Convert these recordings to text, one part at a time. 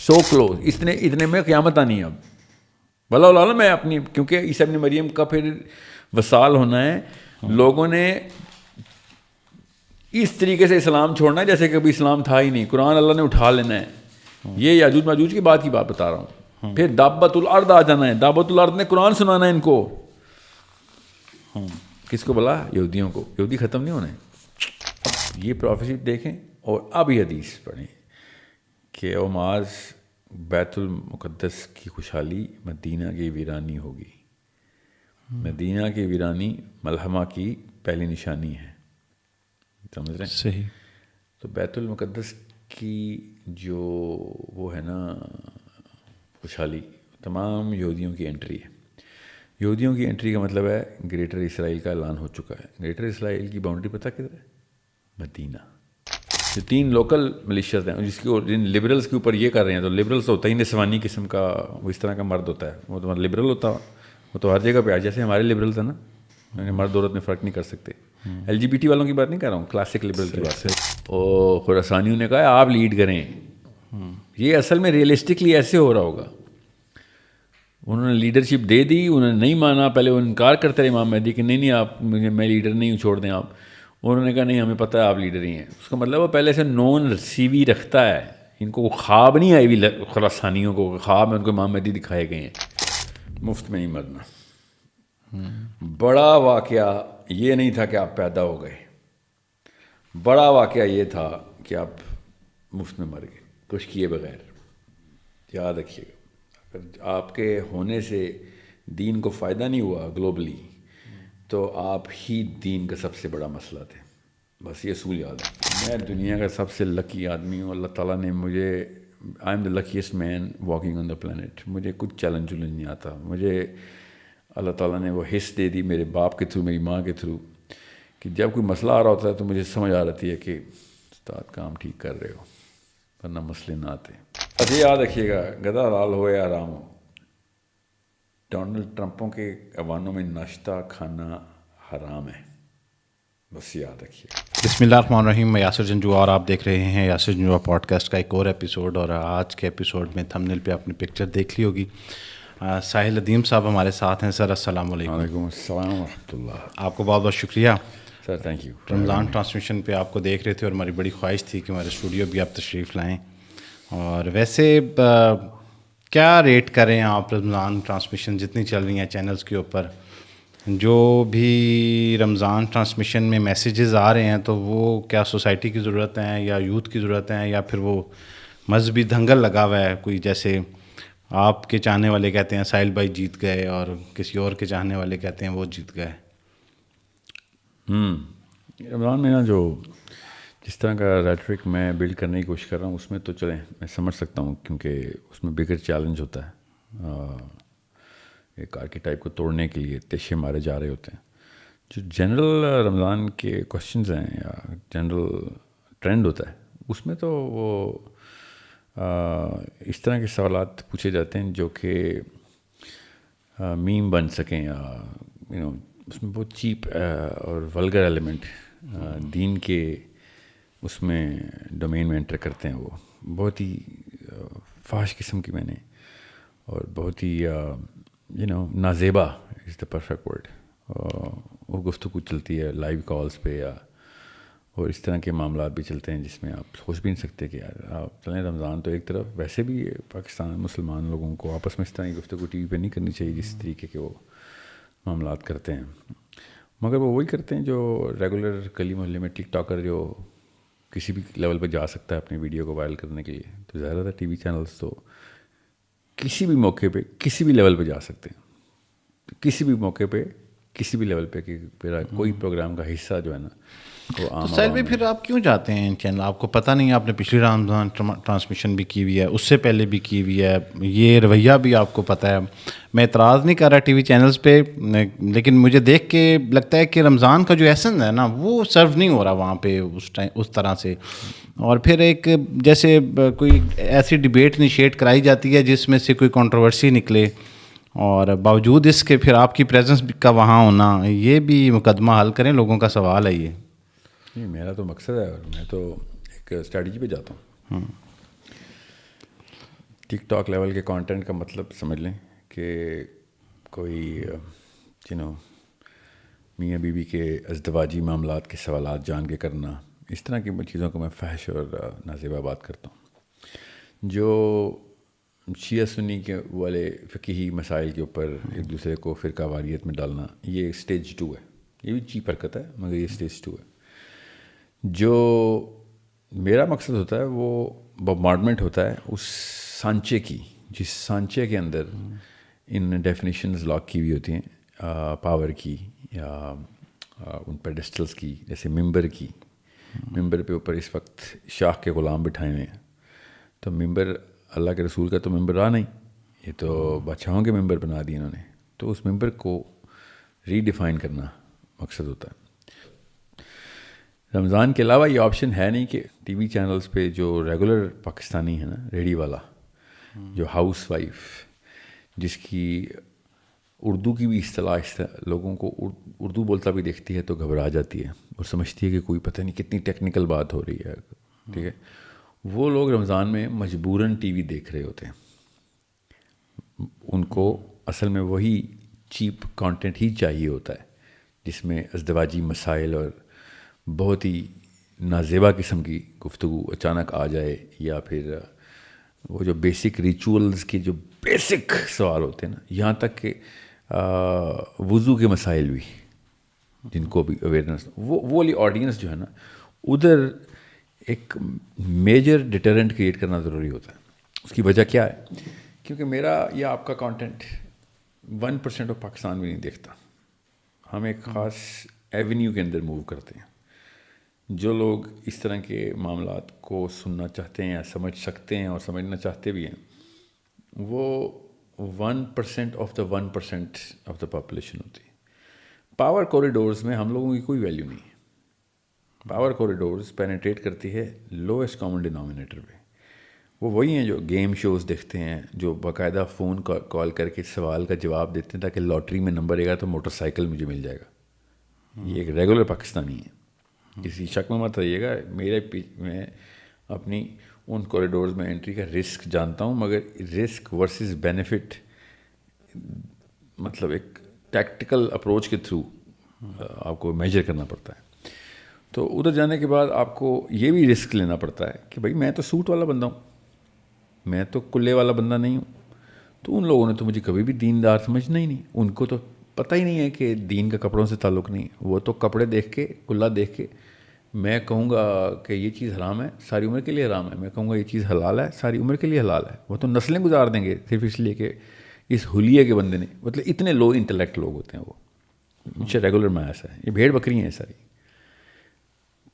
So close, اتنے میں قیامت آنی ہے اب واللہ عالم. میں اپنی کیونکہ عیسیٰ ابن مریم کا پھر وصال ہونا ہے، لوگوں نے اس طریقے سے اسلام چھوڑنا ہے جیسے کبھی اسلام تھا ہی نہیں. قرآن اللہ نے اٹھا لینا ہے. یہ یاجوج ماجوج کی بات بتا رہا ہوں. پھر دابت الارض آ جانا ہے. دابت الارض نے قرآن سنانا ہے ان کو. کس کو بلا؟ یہودیوں کو. یہودی ختم نہیں ہونے. یہ پروفیسی دیکھیں اور اب یہ حدیث پڑھیں کہ او معاذ بیت المقدس کی خوشحالی مدینہ کی ویرانی ہوگی. مدینہ کی ویرانی ملحمہ کی پہلی نشانی ہے. سمجھ رہے ہیں؟ صحیح. تو بیت المقدس کی جو وہ ہے نا خوشحالی، تمام یہودیوں کی انٹری ہے. یہودیوں کی انٹری کا مطلب ہے گریٹر اسرائیل کا اعلان ہو چکا ہے. گریٹر اسرائیل کی باؤنڈری پتہ کدھر ہے؟ مدینہ. جو 3 لوکل ملیشیاز ہیں جس کی جن لبرلس کے اوپر یہ کر رہے ہیں، تو لبرلس ہوتا ہی نسوانی قسم کا، وہ اس طرح کا مرد ہوتا ہے. وہ تو لبرل ہوتا، وہ تو ہر جگہ پہ آ جیسے ہمارے لبرلس ہیں نا، مرد عورت میں فرق نہیں کر سکتے. LGBT والوں کی بات نہیں کر رہا ہوں، کلاسک لبرل کی بات ہے. اور خراسانیوں نے کہا آپ لیڈ کریں. یہ اصل میں ریئلسٹکلی ایسے ہو رہا ہوگا. انہوں نے لیڈرشپ دے دی، انہوں نے نہیں مانا. پہلے وہ انکار کرتے رہے امام مہدی کہ نہیں آپ میں لیڈر نہیں ہوں، چھوڑ دیں آپ. انہوں نے کہا نہیں ہمیں پتہ ہے آپ لیڈر ہی ہیں. اس کا مطلب وہ پہلے سے نون سی وی رکھتا ہے. ان کو خواب نہیں آئی ہوئی خراسانیوں کو، خواب میں ان کو امام مہدی دکھائے گئے ہیں. مفت میں نہیں مرنا. بڑا واقعہ یہ نہیں تھا کہ آپ پیدا ہو گئے، بڑا واقعہ یہ تھا کہ آپ مفت میں مر گئے کچھ کیے بغیر. یاد رکھیے گا، اگر آپ کے ہونے سے دین کو فائدہ نہیں ہوا گلوبلی تو آپ ہی دین کا سب سے بڑا مسئلہ تھے. بس یہ اصول یاد ہے. میں دنیا کا سب سے لکی آدمی ہوں. اللہ تعالیٰ نے مجھے، I am the luckiest man walking on the planet. مجھے کچھ چیلنج نہیں آتا. مجھے اللہ تعالیٰ نے وہ حص دے دی میرے باپ کے تھرو، میری ماں کے تھرو، کہ جب کوئی مسئلہ آ رہا ہوتا ہے تو مجھے سمجھ آ رہتی ہے کہ استاد کام ٹھیک کر رہے ہو، ورنہ مسئلے نہ آتے. بس یہ یاد رکھیے گا، گدھا حلال ہو یا حرام ہو، ڈونلڈ ٹرمپوں کے ایوانوں میں ناشتہ کھانا حرام ہے. بس یاد رکھیے. بسم اللہ الرحمن الرحیم. میں یاسر جنجوعہ اور آپ دیکھ رہے ہیں یاسر جنجوعہ پوڈ کاسٹ کا ایک اور ایپیسوڈ. اور آج کے ایپیسوڈ میں تھمبنیل پہ آپ نے پکچر دیکھ لی ہوگی. ساحل ادیم صاحب ہمارے ساتھ ہیں. سر السلام علیکم. وعلیکم السلام ورحمۃ اللہ. آپ کو بہت بہت شکریہ سر. Thank you. رمضان ٹرانسمیشن پہ آپ کو دیکھ رہے تھے اور ہماری بڑی خواہش تھی کہ ہمارے اسٹوڈیو بھی آپ تشریف لائیں. اور ویسے کیا ریٹ کریں آپ رمضان ٹرانسمیشن جتنی چل رہی ہیں چینلز کے اوپر؟ جو بھی رمضان ٹرانسمیشن میں میسیجز آ رہے ہیں تو وہ کیا سوسائٹی کی ضرورت ہیں یا یوتھ کی ضرورت ہیں یا پھر وہ مذہبی دھنگل لگا ہوا ہے کوئی؟ جیسے آپ کے چاہنے والے کہتے ہیں ساحل بھائی جیت گئے اور کسی اور کے چاہنے والے کہتے ہیں وہ جیت گئے. رمضان میں نا جو جس طرح کا ریٹرک میں بلڈ کرنے کی کوشش کر رہا ہوں اس میں تو چلیں میں سمجھ سکتا ہوں، کیونکہ اس میں بگر چیلنج ہوتا ہے. ایک آرکیٹائپ کو توڑنے کے لیے تیشے مارے جا رہے ہوتے ہیں. جو جنرل رمضان کے کوشچنز ہیں یا جنرل ٹرینڈ ہوتا ہے اس میں تو وہ اس طرح کے سوالات پوچھے جاتے ہیں جو کہ میم بن سکیں یا اس میں بہت چیپ اور ولگر ایلیمنٹ دین کے اس میں ڈومین میں انٹر کرتے ہیں. وہ بہت ہی فحش قسم کی میں نے اور بہت ہی نازیبا از دا پرفیکٹ ورڈ وہ گفتگو چلتی ہے لائیو کالز پہ یا اور اس طرح کے معاملات بھی چلتے ہیں جس میں آپ سوچ بھی نہیں سکتے کہ یار آپ چلیں رمضان تو ایک طرف ویسے بھی پاکستان مسلمان لوگوں کو آپس میں اس طرح کی گفتگو ٹی وی پہ نہیں کرنی چاہیے جس طریقے کے وہ معاملات کرتے ہیں. مگر وہ وہی کرتے ہیں جو ریگولر گلی محلے میں ٹک ٹاکر جو کسی بھی لیول پہ جا سکتا ہے اپنی ویڈیو کو وائرل کرنے کے لیے. تو زیادہ تر ٹی وی چینلز تو کسی بھی موقع پہ کسی بھی لیول پہ جا سکتے ہیں، کسی بھی موقع پہ کسی بھی لیول پہ کہ میرا کوئی پروگرام کا حصہ جو ہے نا وہ عام. ساحل بھائی پھر آپ کیوں جاتے ہیں ان چینل؟ آپ کو پتہ نہیں آپ نے پچھلی رمضان ٹرانسمیشن بھی کی ہوئی ہے، اس سے پہلے بھی کی ہوئی ہے، یہ رویہ بھی آپ کو پتہ ہے. میں اعتراض نہیں کر رہا ٹی وی چینلز پہ، لیکن مجھے دیکھ کے لگتا ہے کہ رمضان کا جو ایسنس ہے نا وہ سرو نہیں ہو رہا وہاں پہ اس طرح سے. اور پھر ایک جیسے کوئی ایسی ڈبیٹ انیشیٹ کرائی جاتی ہے جس میں سے کوئی کنٹروورسی نکلے اور باوجود اس کے پھر آپ کی پریزنس کا وہاں ہونا، یہ بھی مقدمہ حل کریں، لوگوں کا سوال ہے یہ. نہیں میرا تو مقصد ہے اور میں تو ایک اسٹریٹجی پہ جاتا ہوں. ٹک ٹاک لیول کے کانٹینٹ کا مطلب سمجھ لیں کہ کوئی میاں بیوی کے ازدواجی معاملات کے سوالات جان کے کرنا، اس طرح کی چیزوں کو میں فحش اور نازیبا بات کرتا ہوں. جو شیعہ سنی کے والے فقہی مسائل کے اوپر ایک دوسرے کو فرقہ واریت میں ڈالنا، یہ اسٹیج 2 ہے. یہ بھی چیپ حرکت ہے مگر یہ اسٹیج 2 ہے. جو میرا مقصد ہوتا ہے وہ بمبارڈمنٹ ہوتا ہے اس سانچے کی، جس سانچے کے اندر ان ڈیفینیشنز لاک کی ہوئی ہوتی ہیں پاور کی یا ان پیڈسٹلز کی، جیسے ممبر کی. ممبر پہ اوپر اس وقت شاہ کے غلام بٹھائے ہوئے ہیں، تو ممبر اللہ کے رسول کا تو ممبر رہا نہیں، یہ تو بادشاہوں کے ممبر بنا دیے انہوں نے. تو اس ممبر کو ری ڈیفائن کرنا مقصد ہوتا ہے. رمضان کے علاوہ یہ آپشن ہے نہیں کہ ٹی وی چینلز پہ جو ریگولر پاکستانی ہے نا، ریڈی والا، جو ہاؤس وائف، جس کی اردو کی بھی اصطلاح لوگوں کو اردو بولتا بھی دیکھتی ہے تو گھبرا جاتی ہے اور سمجھتی ہے کہ کوئی پتہ نہیں کتنی ٹیکنیکل بات ہو رہی ہے. ٹھیک ہے، وہ لوگ رمضان میں مجبوراً ٹی وی دیکھ رہے ہوتے ہیں. ان کو اصل میں وہی چیپ کانٹینٹ ہی چاہیے ہوتا ہے جس میں ازدواجی مسائل اور بہت ہی نازیبا قسم کی گفتگو اچانک آ جائے، یا پھر وہ جو بیسک ریچولز کے جو بیسک سوال ہوتے ہیں نا، یہاں تک کہ وضو کے مسائل بھی، جن کو بھی اویئرنیس، وہ والی آڈینس جو ہے نا، ادھر ایک میجر ڈیٹرنٹ کریٹ کرنا ضروری ہوتا ہے. اس کی وجہ کیا ہے؟ کیونکہ میرا یا آپ کا کانٹینٹ 1% آف پاکستان بھی نہیں دیکھتا. ہم ایک خاص ایونیو کے اندر موو کرتے ہیں. جو لوگ اس طرح کے معاملات کو سننا چاہتے ہیں یا سمجھ سکتے ہیں اور سمجھنا چاہتے بھی ہیں، وہ 1% of the 1% of the population ہوتی ہے. پاور کوریڈورز میں ہم لوگوں کی کوئی ویلیو نہیں ہے. پاور کوریڈورز پینیٹریٹ کرتی ہے لویسٹ کامن ڈینامینیٹر پہ. وہ وہی ہیں جو گیم شوز دیکھتے ہیں، جو باقاعدہ فون کال کر کے سوال کا جواب دیتے ہیں تاکہ لاٹری میں نمبر آئے گا تو موٹر سائیکل مجھے مل جائے گا. یہ ایک ریگولر پاکستانی ہے، کسی شک میں مت رہیے گا. میں اپنی ان کوریڈورز میں انٹری کا رسک جانتا ہوں، مگر رسک ورسز بینیفٹ مطلب ایک ٹیکٹیکل اپروچ کے تھرو آپ کو میجر کرنا پڑتا ہے. تو ادھر جانے کے بعد آپ کو یہ بھی رسک لینا پڑتا ہے کہ بھائی میں تو سوٹ والا بندہ ہوں، میں تو کلے والا بندہ نہیں ہوں. تو ان لوگوں نے تو مجھے کبھی بھی دیندار سمجھنا ہی نہیں. ان کو تو پتہ ہی نہیں ہے کہ دین کا کپڑوں سے تعلق نہیں. وہ تو کپڑے دیکھ کے، کلا دیکھ کے، میں کہوں گا کہ یہ چیز حرام ہے، ساری عمر کے لیے حرام ہے. میں کہوں گا یہ چیز حلال ہے، ساری عمر کے لیے حلال ہے. وہ تو نسلیں گزار دیں گے صرف اس لیے کہ اس حلیے کے بندے نے، مطلب اتنے لو انٹلیکٹ لوگ ہوتے ہیں. وہ مجھے ریگولر میس ہے، یہ بھیڑ بکریاں ہیں ساری.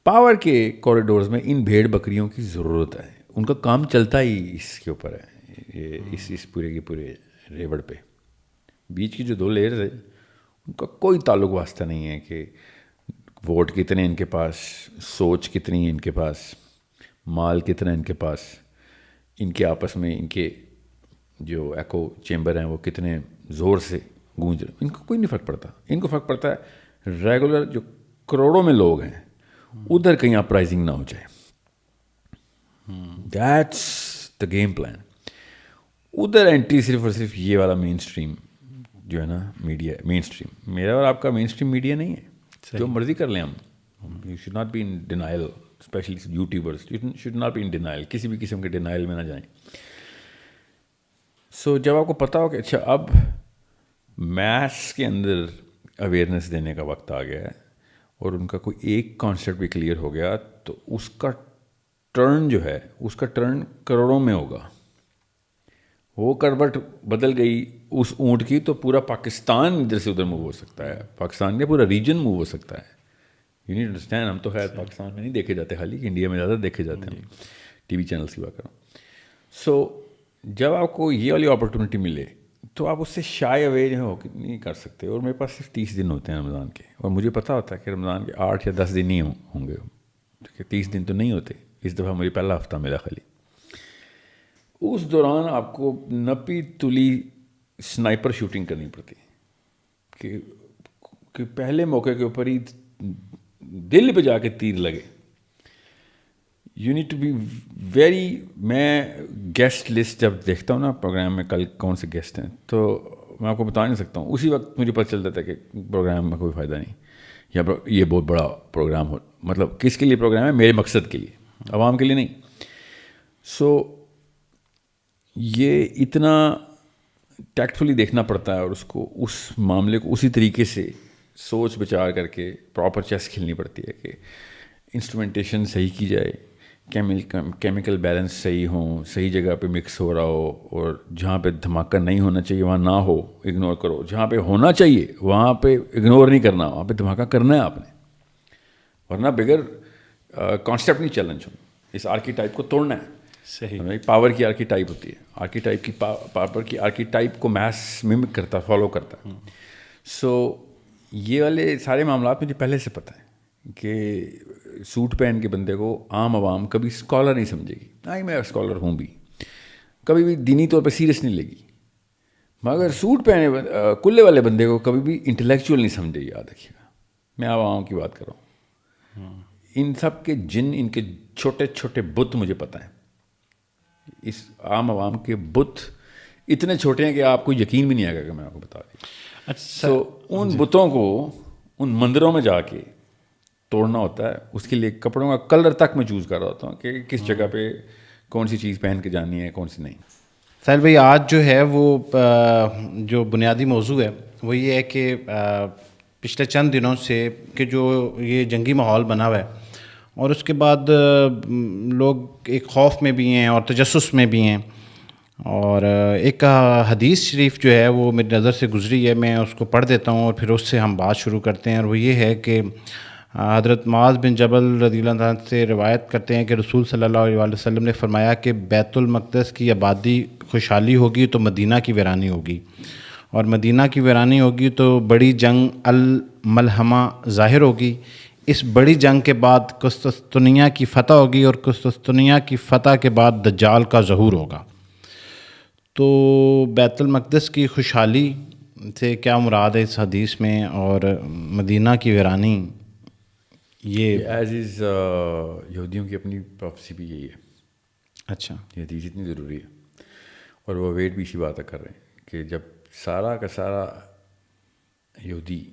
پاور کے کوریڈورز میں ان بھیڑ بکریوں کی ضرورت ہے. ان کا کام چلتا ہی اس کے اوپر ہے، اس پورے کے پورے ریوڑ پہ. بیچ کی جو 2 لیئرز ہیں ان کا کوئی تعلق واسطہ نہیں ہے کہ ووٹ کتنے ان کے پاس، سوچ کتنی ہے ان کے پاس، مال کتنا ان کے پاس، ان کے آپس میں ان کے جو ایکو چیمبر ہیں وہ کتنے زور سے گونج رہے. ان کو کوئی نہیں فرق پڑتا. ان کو فرق پڑتا ہے ریگولر جو کروڑوں میں لوگ ہیں ادھر کہیں اپرائزنگ نہ ہو جائے. That's the game plan. ادھر اینٹری صرف اور صرف یہ والا مین اسٹریم جو ہے نا میڈیا، مین اسٹریم میرا اور آپ کا مین اسٹریم میڈیا نہیں ہے. جو مرضی کر لیں ہم، you should not be in denial, especially YouTubers should not be in denial. کسی بھی قسم کے ڈینائل میں نہ جائیں. سو جب آپ کو پتا ہو کہ اچھا اب میتھس کے اندر اویئرنیس دینے کا وقت آ گیا ہے اور ان کا کوئی ایک کانسیپٹ بھی کلیئر ہو گیا، تو اس کا ٹرن جو ہے، اس کا ٹرن کروڑوں میں ہوگا. وہ کروٹ بدل گئی اس اونٹ کی تو پورا پاکستان ادھر سے ادھر موو ہو سکتا ہے. پاکستان کا پورا ریجن موو ہو سکتا ہے. You need understand. ہم تو خیر پاکستان میں نہیں دیکھے جاتے، خالی انڈیا میں زیادہ دیکھے جاتے ہیں. ٹی وی چینلس کی بات کروں. سو جب آپ کو یہ والی اپرچونیٹی ملے تو آپ اس سے شائے اوے جو ہو نہیں کر سکتے. اور میرے پاس صرف 30 دن ہوتے ہیں رمضان کے، اور مجھے پتہ ہوتا ہے کہ رمضان کے 8 یا 10 دن ہی ہوں گے. 30 دن تو نہیں ہوتے. اس دفعہ مجھے پہلا ہفتہ ملا خالی. اس دوران آپ کو نپی تلی سنائپر شوٹنگ کرنی پڑتی کہ پہلے موقع کے اوپر ہی دل پہ جا کے تیر لگے. You need to be very. میں گیسٹ لسٹ جب دیکھتا ہوں نا پروگرام میں کل کون سے گیسٹ ہیں تو میں آپ کو بتا نہیں سکتا ہوں, اسی وقت مجھے پتہ چل جاتا ہے کہ پروگرام میں کوئی فائدہ نہیں, یا یہ بہت بڑا پروگرام ہو. مطلب کس کے لیے پروگرام ہے؟ میرے مقصد کے لیے, عوام کے لیے نہیں. سو یہ اتنا ٹیکٹفلی دیکھنا پڑتا ہے, اور اس کو اس معاملے کو اسی طریقے سے سوچ بچار کر کے پراپر چیس کھیلنی پڑتی ہے کہ انسٹرومنٹیشن صحیح کی جائے, کیمیکل بیلنس صحیح ہوں, صحیح جگہ پہ مکس ہو رہا ہو, اور جہاں پہ دھماکہ نہیں ہونا چاہیے وہاں نہ ہو, اگنور کرو. جہاں پہ ہونا چاہیے وہاں پہ اگنور نہیں کرنا, وہاں پہ دھماکہ کرنا ہے آپ نے, ورنہ بغیر کانسیپٹ نہیں چیلنج ہوں. اس آرکیٹائپ کو توڑنا ہے. صحیح. پاور کی آرکیٹائپ ہوتی ہے, آرکیٹائپ کی پاور کی آرکیٹائپ کو میس ممک کرتا, فالو کرتا ہے. سو یہ والے سارے معاملات مجھے پہلے سے پتہ ہے کہ سوٹ پہن کے بندے کو عام عوام کبھی اسکالر نہیں سمجھے گی. ہاں میں اسکالر ہوں بھی, کبھی بھی دینی طور پہ سیریس نہیں لے گی, مگر سوٹ پہنے کلے والے بندے کو کبھی بھی انٹلیکچوئل نہیں سمجھے گی. یاد رکھیے گا, میں عوام کی بات کر رہا ہوں. ان سب کے جن, ان کے چھوٹے چھوٹے بت مجھے پتہ ہیں. اس عام عوام کے بت اتنے چھوٹے ہیں کہ آپ کو یقین بھی نہیں آئے گا کہ میں آپ کو بتا دوں. اچھا, تو ان بتوں کو ان مندروں میں جا کے توڑنا ہوتا ہے. اس کے لیے کپڑوں کا کلر تک میں چوز کر رہا ہوتا ہوں کہ کس جگہ پہ کون سی چیز پہن کے جانی ہے, کون سی نہیں. ساحل بھائی آج جو ہے وہ جو بنیادی موضوع ہے وہ یہ ہے کہ پچھلے چند دنوں سے کہ جو یہ جنگی ماحول بنا ہوا ہے, اور اس کے بعد لوگ ایک خوف میں بھی ہیں اور تجسس میں بھی ہیں. اور ایک حدیث شریف جو ہے وہ میری نظر سے گزری ہے, میں اس کو پڑھ دیتا ہوں اور پھر اس سے ہم بات شروع کرتے ہیں. اور وہ یہ ہے کہ حضرت معاذ بن جبل رضی اللہ عنہ سے روایت کرتے ہیں کہ رسول صلی اللہ علیہ وسلم نے فرمایا کہ بیت المقدس کی آبادی خوشحالی ہوگی تو مدینہ کی ویرانی ہوگی, اور مدینہ کی ویرانی ہوگی تو بڑی جنگ الملحمہ ظاہر ہوگی. اس بڑی جنگ کے بعد قسطنطنیہ کی فتح ہوگی, اور قسطنطنیہ کی فتح کے بعد دجال کا ظہور ہوگا. تو بیت المقدس کی خوشحالی سے کیا مراد ہے اس حدیث میں, اور مدینہ کی ویرانی یہ ایز از یہودیوں کی اپنی پروفیسی بھی یہی ہے. اچھا, یہ حدیث اتنی ضروری ہے, اور وہ ویٹ بھی اسی بات کر رہے ہیں کہ جب سارا کا سارا یہودی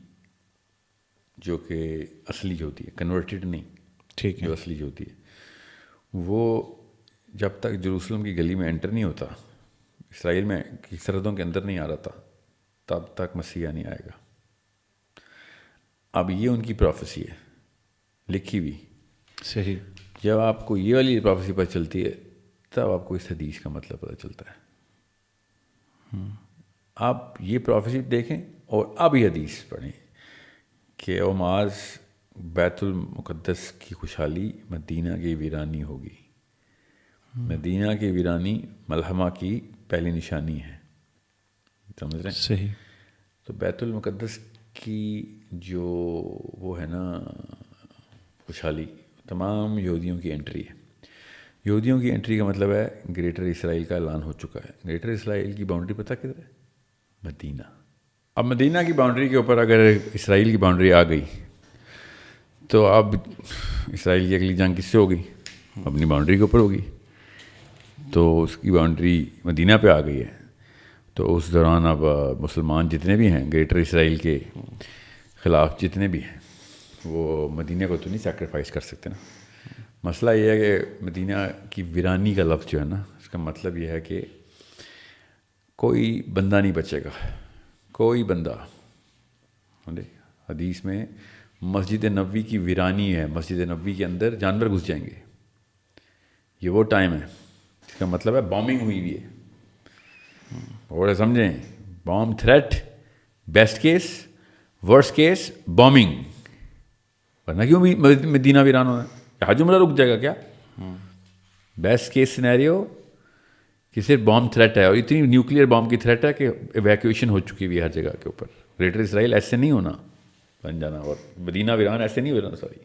جو کہ اصلی یہودی ہے, کنورٹڈ نہیں, ٹھیک ہے, جو اصلی یہودی ہے, وہ جب تک جروسلم کی گلی میں انٹر نہیں ہوتا, اسرائیل میں کی سرحدوں کے اندر نہیں آ رہا تھا, تب تک مسیح نہیں آئے گا. اب یہ ان کی پروفیسی ہے لکھی ہوئی. صحیح. جب آپ کو یہ والی پروفیسی پتہ چلتی ہے تب آپ کو اس حدیث کا مطلب پتہ چلتا ہے. آپ یہ پروفیسی دیکھیں اور اب یہ حدیث پڑھیں کہ او معاذ بیت المقدس کی خوشحالی مدینہ کی ویرانی ہوگی. مدینہ کی ویرانی ملحمہ کی پہلی نشانی ہے. سمجھ رہے ہیں؟ صحیح. تو بیت المقدس کی جو وہ ہے نا خوشحالی, تمام یہودیوں کی انٹری ہے. یہودیوں کی انٹری کا مطلب ہے گریٹر اسرائیل کا اعلان ہو چکا ہے. گریٹر اسرائیل کی باؤنڈری پتہ کدھر ہے؟ مدینہ. اب مدینہ کی باؤنڈری کے اوپر اگر اسرائیل کی باؤنڈری آ گئی تو اب اسرائیل کی اگلی جنگ کس سے ہوگی؟ اپنی باؤنڈری کے اوپر ہوگی. تو اس کی باؤنڈری مدینہ پہ آ گئی ہے, تو اس دوران اب مسلمان جتنے بھی ہیں گریٹر اسرائیل کے خلاف جتنے بھی ہیں وہ مدینہ کو تو نہیں سیکریفائس کر سکتے نا. مسئلہ یہ ہے کہ مدینہ کی ویرانی کا لفظ جو ہے نا, اس کا مطلب یہ ہے کہ کوئی بندہ نہیں بچے گا, کوئی بندہ. حدیث میں مسجد نبوی کی ویرانی ہے, مسجد نبوی کے اندر جانور گھس جائیں گے. یہ وہ ٹائم ہے, اس کا مطلب ہے بامبنگ ہوئی ہوئی ہے. اور سمجھیں, bomb threat, best case, worst case bombing. ورنہ کیوں بھی مدینہ ویران ہونا ہے؟ حج عمرہ رک جائے گا کیا؟ بیسٹ کیس سینیریو کہ صرف بام تھریٹ ہے, اور اتنی نیوکلیئر بام کی تھریٹ ہے کہ ایویکویشن ہو چکی ہوئی ہے ہر جگہ کے اوپر. گریٹر اسرائیل ایسے نہیں ہونا بن جانا, اور مدینہ ویران ایسے نہیں ہونا. سوری.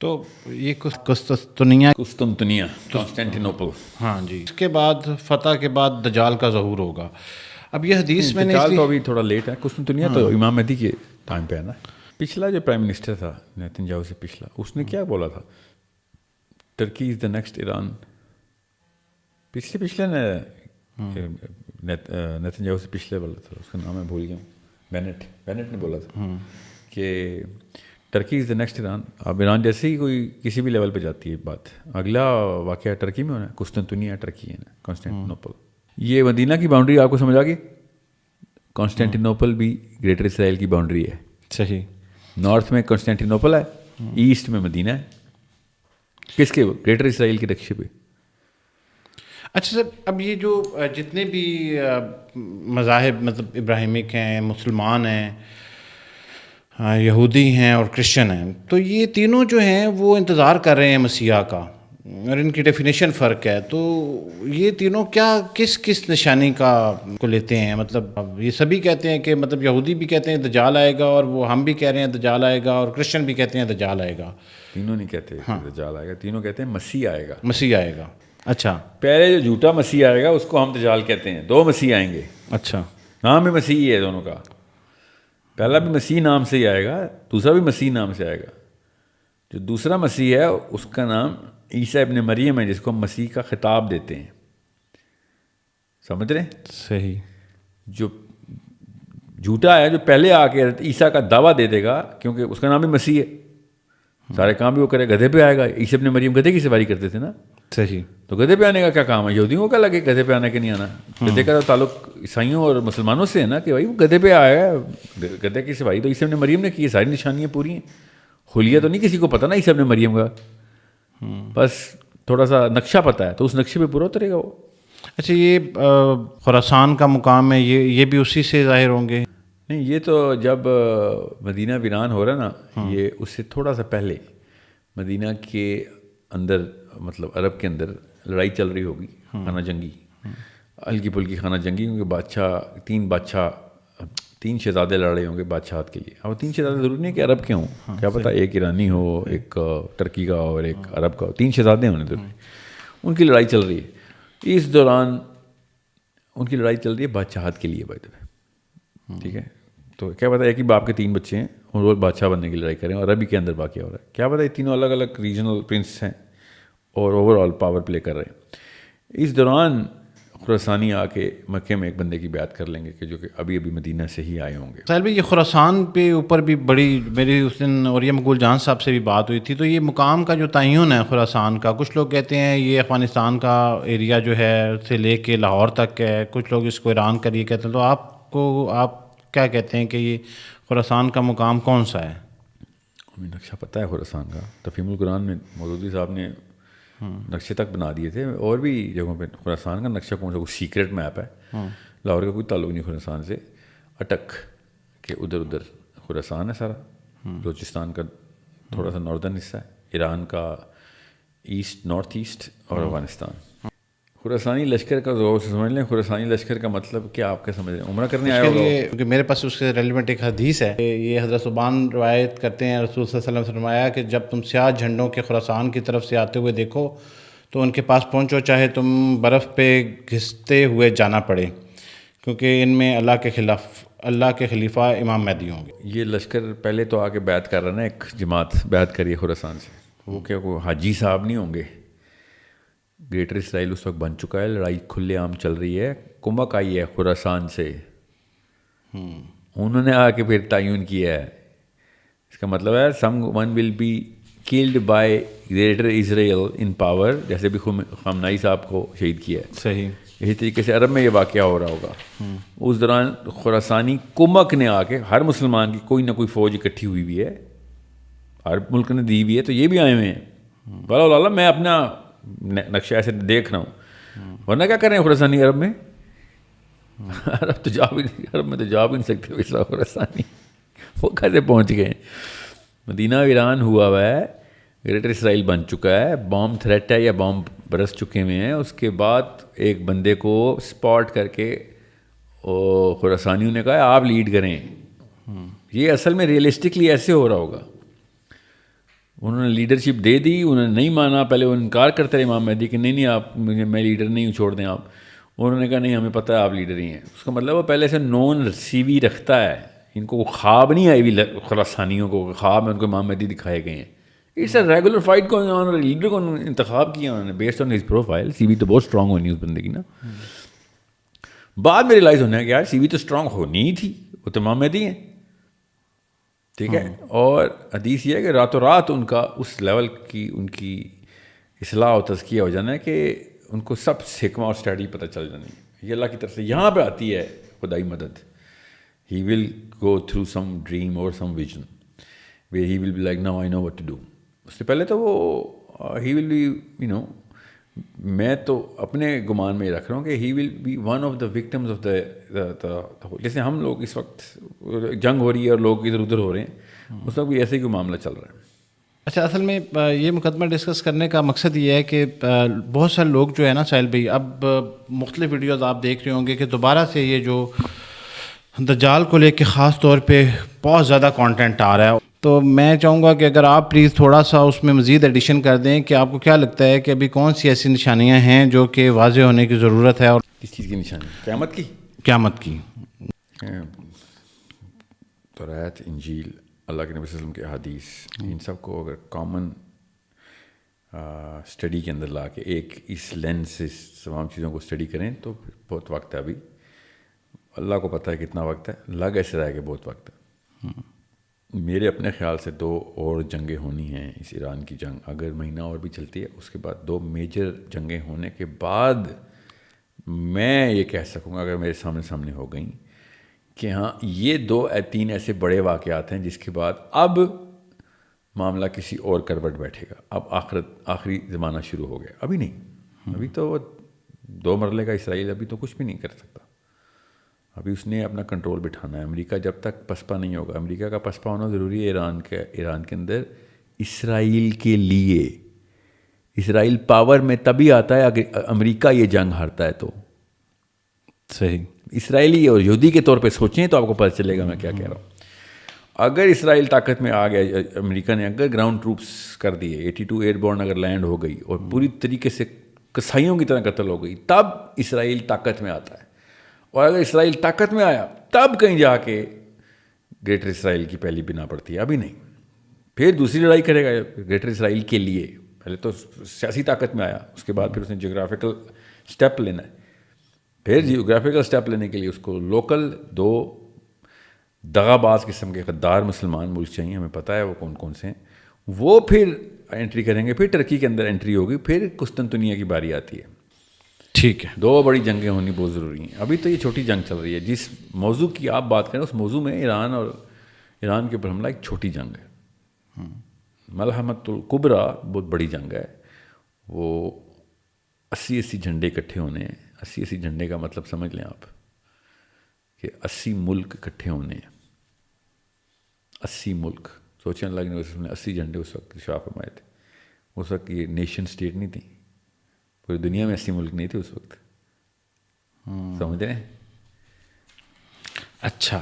تو یہ قسطنطنیہ کانسٹینٹینوپل. ہاں جی. اس کے بعد فتح کے بعد دجال کا ظہور ہوگا. اب یہ حدیث میں نے دجال تو ابھی تھوڑا لیٹ ہے. قسطنطنیہ تو امام مہدی کے ٹائم پہ ہے نا. پچھلا جو پرائم منسٹر تھا نیتن یاہو سے پچھلا, اس نے کیا بولا تھا Turkey is the next Iran. پچھلے نیتنیاہو سے پچھلے والا تھا, اس کا نام میں بھول گیا ہوں, بینٹ نے بولا تھا کہ Turkey is the next Iran. اب ایران جیسے ہی کوئی کسی بھی لیول پہ جاتی ہے بات, اگلا واقعہ ٹرکی میں ہونا ہے. قسطنطنیہ ٹرکی ہے نا, کانسٹینٹینوپل. یہ مدینہ کی باؤنڈری آپ کو سمجھ آ گئی. کانسٹینٹینوپل بھی گریٹر اسرائیل کی باؤنڈری ہے. صحیح. نارتھ میں کانسٹینٹینوپل ہے, ایسٹ میں مدینہ ہے. کس کے؟ گریٹر اسرائیل کے نقشے پہ. اچھا سر, اب یہ جو جتنے بھی مذاہب مطلب ابراہیمک ہیں, مسلمان ہیں, یہودی ہیں اور کرسچن ہیں, تو یہ تینوں جو ہیں وہ انتظار کر رہے ہیں مسیح کا, اور ان کی ڈیفینیشن فرق ہے. تو یہ تینوں کیا کس نشانی کو لیتے ہیں؟ مطلب یہ سبھی کہتے ہیں کہ مطلب یہودی بھی کہتے ہیں دجال آئے گا, اور وہ ہم بھی کہہ رہے ہیں دجال آئے گا, اور کرسچن بھی کہتے ہیں دجال آئے گا. تینوں نہیں کہتے دجال آئے گا, تینوں کہتے ہیں مسیح آئے گا. مسیح آئے گا. اچھا. پہلے جو جھوٹا مسیح آئے گا اس کو ہم دجال کہتے ہیں. دو مسیح آئیں گے. اچھا. نام میں مسیح ہی ہے دونوں کا. پہلا بھی مسیح نام سے ہی آئے گا, دوسرا بھی مسیح نام سے آئے گا. جو دوسرا مسیح ہے اس کا نام عیسیٰ ابن مریم ہے, جس کو ہم مسیح کا خطاب دیتے ہیں. سمجھ رہے ہیں؟ صحیح. جو جھوٹا ہے, جو پہلے آ کے عیسیٰ کا دعویٰ دے دے گا, کیونکہ اس کا نام بھی مسیح ہے, سارے کام بھی وہ کرے, گدھے پہ آئے گا. عیسیٰ ابن مریم گدھے کی سواری کرتے تھے نا. صحیح. تو گدھے پہ آنے کا کیا کام ہے؟ یہودیوں کو کیا لگے گدھے پہ آنے کے نہیں آنا؟ گدھے کا تعلق عیسائیوں اور مسلمانوں سے ہے نا, کہ بھائی وہ گدھے پہ آیا ہے, گدھے کی سواری تو عیسیٰ ابن مریم نے کی. ساری نشانیاں پوری ہیں. حلیہ تو نہیں کسی کو پتہ نا عیسیٰ ابن مریم کا, بس تھوڑا سا نقشہ پتہ ہے, تو اس نقشے پہ پورا اترے گا وہ. اچھا, یہ خراسان کا مقام ہے, یہ بھی اسی سے ظاہر ہوں گے؟ نہیں, یہ تو جب مدینہ ویران ہو رہا نا, یہ اس سے تھوڑا سا پہلے مدینہ کے اندر, مطلب عرب کے اندر لڑائی چل رہی ہوگی, خانہ جنگی, ہلکی پھلکی خانہ جنگی, کیونکہ تین شہزادے لڑ رہے ہوں گے بادشاہت کے لیے. اب 3 شہزادے ضروری نہیں کہ عرب کے ہوں, کیا پتہ ایک ایرانی ہو, ایک ٹرکی کا اور ایک عرب کا ہو. 3 شہزادے ہونے ضروری. ان کی لڑائی چل رہی ہے. اس دوران ان کی لڑائی چل رہی ہے بادشاہت کے لیے. ٹھیک ہے, تو کیا پتہ ایک ہی باپ کے 3 بچے ہیں, اور وہ بادشاہ بننے کی لڑائی کریں, اور عربی کے اندر واقعہ ہو رہا ہے. کیا پتہ یہ تینوں الگ الگ ریجنل پرنس ہیں اور اوور آل پاور پلے کر رہے ہیں. اس دوران خراسانی آ کے مکے میں ایک بندے کی بیعت کر لیں گے, کہ جو کہ ابھی مدینہ سے ہی آئے ہوں گے. ساحل بھائی, یہ خراسان پہ اوپر بھی بڑی میری اس دن اور یہ مقبول جان صاحب سے بھی بات ہوئی تھی. تو یہ مقام کا جو تعین ہے خراسان کا, کچھ لوگ کہتے ہیں یہ افغانستان کا ایریا جو ہے سے لے کے لاہور تک ہے, کچھ لوگ اس کو ایران کا یہ کہتے ہیں. تو آپ کیا کہتے ہیں کہ یہ خراسان کا مقام کون سا ہے؟ ہمیں نقشہ پتہ ہے خراسان کا. تفہیم القرآن میں مودودی صاحب نے نقشے تک بنا دیے تھے, اور بھی جگہوں پہ. خراسان کا نقشہ کون سا, کوئی سیکرٹ میپ ہے. لاہور کا کوئی تعلق نہیں خراسان سے. اٹک کے ادھر خراسان ہے سارا. بلوچستان کا تھوڑا سا ناردرن حصہ ہے, ایران کا ایسٹ, نارتھ ایسٹ, اور افغانستان. خراسانی لشکر کا غور سے سمجھ لیں. خراسانی لشکر کا مطلب کیا آپ کا سمجھ رہے ہیں؟ عمرہ کرنے آیا ہوگا. کیونکہ میرے پاس اس سے ریلیونٹ ایک حدیث ہے. یہ حضرت ثوبان روایت کرتے ہیں, رسول صلی اللہ علیہ وسلم سے فرمایا کہ جب تم سیاہ جھنڈوں کے خراسان کی طرف سے آتے ہوئے دیکھو تو ان کے پاس پہنچو, چاہے تم برف پہ گھستے ہوئے جانا پڑے, کیونکہ ان میں اللہ کے خلیفہ امام مہدی ہوں گے. یہ لشکر پہلے تو آ کے بیعت کر رہا نا, ایک جماعت بیعت کری ہے خراسان سے. وہ کیا کوئی حاجی صاحب نہیں ہوں گے. گریٹر اسرائیل اس وقت بن چکا ہے, لڑائی کھلے عام چل رہی ہے. کمک آئی ہے خراسان سے, انہوں نے آ کے پھر تعین کیا ہے. اس کا مطلب ہے someone will be killed by Greater Israel in power, جیسے بھی خامنائی صاحب کو شہید کیا ہے. صحیح. اسی طریقے سے عرب میں یہ واقعہ ہو رہا ہوگا. اس دوران خراسانی کمک نے آ کے, ہر مسلمان کی کوئی نہ کوئی فوج اکٹھی ہوئی بھی ہے, ہر ملک نے دی بھی ہے, تو یہ بھی آئے ہوئے ہیں. والا میں اپنا نقشہ ایسے دیکھ رہا ہوں, ورنہ کیا کر رہے ہیں خراسانی عرب میں. عرب میں تو جا بھی نہیں سکتے ویسا خراسانی. وہ کیسے پہنچ گئے؟ مدینہ ویران ہوا ہے, گریٹر اسرائیل بن چکا ہے, بام تھریٹ ہے یا بام برس چکے ہوئے ہیں. اس کے بعد ایک بندے کو اسپاٹ کر کے خراسانیوں نے کہا آپ لیڈ کریں. یہ اصل میں ریئلسٹکلی ایسے ہو رہا ہوگا. انہوں نے لیڈرشپ دے دی, انہوں نے نہیں مانا. پہلے وہ انکار کرتے رہے امام مہدی کہ نہیں آپ میں لیڈر نہیں ہوں, چھوڑ دیں آپ. انہوں نے کہا نہیں ہمیں پتہ ہے آپ لیڈر ہی ہیں. اس کا مطلب وہ پہلے سے نون سی وی رکھتا ہے. ان کو خواب نہیں آئی ہوئی خراسانیوں کو, خواب میں ان کو امام مہدی دکھائے گئے ہیں. It's a regular fight going on, اور لیڈر کو انتخاب کیا انہوں نے based on his profile. C V تو بہت اسٹرانگ ہونی اس بندے کی نا. بعد میں ریلائز ہونا ہے کہ یار سی وی تو اسٹرانگ ہونی ہی تھی, وہ تمام مہدی ہیں, ٹھیک ہے. اور حدیث یہ ہے کہ راتوں رات ان کا اس لیول کی ان کی اصلاح و تزکیہ ہو جانا ہے کہ ان کو سب حکمہ اور اسٹریٹجی پتہ چل جانی ہے. یہ اللہ کی طرف سے یہاں پہ آتی ہے خدائی مدد. ہی ول گو تھرو سم ڈریم اور some vision where he will be like now I know what to do. اس سے پہلے تو وہ ہی ول بی میں تو اپنے گمان میں یہ رکھ رہا ہوں کہ he will be one of the victims of the جیسے ہم لوگ اس وقت جنگ ہو رہی ہے اور لوگ ادھر ادھر ہو رہے ہیں, اس وقت بھی ایسے ہی کوئی معاملہ چل رہا ہے. اچھا, اصل میں یہ مقدمہ ڈسکس کرنے کا مقصد یہ ہے کہ بہت سارے لوگ جو ہے نا ساحل بھائی, اب مختلف ویڈیوز آپ دیکھ رہے ہوں گے کہ دوبارہ سے یہ جو دجال کو لے کے خاص طور پہ بہت زیادہ کانٹینٹ آ رہا ہے. تو میں چاہوں گا کہ اگر آپ پلیز تھوڑا سا اس میں مزید ایڈیشن کر دیں کہ آپ کو کیا لگتا ہے کہ ابھی کون سی ایسی نشانیاں ہیں جو کہ واضح ہونے کی ضرورت ہے. اور کس چیز کی نشانی؟ قیامت کی. قیامت کی. تورات, انجیل, اللہ کے نبی صلی اللہ علیہ وسلم کے احادیث, ان سب کو اگر کامن اسٹڈی کے اندر لا کے ایک اس لینس سے تمام چیزوں کو اسٹڈی کریں تو بہت وقت ہے. ابھی اللہ کو پتہ ہے کتنا وقت ہے, لگ ایسے رہا ہے کہ بہت وقت ہے. میرے اپنے خیال سے 2 اور جنگیں ہونی ہیں. اس ایران کی جنگ اگر مہینہ اور بھی چلتی ہے, اس کے بعد 2 میجر جنگیں ہونے کے بعد میں یہ کہہ سکوں گا, اگر میرے سامنے ہو گئیں, کہ ہاں یہ 2-3 ایسے بڑے واقعات ہیں جس کے بعد اب معاملہ کسی اور کروٹ بیٹھے گا. اب آخری زمانہ شروع ہو گیا. ابھی نہیں, ابھی تو 2 مرحلے کا اسرائیل ابھی تو کچھ بھی نہیں کر سکتا. ابھی اس نے اپنا کنٹرول بٹھانا ہے. امریکہ جب تک پسپا نہیں ہوگا, امریکہ کا پسپا ہونا ضروری ہے ایران کے اندر اسرائیل کے لیے. اسرائیل پاور میں تبھی آتا ہے اگر امریکہ یہ جنگ ہارتا ہے. تو صحیح اسرائیلی اور یہودی کے طور پہ سوچیں تو آپ کو پتہ چلے گا میں کیا کہہ رہا ہوں. اگر اسرائیل طاقت میں آ گیا, امریکہ نے اگر گراؤنڈ ٹروپس کر دیے, 82 ایئر بورن اگر لینڈ ہو گئی اور پوری طریقے سے کسائیوں کی طرح قتل ہو گئی, تب اسرائیل طاقت میں آتا ہے. اور اگر اسرائیل طاقت میں آیا تب کہیں جا کے گریٹر اسرائیل کی پہلی بنا پڑتی ہے. ابھی نہیں. پھر دوسری لڑائی کرے گا گریٹر اسرائیل کے لیے. پہلے تو سیاسی طاقت میں آیا, اس کے بعد پھر اس نے جغرافیکل اسٹیپ لینا ہے. پھر جیوگرافیکل اسٹیپ لینے کے لیے اس کو لوکل 2 دغا باز قسم کے غدار مسلمان ملک چاہیے. ہمیں پتہ ہے وہ کون کون سے ہیں. وہ پھر انٹری کریں گے. پھر ترکی کے اندر انٹری ہوگی. پھر قسطنطنیہ کی باری آتی ہے. ٹھیک ہے, 2 بڑی جنگیں ہونی بہت ضروری ہیں. ابھی تو یہ چھوٹی جنگ چل رہی ہے. جس موضوع کی آپ بات کریں اس موضوع میں ایران اور ایران کے اوپر حملہ ایک چھوٹی جنگ ہے. ملحمۃ الکبریٰ بہت بڑی جنگ ہے. وہ 80 جھنڈے اکٹھے ہونے ہیں. 80 جھنڈے کا مطلب سمجھ لیں آپ کہ 80 ملک اکٹھے ہونے ہیں. 80 ملک. سوچیں, اللہ کے نبی نے 80 جھنڈے اس وقت شاہ فرمائے تھے. اس وقت یہ نیشن اسٹیٹ نہیں تھی. پوری دنیا میں 80 ملک نہیں تھے اس وقت. سمجھ رہے ہیں؟ اچھا,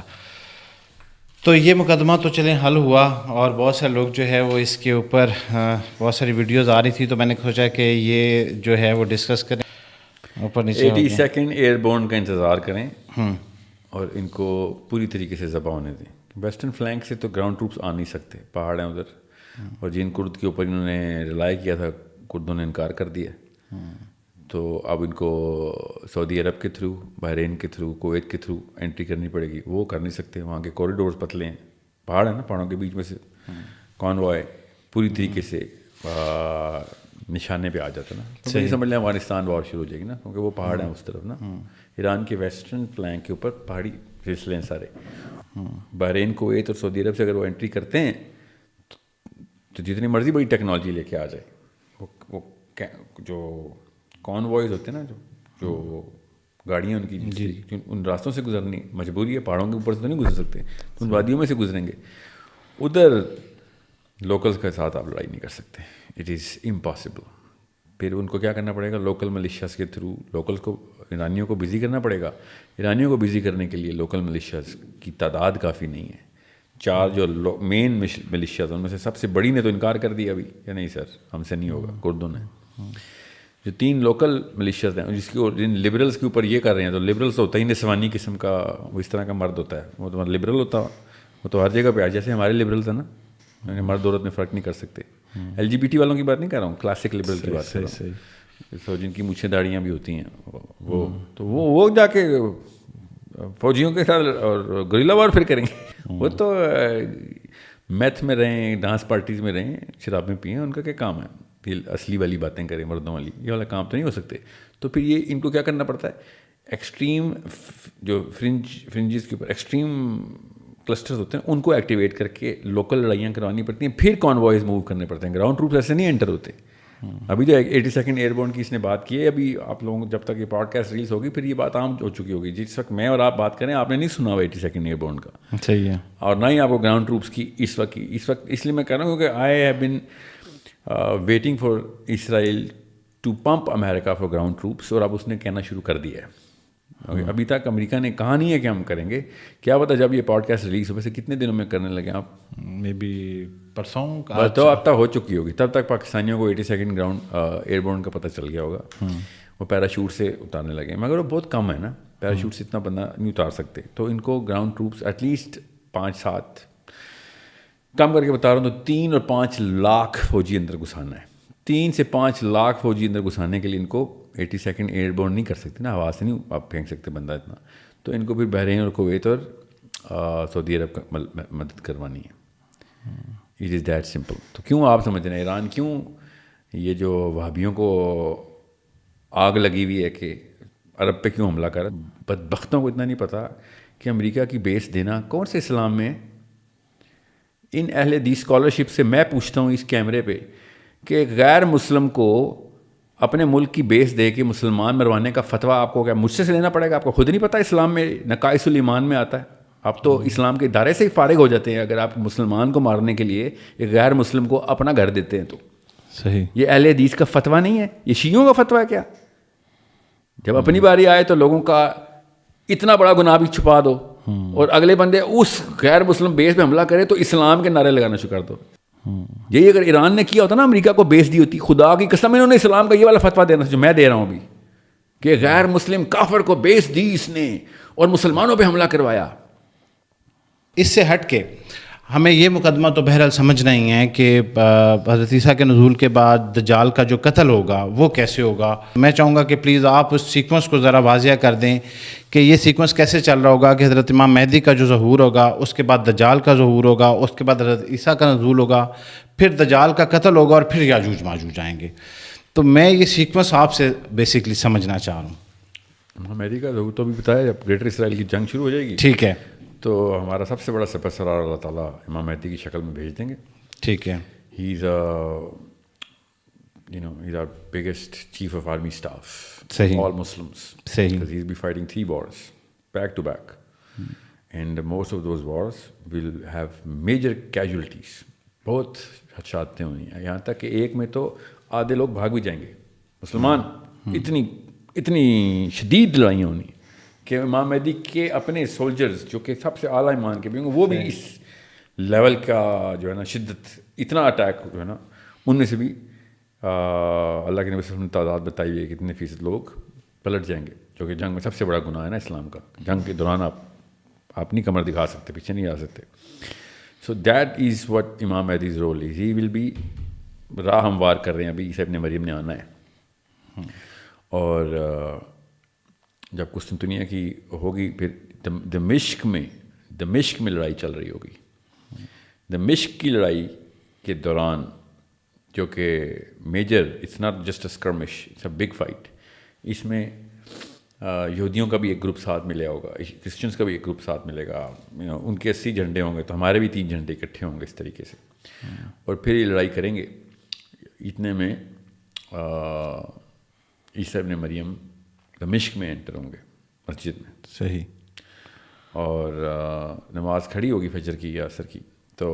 تو یہ مقدمہ تو چلیں حل ہوا, اور بہت سارے لوگ جو ہے وہ اس کے اوپر بہت ساری ویڈیوز آ رہی تھی, تو میں نے سوچا کہ یہ جو ہے وہ ڈسکس کریں. اوپر نیچے 82 ایئر بورن کا انتظار کریں اور ان کو پوری طریقے سے ذبح ہونے دیں. ویسٹرن فلینک سے تو گراؤنڈ ٹروپس آ نہیں سکتے, پہاڑ ہیں ادھر. اور جن کرد کے اوپر انہوں نے ریلائی کیا تھا, کردوں نے انکار کر دیا. تو اب ان کو سعودی عرب کے تھرو, بحرین کے تھرو, کویت کے تھرو انٹری کرنی پڑے گی. وہ کر نہیں سکتے. وہاں کے کوریڈورز پتلے ہیں, پہاڑ ہیں نا, پہاڑوں کے بیچ میں سے کانوائے پوری طریقے سے نشانے پہ آ جاتا ہے نا. تو یہ سمجھ لیں افغانستان وار شروع ہو جائے گی نا, کیونکہ وہ پہاڑ ہیں اس طرف نا. ایران کے ویسٹرن فلینک کے اوپر پہاڑی سلسلے ہیں سارے. بحرین, کویت اور سعودی عرب سے اگر وہ انٹری کرتے ہیں تو جتنی مرضی بڑی ٹیکنالوجی لے کے آ جائے, وہ جو کانوائز ہوتے ہیں نا, جو گاڑیاں ان کی ان راستوں سے گزرنی مجبوری ہے. پہاڑوں کے اوپر سے تو نہیں گزر سکتے, ان وادیوں میں سے گزریں گے. ادھر لوکلز کے ساتھ آپ لڑائی نہیں کر سکتے. It is impossible. پھر ان کو کیا کرنا پڑے گا, لوکل ملیشیاز کے تھرو لوکلز کو, ایرانیوں کو بزی کرنا پڑے گا. ایرانیوں کو بزی کرنے کے لیے لوکل ملیشیاز کی تعداد کافی نہیں ہے. 4 جو مین ملیشیاز ان میں سے سب سے بڑی نے تو انکار کر دیا ابھی کہ نہیں سر ہم سے نہیں ہوگا, کردوں نے. جو 3 لوکل ملیشیاز ہیں جس کی جن لبرلز کے اوپر یہ کر رہے ہیں, تو لبرلز ہوتا ہی نسوانی قسم کا, وہ اس طرح کا مرد ہوتا ہے. وہ تو لبرل ہوتا, وہ تو ہر جگہ پہ آ, جیسے ہمارے لبرلز ہیں نا, مرد عورت میں فرق نہیں کر سکتے. LGBT والوں کی بات نہیں کر رہا ہوں, کلاسک لبرل کی بات کر رہا ہوں. سو جن کی مچھیں داڑیاں بھی ہوتی ہیں وہ جا کے فوجیوں کے ساتھ اور گریلا وار پھر کریں گے. وہ تو میتھ میں رہیں, ڈانس پارٹیز میں رہیں, شرابیں پئیں, ان کا کیا کام ہے؟ اصلی والی باتیں کریں مردوں والی, یہ والا کام تو نہیں ہو سکتے. تو پھر یہ ان کو کیا کرنا پڑتا ہے, ایکسٹریم جو فرنجز کے اوپر ایکسٹریم کلسٹرز ہوتے ہیں ان کو ایکٹیویٹ کر کے لوکل لڑائیاں کروانی پڑتی ہیں, پھر کانوائز موو کرنے پڑتے ہیں. گراؤنڈ ٹروپس ایسے نہیں انٹر ہوتے. ابھی جو 82nd ایئربورن کی اس نے بات کی ہے, ابھی آپ لوگوں جب تک یہ پوڈ کاسٹ ریلیز ہوگی پھر یہ بات عام ہو چکی ہوگی. جس وقت میں اور آپ بات کریں آپ نے نہیں سنا ہوا 82nd ایئربورن کا, صحیح ہے, اور نہ ہی آپ کو گراؤنڈ ٹروپس کی اس وقت اس لیے میں کہہ رہا ہوں کہ I have been waiting for Israel to pump America for ground troops, اور اب اس نے کہنا شروع کر دیا ہے. ابھی تک امریکہ نے کہا نہیں ہے کہ ہم کریں گے. کیا پتا جب یہ پوڈ کاسٹ ریلیز ہو ویسے کتنے دنوں میں کرنے لگے آپ, مے بی پرسوں تو اب تک ہو چکی ہوگی, تب تک پاکستانیوں کو 82nd گراؤنڈ ایئربورن کا پتہ چل گیا ہوگا. وہ پیراشوٹ سے اتارنے لگے, مگر وہ بہت کم ہے نا, پیراشوٹ سے اتنا بندہ نہیں اتار سکتے. تو ان کو گراؤنڈ ٹروپس ایٹ لیسٹ 5-7 کم کر کے بتا رہا ہوں تو 3 اور 5 لاکھ فوجی اندر گھسانا ہے. 3 سے 5 لاکھ فوجی اندر گھسانے کے لیے ان کو 82nd ایئربورن نہیں کر سکتے نا, ہوا سے نہیں آپ پھینک سکتے بندہ اتنا. تو ان کو پھر بحرین اور کویت اور سعودی عرب کا مدد کروانی ہے. It is that simple. تو کیوں آپ سمجھ رہے ہیں ایران کیوں یہ جو وہابیوں کو آگ لگی ہوئی ہے کہ عرب پہ کیوں حملہ کر, بدبختوں کو اتنا نہیں پتہ کہ امریکہ کی بیس دینا کون سے اسلام میں. ان اہل حدیث اسکالرشپ سے میں پوچھتا ہوں اس کیمرے پہ کہ غیر مسلم کو اپنے ملک کی بیس دے کے مسلمان مروانے کا فتویٰ آپ کو کیا مجھ سے لینا پڑے گا؟ آپ کو خود نہیں پتہ اسلام میں نقائص الایمان میں آتا ہے. آپ تو اسلام کے ادارے سے ہی فارغ ہو جاتے ہیں اگر آپ مسلمان کو مارنے کے لیے ایک غیر مسلم کو اپنا گھر دیتے ہیں. تو صحیح, یہ اہل حدیث کا فتویٰ نہیں ہے, یہ شیعوں کا فتویٰ ہے کیا؟ جب اپنی باری آئے تو لوگوں کا اتنا بڑا گناہ بھی چھپا دو, اور اگلے بندے اس غیر مسلم بیس پہ حملہ کرے تو اسلام کے نعرے لگانا شروع کر دو. یہی اگر ایران نے کیا ہوتا نا, امریکہ کو بیس دی ہوتی, خدا کی قسم انہوں نے اسلام کا یہ والا فتویٰ دینا جو میں دے رہا ہوں ابھی کہ غیر مسلم کافر کو بیس دی اس نے اور مسلمانوں پہ حملہ کروایا. اس سے ہٹ کے ہمیں یہ مقدمہ تو بہرحال سمجھنا ہی ہے کہ حضرت عیسیٰ کے نزول کے بعد دجال کا جو قتل ہوگا وہ کیسے ہوگا. میں چاہوں گا کہ پلیز آپ اس سیکوینس کو ذرا واضح کر دیں کہ یہ سیکوینس کیسے چل رہا ہوگا کہ حضرت امام مہدی کا جو ظہور ہوگا, اس کے بعد دجال کا ظہور ہوگا, اس کے بعد حضرت عیسیٰ کا نزول ہوگا, پھر دجال کا قتل ہوگا, اور پھر یاجوج ماجوج آئیں گے. تو میں یہ سیکوینس آپ سے بیسکلی سمجھنا چاہ رہا ہوں. امام مہدی کا ظہور تو بھی بتایا, جب گریٹر اسرائیل کی جنگ شروع ہو جائے گی ٹھیک ہے, تو ہمارا سب سے بڑا سپرسرار اللہ تعالیٰ امام مہدی کی شکل میں بھیج دیں گے. ٹھیک ہے, ہی از he's our biggest chief of army staff. صحیح, all Muslims. صحیح, because he'll be fighting 3 wars back to back. And most of those wars will have major casualties. بہت حادثاتیں ہونی ہیں, یہاں تک کہ ایک میں تو آدھے لوگ بھاگ بھی جائیں گے مسلمان. اتنی شدید لڑائیاں ہونی کہ امام مہدی کے اپنے سولجرز جو کہ سب سے اعلیٰ ایمان کے بھی ہوں گے وہ بھی اس لیول کا جو ہے نا شدت, اتنا اٹیک جو ہے نا, ان میں سے بھی اللہ کے نبی صلی اللہ علیہ وسلم نے تعداد بتائی ہوئی ہے کہ کتنے فیصد لوگ پلٹ جائیں گے, جو کہ جنگ میں سب سے بڑا گناہ ہے نا اسلام کا. جنگ کے دوران آپ اپنی کمر دکھا سکتے, پیچھے نہیں آ سکتے. سو دیٹ از وٹ امام Mahdi's role is. He will be راہ ہموار کر رہے ہیں ابھی, عیسیٰ ابن مریم نے آنا ہے. اور جب قسطنطنیہ کی ہوگی پھر دمشق میں لڑائی چل رہی ہوگی. دمشق کی لڑائی کے دوران جو کہ major, it's not just a skirmish, it's a big fight. اس میں یہودیوں کا بھی ایک گروپ ساتھ ملے ہوگا, کرسچنس کا بھی ایک گروپ ساتھ ملے گا. ان کے 80 جھنڈے ہوں گے تو ہمارے بھی 3 جھنڈے اکٹھے ہوں گے اس طریقے سے, اور پھر یہ لڑائی کریں گے. اتنے میں عیسیٰ ابن مریم دمشق میں انٹر ہوں گے مسجد میں. صحیح, اور نماز کھڑی ہوگی فجر کی یا عصر کی, تو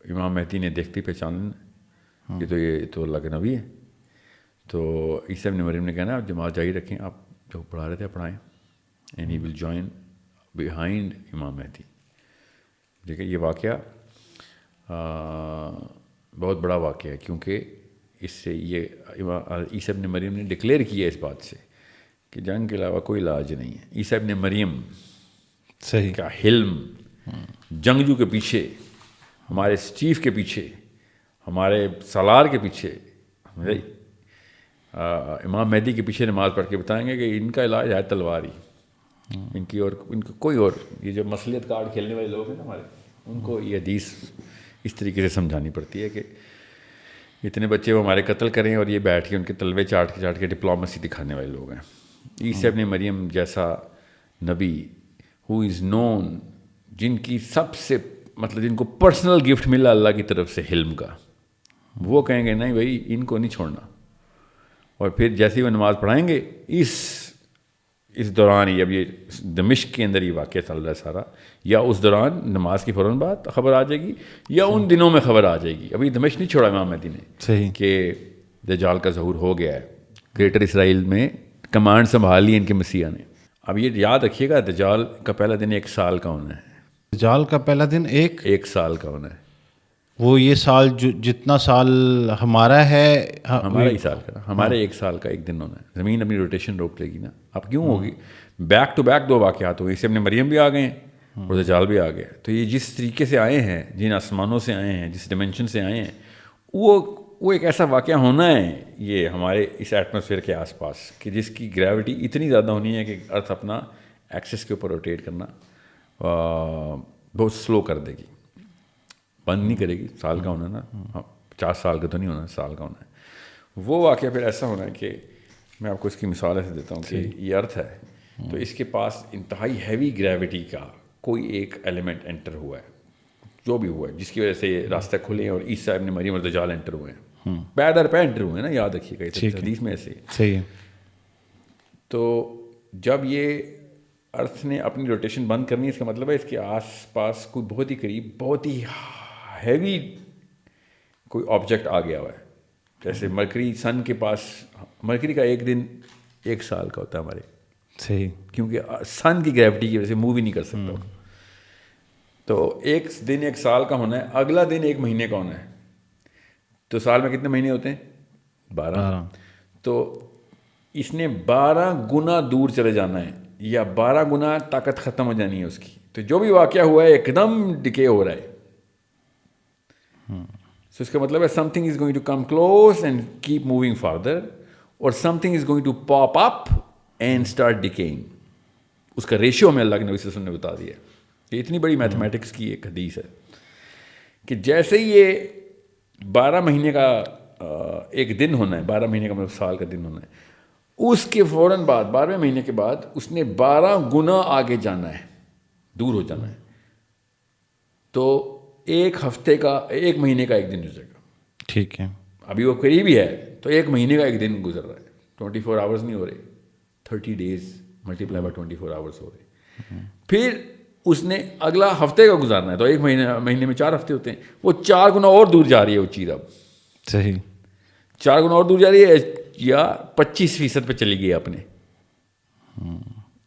امام مہدی نے دیکھتی پہچان یہ تو اللہ کے نبی ہے. تو عیسیٰ ابن مریم نے کہنا آپ جماعت جاری رکھیں, آپ جو پڑھا رہے تھے پڑھائیں, and he will join behind امام مہدی. ٹھیک ہے, یہ واقعہ بہت بڑا واقعہ ہے کیونکہ اس سے یہ عیسیٰ ابن مریم نے ڈکلیئر کیا اس بات سے کہ جنگ کے علاوہ کوئی علاج نہیں ہے. عیسیٰ ابن مریم صحیح کا حلم, جنگجو کے پیچھے, ہمارے چیف کے پیچھے, ہمارے سالار کے پیچھے امام مہدی کے پیچھے نماز پڑھ کے بتائیں گے کہ ان کا علاج ہے تلوار ہی، ان کی اور ان کو کوئی اور، یہ جو مصلیت کارڈ کھیلنے والے لوگ ہیں نا ہمارے، ان کو یہ حدیث اس طریقے سے سمجھانی پڑتی ہے کہ اتنے بچے وہ ہمارے قتل کریں اور یہ بیٹھ کے ان کے تلوے چاٹ کے ڈپلومیسی دکھانے والے لوگ ہیں۔ عیسیٰ ابن مریم جیسا نبی ہو از نون، جن کی سب سے مطلب جن کو پرسنل گفٹ ملا اللہ کی طرف سے حلم کا، وہ کہیں گے نہیں بھائی ان کو نہیں چھوڑنا، اور پھر جیسے ہی وہ نماز پڑھائیں گے اس دوران ہی، اب یہ دمشق کے اندر یہ واقعہ چل رہا ہے سارا، یا اس دوران نماز کی فوراً بعد خبر آ جائے گی یا ان دنوں میں خبر آ جائے گی۔ ابھی دمشق نہیں چھوڑا امام مہدی نے صحیح کہ دجال کا ظہور ہو گیا ہے، گریٹر اسرائیل میں کمانڈ سنبھال لی ان کے مسیح نے۔ اب یہ یاد رکھیے گا دجال کا پہلا دن 1 سال کا ہونا ہے، دجال کا پہلا دن 1 سال کا ہونا ہے، وہ یہ سال جو جتنا سال ہمارا ہے ہمارا ہی سال کا، ہمارے 1 سال کا 1 دن ہونا ہے۔ زمین اپنی روٹیشن روک لے گی نا، اب کیوں ہوگی؟ بیک ٹو بیک 2 واقعات ہوئے، عیسیٰ ابن مریم بھی آ گئے ہیں اور دجال بھی آ گئے۔ تو یہ جس طریقے سے آئے ہیں، جن آسمانوں سے آئے ہیں، جس ڈیمنشن سے آئے ہیں، وہ ایک ایسا واقعہ ہونا ہے یہ ہمارے اس ایٹماسفیئر کے آس پاس کہ جس کی گریوٹی اتنی زیادہ ہونی ہے کہ ارتھ اپنا ایکسس کے اوپر روٹیٹ کرنا بہت سلو کر دے گی، بند نہیں کرے گی۔ سال کا ہونا ہے نا، 50 سال کا تو نہیں ہونا، سال کا ہونا ہے۔ وہ واقعہ پھر ایسا ہونا ہے کہ میں آپ کو اس کی مثال ایسے دیتا ہوں کہ یہ ارتھ ہے تو اس کے پاس انتہائی ہیوی گریوٹی کا کوئی ایک ایلیمنٹ انٹر ہوا ہے، جو بھی ہوا ہے جس کی وجہ سے یہ راستہ کھلے ہیں اور عیسیٰ ابن مریم اور دجال انٹر ہوئے ہیں، پے در پے انٹر ہوئے ہیں نا، یاد رکھیے گا حدیث میں ایسے۔ صحیح۔ تو جب یہ ارتھ نے اپنی روٹیشن بند کرنی ہے، اس کا مطلب ہے اس کے آس پاس کوئی بہت ہی قریب بہت ہی ہیوی کوئی آبجیکٹ آ گیا ہوا ہے، جیسے مرکری سن کے پاس، مرکری کا 1 دن 1 سال کا ہوتا ہے ہمارے، صحیح، کیونکہ سن کی گریوٹی کی وجہ سے موو ہی نہیں کر سکتا۔ تو 1 دن 1 سال کا ہونا ہے، اگلا دن 1 مہینے کا ہونا ہے۔ تو سال میں کتنے مہینے ہوتے ہیں؟ 12۔ تو اس نے 12 گنا دور چلے جانا ہے یا 12 گنا طاقت ختم ہو جانی ہے اس کی۔ تو جو بھی واقعہ ہوا ہے ایک دم ڈکے ہو رہا ہے، سو اس کا مطلب ہے something is going to come close and keep moving further, اور something is going to pop up and start decaying. اس کا ریشیو ہمیں اللہ کے نبی صلی اللہ علیہ وسلم نے بتا دیا۔ یہ اتنی بڑی میتھمیٹکس کی ایک حدیث ہے کہ جیسے ہی یہ 12 مہینے کا 1 دن ہونا ہے، 12 مہینے کا مطلب سال کا دن ہونا ہے، اس کے فوراً بعد 12ویں مہینے کے بعد اس نے 12 گنا آگے جانا ہے، دور ہو جانا ہے۔ تو 1 ہفتے کا 1 مہینے کا 1 دن ہو جائے گا۔ ٹھیک ہے، ابھی وہ قریب ہی ہے تو 1 مہینے کا 1 دن گزر رہا ہے، 24 آورز نہیں ہو رہے، 30 days ملٹیپلائی بائی 24 آورز ہو رہے۔ پھر اس نے اگلا ہفتے کا گزارنا ہے، تو 1 مہینے میں 4 ہفتے ہوتے ہیں، وہ 4 گنا اور دور جا رہی ہے وہ چیز، اب صحیح 4 گنا اور دور جا رہی ہے، یا 25% پہ چلی گئی اپنے،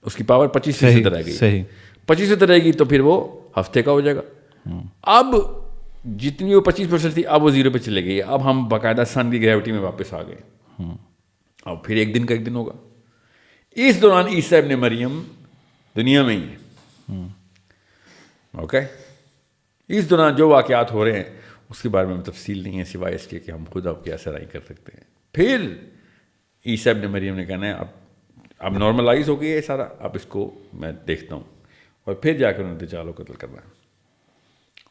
اس کی پاور 25% رہ گئی، صحیح 25% رہے گی تو پھر وہ ہفتے کا ہو جائے گا۔ اب جتنی وہ 25% تھی اب وہ 0 پہ چلے گئی، اب ہم باقاعدہ سن کی گریوٹی میں واپس آ گئے، اب پھر 1 دن کا 1 دن ہوگا۔ اس دوران عیسیٰ ابن مریم دنیا میں ہی ہے، اوکے۔ اس دوران جو واقعات ہو رہے ہیں اس کے بارے میں تفصیل نہیں ہے، سوائے اس کے کہ ہم خود اب کیا سرائی کر سکتے ہیں۔ پھر عیسیٰ ابن مریم نے کہنا ہے اب نارملائز ہو گئی ہے سارا، اب اس کو میں دیکھتا ہوں، اور پھر جا کر انہوں نے دجال کو قتل کرنا ہے۔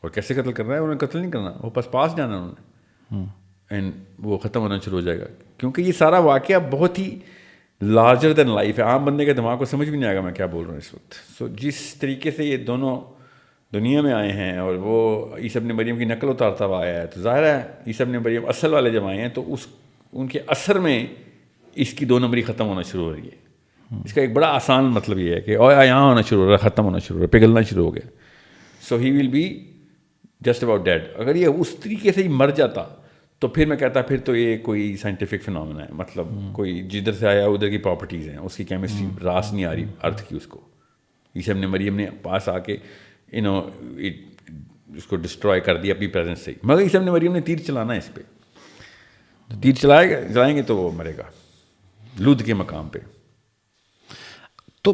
اور کیسے قتل کرنا ہے؟ انہوں نے قتل نہیں کرنا، وہ پاس جانا انہوں نے، اینڈ وہ ختم ہونا شروع ہو جائے گا، کیونکہ یہ سارا واقعہ بہت ہی لارجر دین لائف ہے، عام بندے کے دماغ کو سمجھ بھی نہیں آئے گا میں کیا بول رہا ہوں اس وقت۔ سو جس طریقے سے یہ دونوں دنیا میں آئے ہیں اور وہ عیسیٰ ابن مریم کی نقل اتارتا ہوا آیا ہے، تو ظاہر ہے عیسیٰ ابن مریم اصل والے جب آئے ہیں تو ان کے اثر میں اس کی 2 نمبری ختم ہونا شروع ہو رہی ہے۔ اس کا ایک بڑا آسان مطلب یہ ہے کہ یہاں ہونا شروع ہو رہا ہے، ختم ہونا شروع ہو رہا ہے، پگھلنا شروع ہو گیا، so he will be just about dead. اگر یہ اس طریقے سے ہی مر جاتا تو پھر میں کہتا پھر تو یہ کوئی سائنٹیفک فنامنا ہے، مطلب کوئی جدھر سے آیا ادھر کی پراپرٹیز ہیں، اس کی کیمسٹری راس نہیں آ رہی ارتھ کی، اس کو عیسیٰ ابن مریم نے پاس آ کے اس کو ڈسٹروائے کر دیا اپنی پریزنس سے، مگر عیسیٰ ابن مریم نے تیر چلانا ہے اس پہ، تیر چلائیں گے تو وہ مرے گا لود کے مقام پہ۔ تو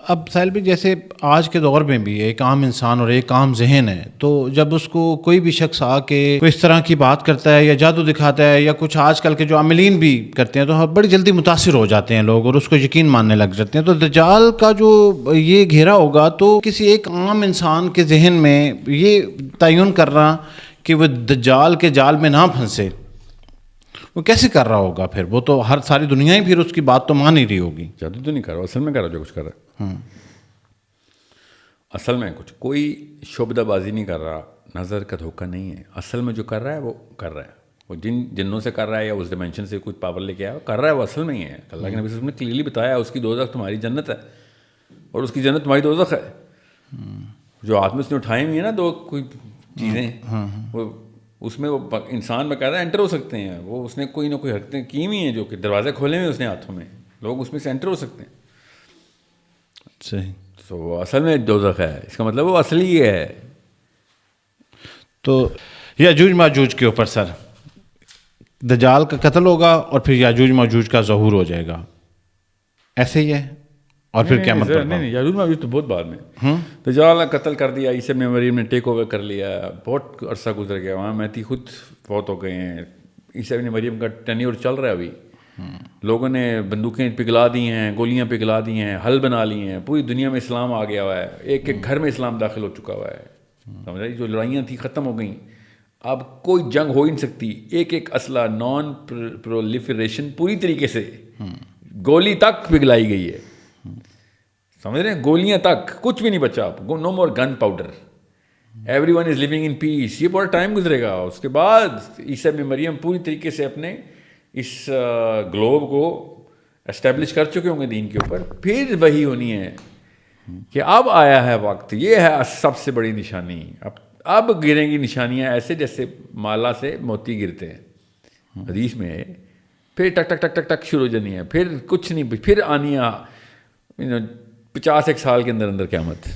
اب ساحل بھی جیسے آج کے دور میں بھی ایک عام انسان اور ایک عام ذہن ہے, تو جب اس کو کوئی بھی شخص آ کے کوئی اس طرح کی بات کرتا ہے یا جادو دکھاتا ہے یا کچھ آج کل کے جو عاملین بھی کرتے ہیں, تو بڑی جلدی متاثر ہو جاتے ہیں لوگ اور اس کو یقین ماننے لگ جاتے ہیں. تو دجال کا جو یہ گھیرا ہوگا, تو کسی ایک عام انسان کے ذہن میں یہ تعین کرنا کہ وہ دجال کے جال میں نہ پھنسے, وہ کیسے کر رہا ہوگا پھر؟ وہ تو ہر ساری دنیا ہی پھر اس کی بات تو مان ہی رہی ہوگی. جادو تو نہیں کر رہا, اصل میں کر رہا جو کچھ کر رہا ہے. اصل میں کچھ کوئی شعبدہ بازی نہیں کر رہا, نظر کا دھوکہ نہیں ہے. اصل میں جو کر رہا ہے وہ کر رہا ہے, وہ جنوں سے کر رہا ہے یا اس ڈائمینشن سے کچھ پاور لے کے آیا, وہ کر رہا ہے, وہ اصل میں ہی ہے. اللہ کے نبی صلی اللہ علیہ وسلم نے کلیئرلی بتایا اس کی دوزخ تمہاری جنت ہے اور اس کی جنت تمہاری دوزخ ہے. جو ہاتھ میں اس نے اٹھائی ہوئی ہیں نا دو کوئی چیزیں, وہ اس میں وہ انسان باقاعدہ انٹر ہو سکتے ہیں. وہ اس نے کوئی نہ کوئی حرکتیں کی ہوئی ہیں جو کہ دروازے کھولے ہوئے اس نے ہاتھوں میں, لوگ اس میں سے انٹر ہو سکتے ہیں. صحیح. تو وہ اصل میں دوزخ ہے, اس کا مطلب وہ اصلی ہے. تو یاجوج ماجوج کے اوپر سر دجال کا قتل ہوگا اور پھر یاجوج ماجوج کا ظہور ہو جائے گا, ایسے ہی ہے؟ اور پھر کیا مطلب؟ نہیں, یاجوج ماجوج تو بہت بعد میں. دجال نے قتل کر دیا, عیسی ابن مریم نے ٹیک اوور کر لیا, بہت عرصہ گزر گیا, وہاں مہدی خود فوت ہو گئے ہیں. عیسی ابن مریم کا ٹینیور چل رہا ہے ابھی. لوگوں نے بندوقیں پگھلا دی ہیں, گولیاں پگھلا دی ہیں, حل بنا لی ہیں, پوری دنیا میں اسلام آ گیا ہوا ہے, ایک ایک گھر میں اسلام داخل ہو چکا ہوا ہے. سمجھ رہی, جو لڑائیاں تھیں ختم ہو گئیں, اب کوئی جنگ ہو ہی نہیں سکتی. ایک ایک اسلحہ نان پرولیفریشن پوری طریقے سے, گولی تک پگھلائی گئی ہے. سمجھ رہے ہیں, گولیاں تک کچھ بھی نہیں بچا. No more gunpowder, everyone is living in peace. یہ بڑا ٹائم گزرے گا. اس کے بعد عیسی ابن مریم پوری طریقے سے اپنے اس گلوب کو اسٹیبلش کر چکے ہوں گے دین کے اوپر. پھر وہی ہونی ہے کہ اب آیا ہے وقت. یہ ہے سب سے بڑی نشانی. اب گریں گی نشانیاں ایسے جیسے مالا سے موتی گرتے ہیں, حدیث میں ہے. پھر ٹک ٹک ٹک ٹک ٹک شروع ہو جانی ہے, پھر کچھ نہیں, پھر آنی 51 سال کے اندر اندر قیامت.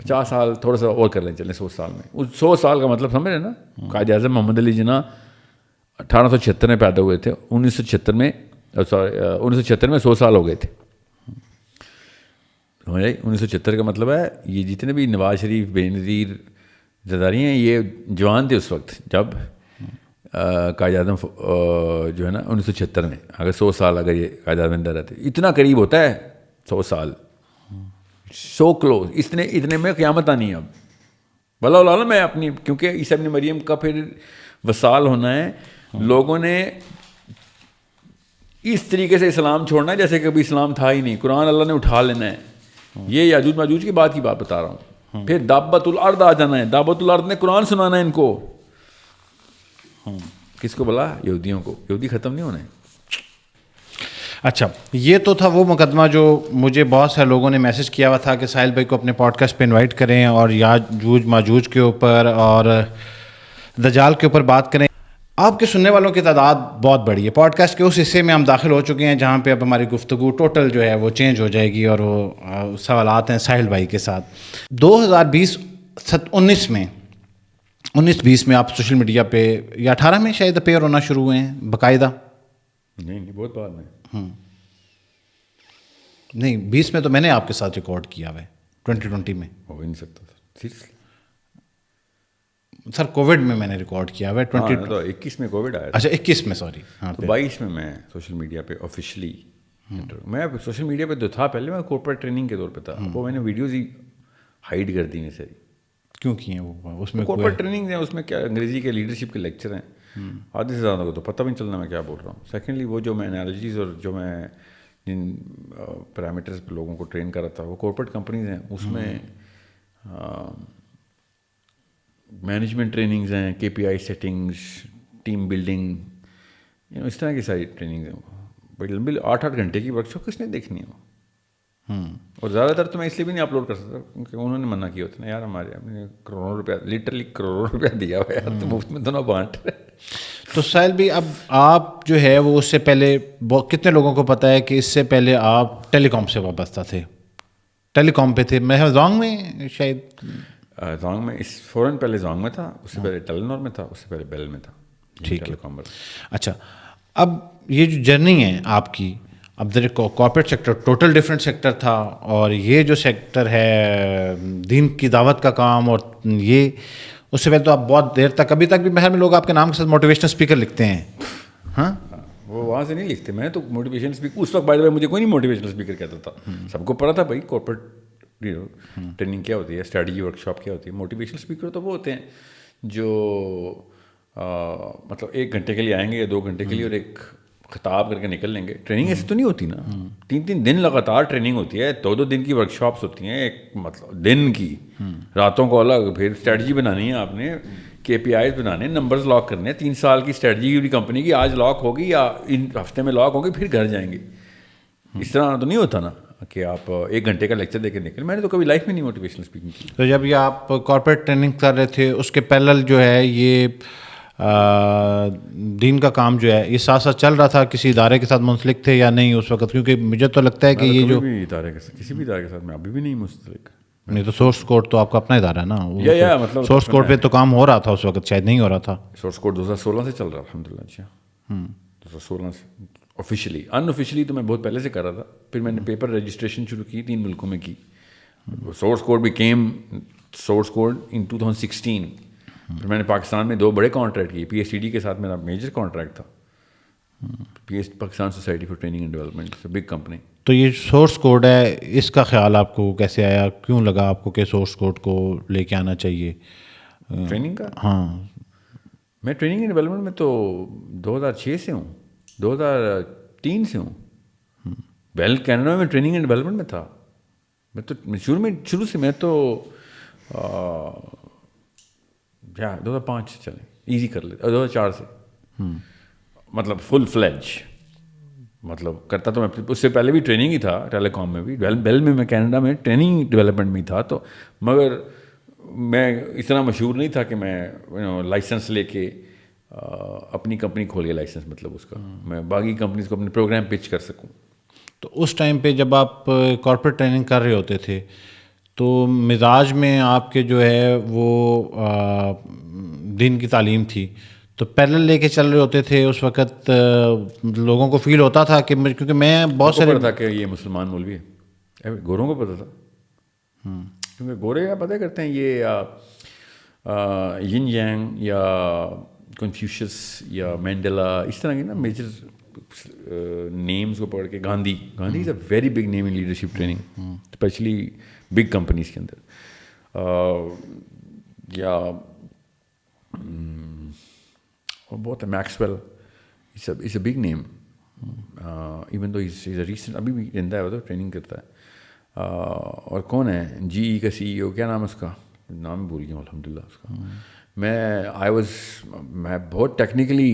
50 سال تھوڑا سا اور کر لیں چلیں 100 سال میں. اس 100 سال کا مطلب سمجھ رہے نا, قائد اعظم محمد علی جناح 1876 میں پیدا ہوئے تھے, 1976 میں 100 سال ہو گئے تھے. 1976 کا مطلب ہے یہ جتنے بھی نواز شریف, بے نظیر زرداری ہیں, یہ جوان تھے اس وقت جب قائد اعظم جو ہے نا 1976 میں. اگر 100 سال اگر یہ قائد اعظم زندہ رہتے, اتنا قریب ہوتا ہے 100 سال, سو کلوز. اتنے میں قیامت آنی ہے اب. واللہ عالم ہے اپنی, کیونکہ عیسی ابن مریم کا پھر وصال ہونا ہے. لوگوں نے اس طریقے سے اسلام چھوڑنا ہے جیسے کبھی اسلام تھا ہی نہیں. قرآن اللہ نے اٹھا لینا ہے. یہ یاجوج ماجوج کی بات بتا رہا ہوں. پھر دابت الارض آ جانا ہے. دابت الارض نے قرآن سنانا ہے ان کو. کس کو بلا؟ یہودیوں کو. یہودی ختم نہیں ہونا ہے. اچھا, یہ تو تھا وہ مقدمہ جو مجھے بہت سارے لوگوں نے میسج کیا ہوا تھا کہ ساحل بھائی کو اپنے پوڈ کاسٹ پہ انوائٹ کریں اور یاجوج ماجوج کے اوپر اور دجال کے اوپر بات کریں. آپ کے سننے والوں کی تعداد بہت بڑی ہے. پوڈ کاسٹ کے اس حصے میں ہم داخل ہو چکے ہیں جہاں پہ اب ہماری گفتگو ٹوٹل جو ہے وہ چینج ہو جائے گی, اور وہ سوالات ہیں ساحل بھائی کے ساتھ. 2019 میں 19-20 میں آپ سوشل میڈیا پہ, یا 18 میں شاید اپیئر ہونا شروع ہوئے ہیں باقاعدہ. نہیں, بہت بعد میں. نہیں, 20 میں تو میں نے آپ کے ساتھ ریکارڈ کیا ہوا ہے. 2020 میں ہو ہی نہیں سکتا سیریسلی سر. کووڈ میں نے ریکارڈ کیا ہوا ہے. 21 میں کووڈ آیا. اچھا 21 میں, سوری. ہاں, 22 میں سوشل میڈیا پہ آفیشلی. میں سوشل میڈیا پہ تو تھا پہلے, میں کارپوریٹ ٹریننگ کے طور پہ تھا. وہ میں نے ویڈیوز ہی ہائیڈ کر دی میں ساری. کیوں کی ہیں وہ؟ اس میں کارپوریٹ ٹریننگ ہے, اس میں کیا انگریزی کے لیڈرشپ کے لیکچر ہیں. آدھے سے زیادہ کو تو پتہ بھی نہیں چلنا میں کیا بول رہا ہوں. سیکنڈلی وہ جو میں انالوجیز اور جو میں جن پیرامیٹرز پہ لوگوں کو ٹرین کر رہا تھا وہ کارپوریٹ کمپنیز ہیں. اس میں مینجمنٹ ٹریننگز ہیں, KPI سیٹنگز, ٹیم بلڈنگ, اس طرح کی ساری ٹریننگز ہیں. بڑی لمبی 8-8 گھنٹے کی ورکشاپ کس نے دیکھنی ہے وہ. اور زیادہ تر تو میں اس لیے بھی نہیں اپلوڈ کر سکتا کیونکہ انہوں نے منع کیا ہوتا نا, یار ہمارے ہم نے کروڑوں روپیہ, لٹرلی کروڑوں روپیہ دیا ہوا ہے, تو مفت میں تو نہ بانٹ. تو ساحل بھی اب آپ جو ہے وہ اس سے پہلے کتنے لوگوں کو پتہ ہے کہ اس سے پہلے آپ ٹیلی کام سے وابستہ تھے؟ ٹیلی کام پہ تھے. میں زونگ میں شاید زونگ میں فوراً پہلے زونگ میں تھا, اس سے پہلے ٹیلنور میں تھا, اس سے پہلے بیل میں تھا. ٹھیک ہے. اچھا, اب یہ جو جرنی ہے آپ کی, اب corporate sector total different sector تھا, اور یہ جو سیکٹر ہے دین کی دعوت کا کام, اور یہ اس سے پہلے تو آپ بہت دیر تک ابھی تک بھی بہر میں لوگ آپ کے نام کے ساتھ موٹیویشنل اسپیکر لکھتے ہیں. ہاں وہ وہاں سے نہیں لکھتے, میں تو موٹیویشن اسپیکر اس وقت بائی دا وے مجھے کوئی نہیں موٹیویشنل اسپیکر کہتا تھا. سب کو پتا تھا بھائی کارپوریٹ ٹریننگ کیا ہوتی ہے, اسٹریٹجی ورک شاپ کیا ہوتی ہے. موٹیویشنل اسپیکر تو وہ ہوتے ہیں جو مطلب 1 گھنٹے کے لیے آئیں گے یا 2 گھنٹے کے لیے اور ایک خطاب کر کے نکل لیں گے. ٹریننگ ایسی تو نہیں ہوتی نا, 3 دن لگاتار ٹریننگ ہوتی ہے, 2 دن کی ورک شاپس ہوتی ہیں, ایک مطلب دن کی, راتوں کو الگ. پھر اسٹریٹجی بنانی ہے آپ نے, KPIs بنانے, نمبرز لاک کرنے. 3 سال کی اسٹریٹجی کی کمپنی کی آج لاک ہوگی یا ان ہفتے میں لاک ہوگی, پھر گھر جائیں گے. اس طرح تو نہیں ہوتا نا کہ آپ 1 گھنٹے کا لیکچر دے کے نکلیں. میں نے تو کبھی لائف میں نہیں موٹیویشنل اسپیکنگ کی. تو جب یہ آپ کارپوریٹ ٹریننگ کر رہے تھے اس کے پیرلل جو ہے یہ دین کا کام جو ہے یہ ساتھ ساتھ چل رہا تھا, کسی ادارے کے ساتھ منسلک تھے یا نہیں اس وقت؟ کیونکہ مجھے تو لگتا ہے کہ یہ جو کسی بھی ادارے کے ساتھ میں ابھی بھی نہیں منسلک. نہیں تو سورس کوڈ تو آپ کا اپنا ادارہ ہے نا, مطلب سورس کوڈ پہ تو کام ہو رہا تھا اس وقت, شاید نہیں ہو رہا تھا. سورس کوڈ 2016 سے چل رہا الحمد للہ. اچھا 2016 سے آفیشلی. ان آفیشلی تو میں بہت پہلے سے کر رہا تھا. پھر میں نے پیپر رجسٹریشن شروع کی 3 ملکوں میں کی. Source code became source code in 2016. پھر میں نے پاکستان میں 2 بڑے کانٹریکٹ کیے. PSTD کے ساتھ میرا میجر کانٹریکٹ تھا, Pakistan society for training and development, big company. تو یہ سورس کوڈ ہے, اس کا خیال آپ کو کیسے آیا, کیوں لگا آپ کو کہ سورس کوڈ کو لے کے آنا چاہیے ٹریننگ کا؟ ہاں میں ٹریننگ اینڈ ڈیولپمنٹ میں تو 2006 سے ہوں, 2003 سے ہوں. ویل کینیڈا میں ٹریننگ اینڈ ڈیولپمنٹ میں تھا. میں تو شروع سے میں تو 2005 سے چلیں ایزی کر لیتے, 2004 سے مطلب فل فلیج مطلب کرتا. تو میں اس سے پہلے بھی ٹریننگ ہی تھا, ٹیلی کام میں بھی, بیل میں کینیڈا میں ٹریننگ ڈیولپمنٹ میں تھا. تو مگر میں اتنا مشہور نہیں تھا کہ میں لائسنس لے کے اپنی کمپنی کھول کے لائسنس مطلب اس کا میں باقی کمپنیز کو اپنے پروگرام پچ کر سکوں. تو اس ٹائم پہ جب آپ کارپوریٹ ٹریننگ کر رہے ہوتے تھے تو مزاج میں آپ کے جو ہے وہ دین کی تعلیم تھی, تو پیرلل لے کے چل رہے ہوتے تھے اس وقت, لوگوں کو فیل ہوتا تھا کہ کیونکہ میں بہت سارے پتا تھا کہ یہ مسلمان مولوی ہے, گوروں کو پتا تھا کیونکہ گورے کیا پتہ کرتے ہیں یہ ین یانگ یا کنفیوشس یا مینڈیلا اس طرح کی نا میجر نیمز کو پڑھ کے. Gandhi is a very big name in leadership training especially big companies کے اندر. یا اور بہت ہے Maxwell is a big name even though is a recent, ابھی بھی زندہ ہے وہ تو ٹریننگ کرتا ہے. اور کون ہے GE کا CEO, کیا نام ہے اس کا, نام بھول گیا الحمد للہ اس کا. میں بہت ٹیکنیکلی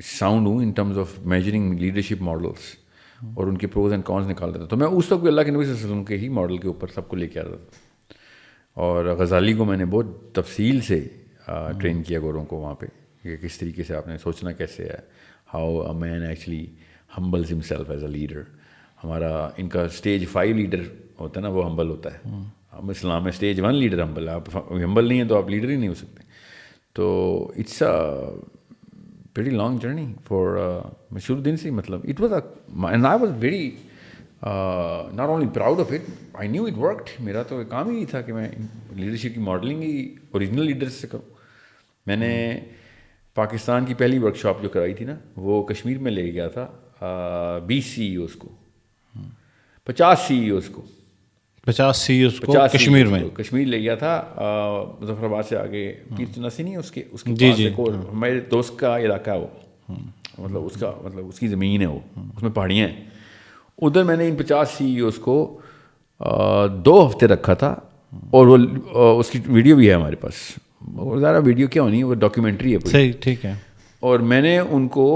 ساؤنڈ ہوں ان terms of measuring leadership models اور ان کے پروز اینڈ کونس نکال دیتا. تو میں اس وقت بھی اللہ کے نبی صلی اللہ علیہ وسلم کے ہی ماڈل کے اوپر سب کو لے کے آتا تھا. اور غزالی کو میں نے بہت تفصیل سے ٹرین کیا گوروں کو وہاں پہ کہ کس طریقے سے آپ نے سوچنا کیسے ہے, how a man actually humbles himself as a leader. ہمارا ان کا اسٹیج 5 لیڈر ہوتا ہے نا, وہ ہمبل ہوتا ہے. ہم اسلام میں اسٹیج 1 لیڈر ہمبل ہے. آپ ہمبل نہیں ہیں تو آپ لیڈر ہی نہیں ہو سکتے. تو it's a very long journey for میں شروع دن سے مطلب it was and I was very not only proud of it, I knew it worked. میرا تو کام ہی تھا کہ میں لیڈرشپ کی ماڈلنگ ہی اوریجنل لیڈرس سے کروں. میں نے پاکستان کی پہلی ورک شاپ جو کرائی تھی نا وہ کشمیر میں لے گیا تھا 20 CEOs کو, 50 CEOs کو, 50 CEOs کو کشمیر میں کشمیر لے گیا تھا. مظفر آباد سے آگے پیر چناسی نہیں ہے اس کے جی ہمارے دوست کا علاقہ ہے وہ, مطلب اس کا مطلب اس کی زمین ہے, وہ اس میں پہاڑیاں ہیں. ادھر میں نے ان 50 CEOs کو 2 ہفتے رکھا تھا. اور وہ اس کی ویڈیو بھی ہے ہمارے پاس. ذرا ویڈیو کیا ہونی ہے, وہ ڈاکیومنٹری ہے صحیح, ٹھیک ہے. اور میں نے ان کو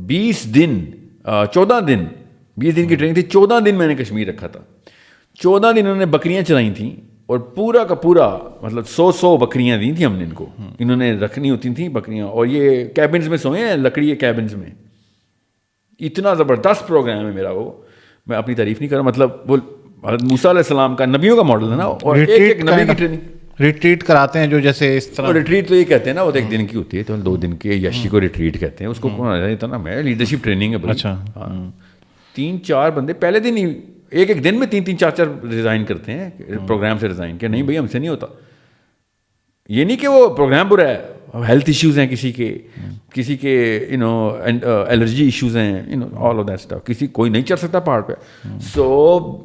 20 دن 14 دن 20 دن کی ٹریننگ تھی, 14 دن میں نے کشمیر رکھا تھا. 14 دن انہوں نے بکریاں چرائی تھیں اور پورا کا پورا مطلب 100 بکریاں دی تھیں ہم نے ان کو. انہوں نے رکھنی ہوتی تھیں بکریاں, اور یہ کیبنز میں سوئے ہیں, لکڑی کے کیبنز میں. اتنا زبردست پروگرام ہے میرا وہ, میں اپنی تعریف نہیں کر رہا. مطلب وہ حضرت موسیٰ علیہ السلام کا, نبیوں کا ماڈل ہے نا, اور ایک نبی کی ٹریننگ. ریٹریٹ کراتے ہیں جو جیسے اس طرح. ریٹریٹ تو یہ کہتے ہیں نا وہ تو ایک دن کی ہوتی ہے, تو 2 دن کے یشی کو ریٹریٹ کہتے ہیں. اس کو کون آتا نا, میں لیڈرشپ ٹریننگ ہے. اچھا, 3-4 بندے پہلے دن ہی ایک دن میں 3-4 ریزائن کرتے ہیں پروگرام سے ریزائن, کہ نہیں بھائی ہم سے نہیں ہوتا. یہ نہیں کہ وہ پروگرام برا ہے, ہیلتھ ایشوز ہیں کسی کے الرجی ایشوز ہیں, آل آف دیٹ اسٹف. کوئی نہیں چڑھ سکتا پہاڑ پہ. سو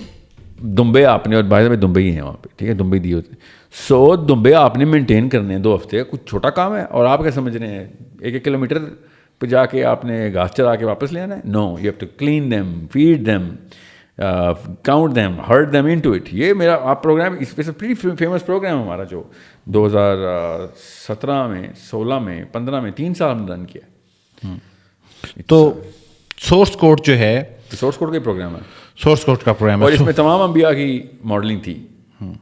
دمبے آپ نے, اور باہر میں دمبئی ہی ہیں وہاں پہ, ٹھیک ہے, دمبئی دی ہوتے ہیں. سو دمبے آپ نے مینٹین کرنے ہیں 2 ہفتے, کچھ چھوٹا کام ہے. اور آپ کیا سمجھ رہے ہیں 1 کلومیٹر پہ جا کے آپ نے گھاس چرا کے واپس لے آنا ہے؟ No, you have to clean them, feed them, count them, herd them into it. یہ میرا آپ پروگرام اس پہ پریٹی فیمس پروگرام ہمارا, جو 2017 میں, 16 میں, 15 میں 3 سال ہم نے رن کیا. تو سورس کوڈ جو ہے, سورس کوڈ کا پروگرام ہے, سورس کوڈ کا پروگرام ہے, اور اس میں تمام انبیاء کی ماڈلنگ تھی.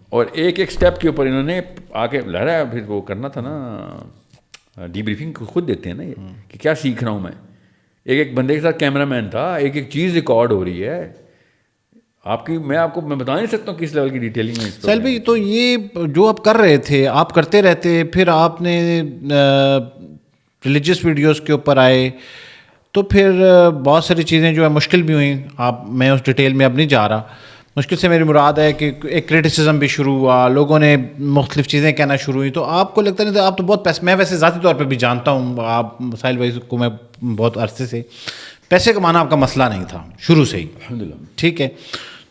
اور ایک اسٹیپ کے اوپر انہوں نے آ کے لہرایا. پھر وہ کرنا تھا نا, ڈی بریفنگ خود دیتے ہیں نا یہ, کہ کیا سیکھ رہا ہوں میں. ایک بندے کے ساتھ کیمرہ مین تھا, ایک چیز ریکارڈ ہو رہی ہے آپ کی. میں بتا نہیں سکتا ہوں کس لیول کی ڈیٹیلنگ ہے. سہیل بھائی, تو یہ جو آپ کر رہے تھے, آپ کرتے رہتے, پھر آپ نے ریلیجیس ویڈیوز کے اوپر آئے, تو پھر بہت ساری چیزیں جو ہے مشکل بھی ہوئیں. میں اس ڈیٹیل میں اب نہیں جا رہا. مشکل سے میری مراد ہے کہ ایک کرٹیسزم بھی شروع ہوا, لوگوں نے مختلف چیزیں کہنا شروع ہوئی. تو آپ کو لگتا نہیں تھا, آپ تو بہت پیسے, میں ویسے ذاتی طور پہ بھی جانتا ہوں آپ سہیل بھائی کو, میں بہت عرصے سے, پیسے کمانا آپ کا مسئلہ نہیں تھا شروع سے ہی, الحمدللہ, ٹھیک ہے.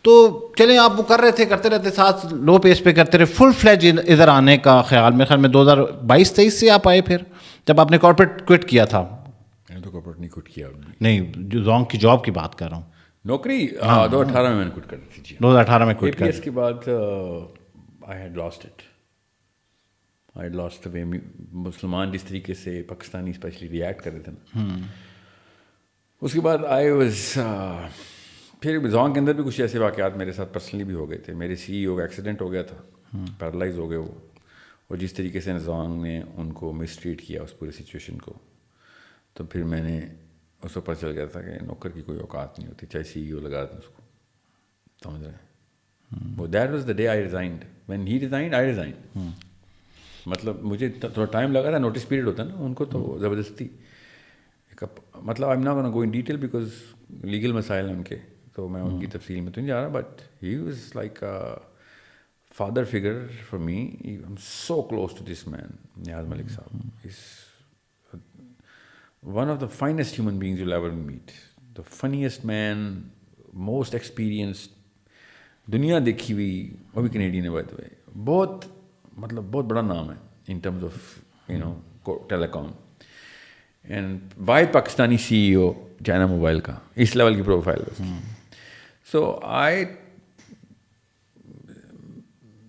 تو چلیں آپ وہ کر رہے تھے, کرتے رہتے, ساتھ لو پیس پہ کرتے رہے. فل فلیج ادھر آنے کا خیال میرے خیال میں 2022-23 سے آپ آئے, پھر جب آپ نے کارپوریٹ کوئٹ کیا تھا. میں نے تو کارپوریٹ نہیں کوئٹ کیا, نہیں, جو زونگ کی جاب کی بات کر رہا ہوں, نوکری 2018 میں نے کوئٹ کر دی تھی. 2018 میں کوئٹ کر دی. اس کے بعد I had lost it. I had lost the way مسلمان جس طریقے سے پاکستانی اسپیشلی ریئیکٹ کر رہے تھے نا. اس کے بعد آئی واز, پھر زونگ کے اندر بھی کچھ ایسے واقعات میرے ساتھ پرسنلی بھی ہو گئے تھے. میرے CEO کا ایکسیڈنٹ ہو گیا تھا, پیرالائز ہو گئے وہ, اور جس طریقے سے زونگ نے ان کو مس ٹریٹ کیا اس پورے سچویشن کو, تو پھر میں نے اس کو پتہ چل گیا تھا کہ نوکر کی کوئی اوقات نہیں ہوتی, چاہے CEO لگا دیں اس کو, سمجھ رہے ہیں. وہ that was the day I resigned. When he resigned I resigned. مطلب مجھے تھوڑا ٹائم لگا تھا, نوٹس پیریڈ ہوتا ہے نا ان کو, تو زبردستی, مطلب I am not gonna go in detail because legal مسائل ہیں ان کے, تو میں ان کی تفصیل میں تو نہیں جا رہا. But he was like father figure for me. I am so close to this man, Niaz Malik sahib. Is one of the finest human beings you'll ever meet. The funniest man, most experienced, دنیا دیکھی ہوئی, وہ بھی کینیڈین ہے by the وے. بہت مطلب بہت بڑا نام ہے in terms of telecom. And واحد پاکستانی CEO چائنا موبائل کا, اس لیول کی پروفائل ہے. سو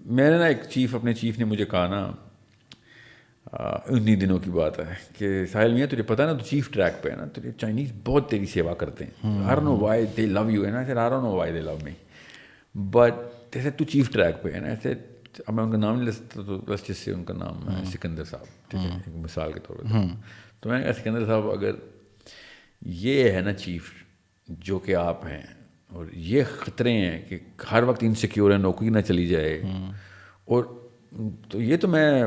میں نے نا ایک اپنے چیف نے مجھے کہا نا, انہیں دنوں کی بات ہے, کہ ساحل میاں تجھے پتا ہے نا, تو چیف ٹریک پہ ہے نا, تجھے چائنیز بہت تیری سیوا کرتے ہیں. I don't know why they love you, I said I don't know why they love me, but they said تو چیف ٹریک پہ ہے نا. ایسے اب میں ان کا نام نہیں لے سکتا, تو بس جس سے ان کا نام ہے سکندر صاحب, ٹھیک ہے, ایک مثال کے طور پہ. تو میں نے کہا سکندر صاحب, اگر یہ ہے نا چیف جو کہ آپ ہیں, اور یہ خطرے ہیں کہ ہر وقت انسیکیور ہے, نوکری نہ چلی جائے, اور تو یہ تو میں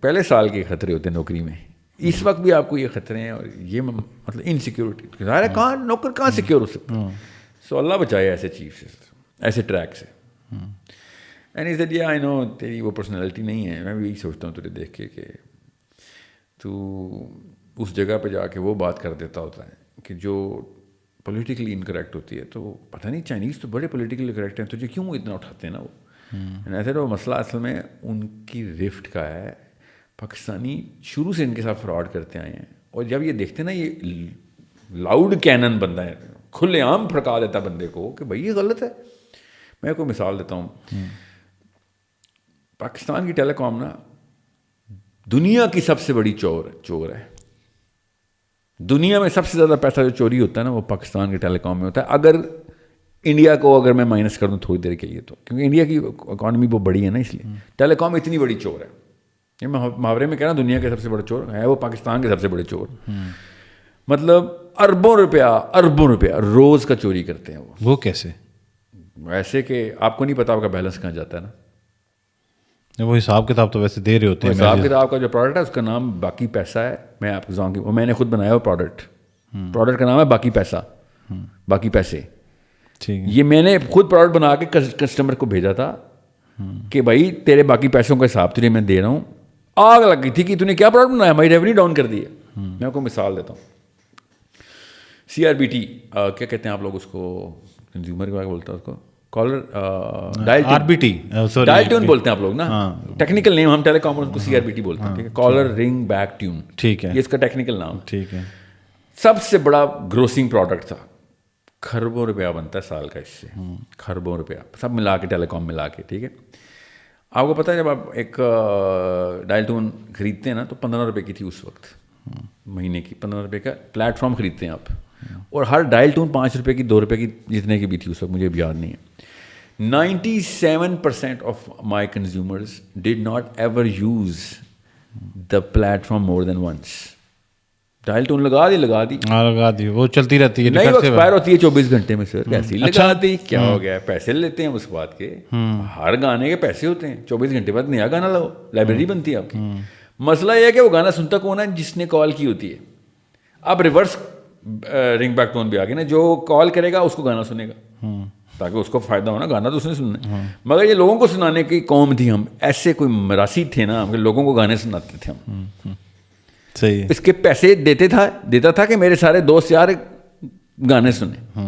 پہلے سال کے خطرے ہوتے ہیں نوکری میں, اس وقت بھی آپ کو یہ خطرے ہیں, اور یہ مطلب انسیکیورٹی, ظاہر ہے کہاں نوکر کہاں سیکیور ہو سکتا. سو اللہ بچائے ایسے چیف سے, ایسے ٹریک سے. اینڈ از دیٹ, آئی نو تیری وہ پرسنالٹی نہیں ہے. میں بھی یہی سوچتا ہوں تجھے دیکھ کے کہ تو اس جگہ پہ جا کے وہ بات کر دیتا ہوتا ہے کہ جو پولیٹیکلی انکریکٹ ہوتی ہے. تو پتہ نہیں چائنیز تو بڑے پولیٹیکلی کریکٹ ہیں, تجھے کیوں اتنا اٹھاتے ہیں نا وہ. ایسے تو مسئلہ اصل میں ان کی رفٹ کا ہے. پاکستانی شروع سے ان کے ساتھ فراڈ کرتے آئے ہیں, اور جب یہ دیکھتے ہیں نا, یہ لاؤڈ کینن بندہ ہے, کھلے عام پھڑکا دیتا بندے کو کہ بھائی یہ غلط ہے. میں کوئی مثال دیتا ہوں. پاکستان کی ٹیلی کام نا دنیا کی سب سے بڑی چور ہے. دنیا میں سب سے زیادہ پیسہ جو چوری ہوتا ہے نا, وہ پاکستان کے ٹیلی کام میں ہوتا ہے. اگر انڈیا کو اگر میں مائنس کر دوں تھوڑی دیر کے لیے, تو کیونکہ انڈیا کی اکانومی بہت بڑی ہے نا, اس لیے ٹیلی کام اتنی بڑی چور ہے. یہ میں محاورے میں کہہ رہا ہوں, دنیا کے سب سے بڑے چور ہے وہ پاکستان کے سب سے بڑے چور. مطلب اربوں روپیہ روز کا چوری کرتے ہیں. وہ کیسے؟ ایسے کہ آپ کو نہیں پتا آپ کا بیلنس کہاں جاتا ہے نا. وہ حساب کتاب تو ویسے دے رہے ہوتے ہیں. حساب کتاب کا جو پروڈکٹ ہے اس کا نام باقی پیسہ ہے. میں آپ کو وہ میں نے خود بنایا ہوا پروڈکٹ کا نام ہے باقی پیسہ, باقی پیسے. یہ میں نے خود پروڈکٹ بنا کے کسٹمر کو بھیجا تھا کہ بھائی تیرے باقی پیسوں کا حساب تجھے میں دے رہا ہوں. آگ لگ گئی تھی کہ تو نے کیا پروڈکٹ بنایا, ہماری ریونیو ڈاؤن کر دی ہے. میں آپ کو مثال دیتا ہوں. CRBT کیا کہتے ہیں آپ لوگ اس کو, کنزیومر کے بارے میں بولتا ہے اس کو, کالر ڈائل ٹون بولتے ہیں آپ لوگ نا, ٹیکنیکل نیم. ہم ٹیلی کام کو CRBT بولتے ہیں, ٹھیک ہے, کالر رنگ بیک ٹیون, ٹھیک ہے, یہ اس کا ٹیکنیکل نام. ٹھیک ہے. سب سے بڑا گروسنگ پروڈکٹ تھا, کھربوں روپیہ بنتا ہے سال کا اس سے, کھربوں روپیہ سب ملا کے, ٹیلی کام ملا کے, ٹھیک ہے. آپ کو پتہ ہے جب آپ ایک ڈائل ٹون خریدتے ہیں نا تو 15 روپے کی تھی اس وقت, مہینے کی 15 روپے کا پلیٹ فارم خریدتے ہیں آپ, اور ہر ڈائل ٹون 5 روپے کی 2 روپے کی جتنے کی بھی تھی اس وقت, مجھے اب یاد نہیں ہے. 97% of my consumers did not ever use the platform more than once. Dial tone لگا دی, وہ چلتی رہتی ہے, نہیں وہ ایکسپائر ہوتی ہے 24 گھنٹے میں. سر کیسی لگا دی, کیا ہو گیا, پیسے لیتے ہیں اس بات کے, ہر گانے کے پیسے ہوتے ہیں, 24 گھنٹے بعد نیا گانا لاؤ, لائبریری بنتی ہے آپ کی. مسئلہ یہ ہے کہ وہ گانا سنتا کون ہے, جس نے کال کی ہوتی ہے. اب ریورس رنگ بیک ٹون بھی آ گیا نا, جو کال کرے گا اس کو گانا سنے گا تاکہ اس کو فائدہ ہو نا, گانا تو اس نے سننا ہے. مگر یہ لوگوں کو سنانے کی قوم تھی ہم, ایسے کوئی مراسی تھے نا کہ لوگوں کو گانے سناتے تھے ہم. صحیح, اس کے پیسے دیتا تھا کہ میرے سارے دوست یار گانے سنیں.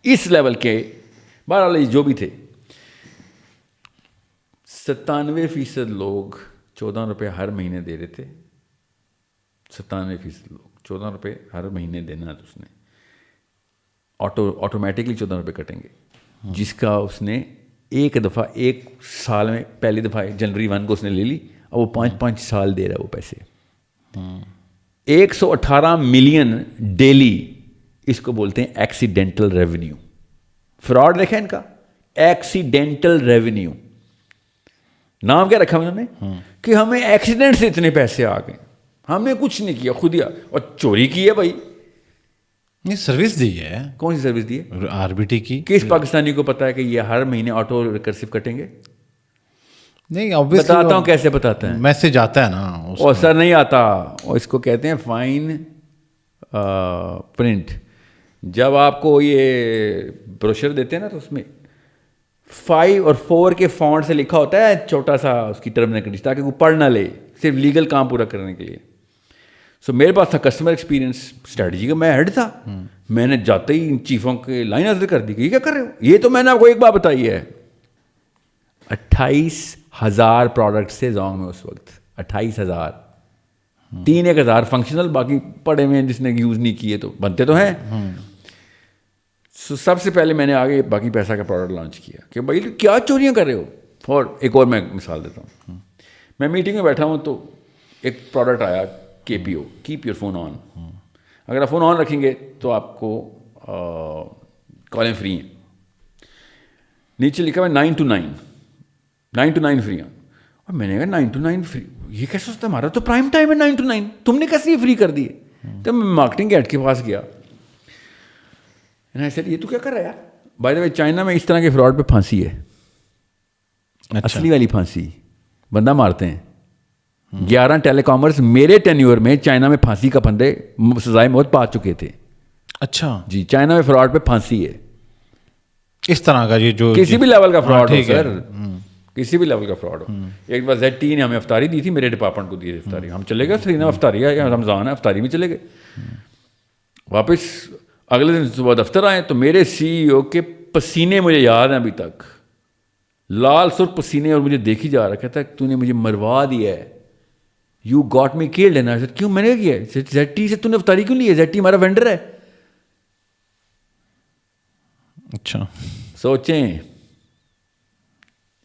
اس لیول کے بہرحال جو بھی تھے, 97% لوگ 14 روپے ہر مہینے دے رہے تھے. 97% لوگ 14 روپے ہر مہینے دینا ہے تو اس نے آٹومیٹکلی 14 روپے کٹیں گے, جس کا اس نے ایک دفعہ ایک سال میں پہلی دفعہ جنوری 1 کو اس نے لے لی, اور وہ 5 سال دے رہا ہے وہ پیسے. 118 ملین ڈیلی, اس کو بولتے ہیں ایکسیڈینٹل ریونیو. فراڈ دیکھا ان کا, ایکسیڈینٹل ریونیو نام کیا رکھا انہوں نے, کہ ہمیں ایکسیڈنٹ سے اتنے پیسے آ گئے, ہم نے کچھ نہیں کیا, خود ہی اور چوری کی ہے بھائی. یہ سروس دی ہے, کون سی سروس دی ہے, RBT کی. کس پاکستانی کو پتا ہے کہ یہ ہر مہینے آٹو ریکرسو کٹیں گے؟ نہیں, بتاتا ہوں کیسے بتاتا ہے, میسج آتا ہے نا, اور سر نہیں آتا, اور اس کو کہتے ہیں فائن پرنٹ. جب آپ کو یہ بروشر دیتے ہیں نا تو اس میں 5 اور 4 کے فونٹ سے لکھا ہوتا ہے چھوٹا سا اس کی ٹرم اینڈ کنڈیشن, تاکہ وہ پڑھ نہ لے, صرف لیگل کام پورا کرنے کے لیے. سو میرے پاس تھا کسٹمر ایکسپیرینس اسٹریٹجی کا, میں ہیڈ تھا. میں نے جاتے ہی ان چیفوں کے لائن حاضر کر دی کہ یہ کیا کر رہے ہو, یہ تو میں نے آپ کو ایک بات بتائی ہے. 28,000 پروڈکٹ سے زونگ میں اس وقت 28,000, 3,000 فنکشنل, باقی پڑے ہوئے ہیں جس نے یوز نہیں کیے, تو بنتے تو ہیں. سب سے پہلے میں نے آگے باقی پیسہ کا پروڈکٹ لانچ کیا کہ بھائی کیا چوریاں کر رہے ہو. اور ایک اور میں مثال دیتا ہوں, میں میٹنگ میں بیٹھا ہوں تو ایک پروڈکٹ آیا KPO, keep your phone on. اگر آپ فون آن رکھیں گے تو آپ کو کالیں فری ہیں. نیچے لکھا ہوا 9 to 9 فری ہیں. اور میں نے کہا 9 to 9 فری, یہ کیسے ہوتا ہے, ہمارا تو پرائم ٹائم ہے 9 to 9, تم نے کیسے یہ فری کر دیے؟ تو میں مارکیٹنگ ایڈ کے پاس گیا, سر یہ تو کیا کر رہا ہے یار. بائی دا وے چائنا میں اس طرح کے فراڈ پہ پھانسی ہے, اصلی والی پھانسی, بندہ مارتے ہیں. 11 ٹیلی کامرس میرے ٹینیور میں چائنا میں پھانسی کا پھندے سزائے موت پا چکے تھے. اچھا جی, چائنا میں فراڈ پہ پھانسی ہے. اس طرح کا یہ جو کسی بھی لیول کا فراڈ ہو سر, کسی بھی لیول کا فراڈ ہو. ایک بار ZTE نے ہمیں افطاری دی تھی, میرے ڈپارٹمنٹ کو دی تھی افطاری. ہم چلے گئے سرینا, افطاری ہے, رمضان ہے, افطاری میں چلے گئے. واپس اگلے دن صبح دفتر آئے تو میرے CEO کے پسینے مجھے یاد ہیں ابھی تک, لال سرخ پسینے, اور مجھے دیکھی جا رہا, کہتا ہے تو نے مجھے مروا دیا ہے, یو گاٹ می کیلڈ. ہے نا سر, کیوں, میں نے کیا ہے, ZTE سے تو نے افطاری کیوں لی ہے, ZTE ہمارا وینڈر ہے. اچھا سوچیں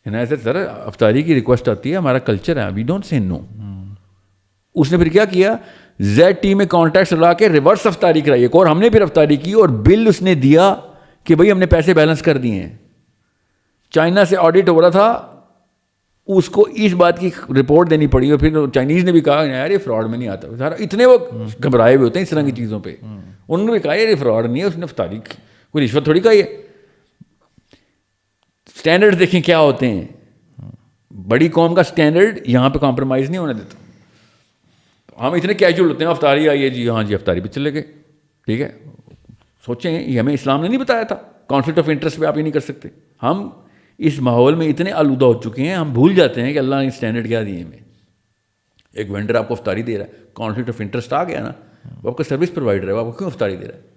سر, افطاری کی ریکویسٹ آتی ہے, ہمارا کلچر ہے, وی ڈونٹ سے نو. اس نے پھر کیا کیا, ZTE میں کانٹیکٹس لگا کے ریورس افطاری کرائی ایک, اور ہم نے پھر افطاری کی, اور بل اس نے دیا کہ بھائی ہم نے پیسے بیلنس کر دیے ہیں. چائنا سے آڈٹ ہو رہا تھا, اس کو اس بات کی رپورٹ دینی پڑی, اور پھر چائنیز نے بھی کہا یار یہ فراڈ میں نہیں آتا. سارا اتنے وہ گھبرائے ہوئے ہوتے ہیں اس طرح کی چیزوں پہ. انہوں نے بھی کہا یہ فراڈ نہیں ہے, اس نے افطاری کوئی رشوت تھوڑی کہی ہے. اسٹینڈرڈ دیکھیں کیا ہوتے ہیں. بڑی قوم کا اسٹینڈرڈ یہاں پہ کمپرومائز نہیں ہونے دیتا. ہم اتنے کیجول ہوتے ہیں, افطاری آئی ہے جی, ہاں جی افطاری پہ چلے گئے, ٹھیک ہے. سوچیں یہ ہمیں اسلام نے نہیں بتایا تھا, کانفلکٹ آف انٹرسٹ پہ آپ یہ نہیں کر سکتے. ہم اس ماحول میں اتنے آلودہ ہو چکے ہیں, ہم بھول جاتے ہیں کہ اللہ نے اسٹینڈرڈ کیا دیے ہمیں. ایک وینڈر آپ کو افطاری دے رہا ہے, کانفلکٹ آف انٹرسٹ آ گیا نا, وہ آپ کا سروس پرووائڈر ہے, وہ آپ کو کیوں افطاری دے رہا ہے؟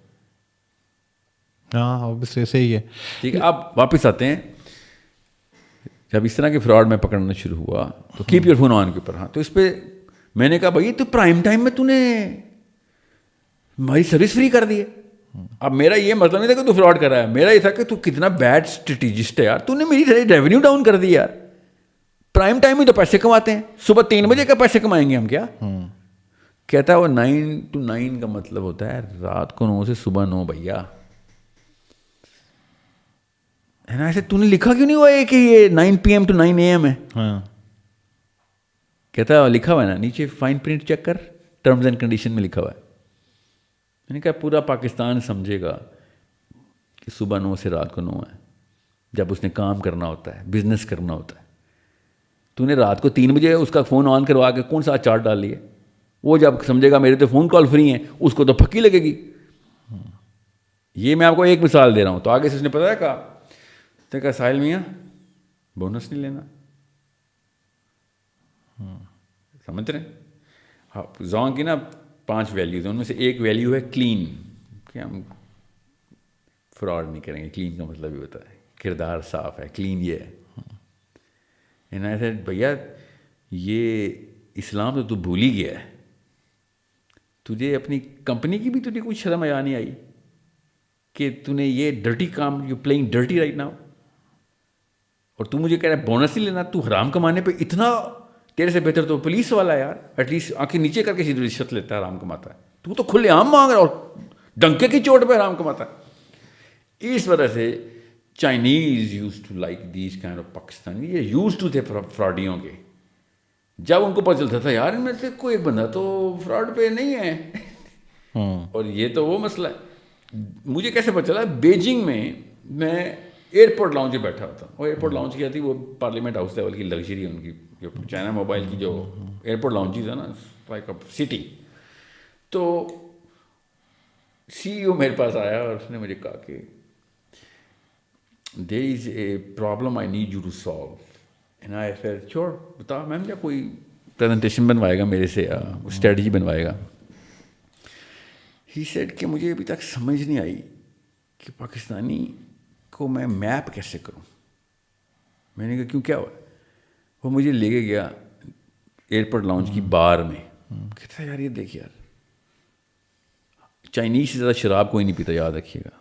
ہاں obviously صحیح ہے. ٹھیک ہے. آپ واپس آتے ہیں, جب اس طرح کے فراڈ میں پکڑنا شروع ہوا تو کیپ یور فون آن کے اوپر. ہاں تو اس پہ میں نے کہا بھائی تو پرائم ٹائم میں تو نے ہماری سروس فری کر دی ہے. اب میرا یہ مطلب نہیں تھا کہ تو فراڈ کر رہا ہے, میرا یہ تھا کہ تو کتنا بیڈ اسٹریٹجسٹ ہے یار, تو نے میری ریونیو ڈاؤن کر دی یار. پرائم ٹائم میں تو پیسے کماتے ہیں, صبح 3 بجے کا پیسے کمائیں گے ہم کیا؟ کہتا ہے وہ 9 to 9 کا مطلب ہوتا ہے رات کو 9 سے صبح 9 بھیا ہے نا. ایسے تو نے لکھا کیوں نہیں ہوا ہے کہ یہ 9 PM to 9 AM ہے؟ کہتا ہے لکھا ہوا ہے نا نیچے, فائن پرنٹ چیک کر, ٹرمز اینڈ کنڈیشن میں لکھا ہوا ہے. میں نے کہا پورا پاکستان سمجھے گا کہ صبح 9 سے رات کو 9 ہے, جب اس نے کام کرنا ہوتا ہے, بزنس کرنا ہوتا ہے. تو نے رات کو 3 بجے اس کا فون آن کروا کے کون سا چارٹ ڈال لیے؟ وہ جب سمجھے گا میرے تو فون کال فری ہیں, اس کو تو پھکی لگے گی. یہ میں آپ کو ایک مثال دے رہا ہوں. تو آگے سے اس نے پتا ہے کہا ساحل میاں بونس نہیں لینا. سمجھ رہے ہیں؟ زون کی نا 5 ویلیوز ہیں, ان میں سے ایک ویلیو ہے کلین, کہ ہم فراڈ نہیں کریں گے. کلین کا مطلب یہ ہوتا ہے کردار صاف ہے, کلین یہ ہے. ایسے بھیا یہ اسلام تو بھول ہی گیا ہے, تجھے اپنی کمپنی کی بھی تجھے کوئی شرم حیا نہیں آئی کہ تو نے یہ ڈرٹی کام, you playing dirty right now, اور تو مجھے کہہ رہا ہے بونس نہیں لینا. تو حرام کمانے پہ اتنا, تیرے سے بہتر تو پولیس والا ہے یار, ایٹ لیسٹ آنکھیں نیچے کر کے سیدھی رشوت لیتا ہے, حرام کماتا ہے. تو تو کھلے عام مانگ رہا اور ڈنکے کی چوٹ پہ حرام کماتا ہے. اس وجہ سے Chinese used to like these kind of Pakistani, یہ یوز ٹو تھے فراڈیوں کے. جب ان کو پتہ چلتا تھا یار ان میں سے کوئی ایک بندہ تو فراڈ پہ نہیں ہے, اور یہ تو وہ مسئلہ ہے. مجھے کیسے پتہ چلا؟ بیجنگ میں ایئرپورٹ لاؤنج میں بیٹھا ہوتا ہوں, اور ایئرپورٹ لاؤنج کیا تھی وہ پارلیمنٹ ہاؤس لیول کی لگژری ہے ان کی, جو چائنا موبائل کی جو ایئرپورٹ لاؤنجز ہے نا, لائک سٹی. تو CEO میرے پاس آیا اور اس نے مجھے کہا کہ there is a problem I need you to solve. And I said sure, بتا میم, کیا کوئی پریزنٹیشن بنوائے گا میرے سے, اسٹریٹجی بنوائے گا؟ ہی سیڈ کہ مجھے ابھی تک سمجھ نہیں آئی کہ پاکستانی کو میں میپ کیسے کروں. میں نے کہا کیوں, کیا ہوا؟ وہ مجھے لے کے گیا ایئرپورٹ لاؤنج کی بار میں. کہتا یار یہ دیکھ یار, چائنیز سے زیادہ شراب کوئی نہیں پیتا, یاد رکھیے گا.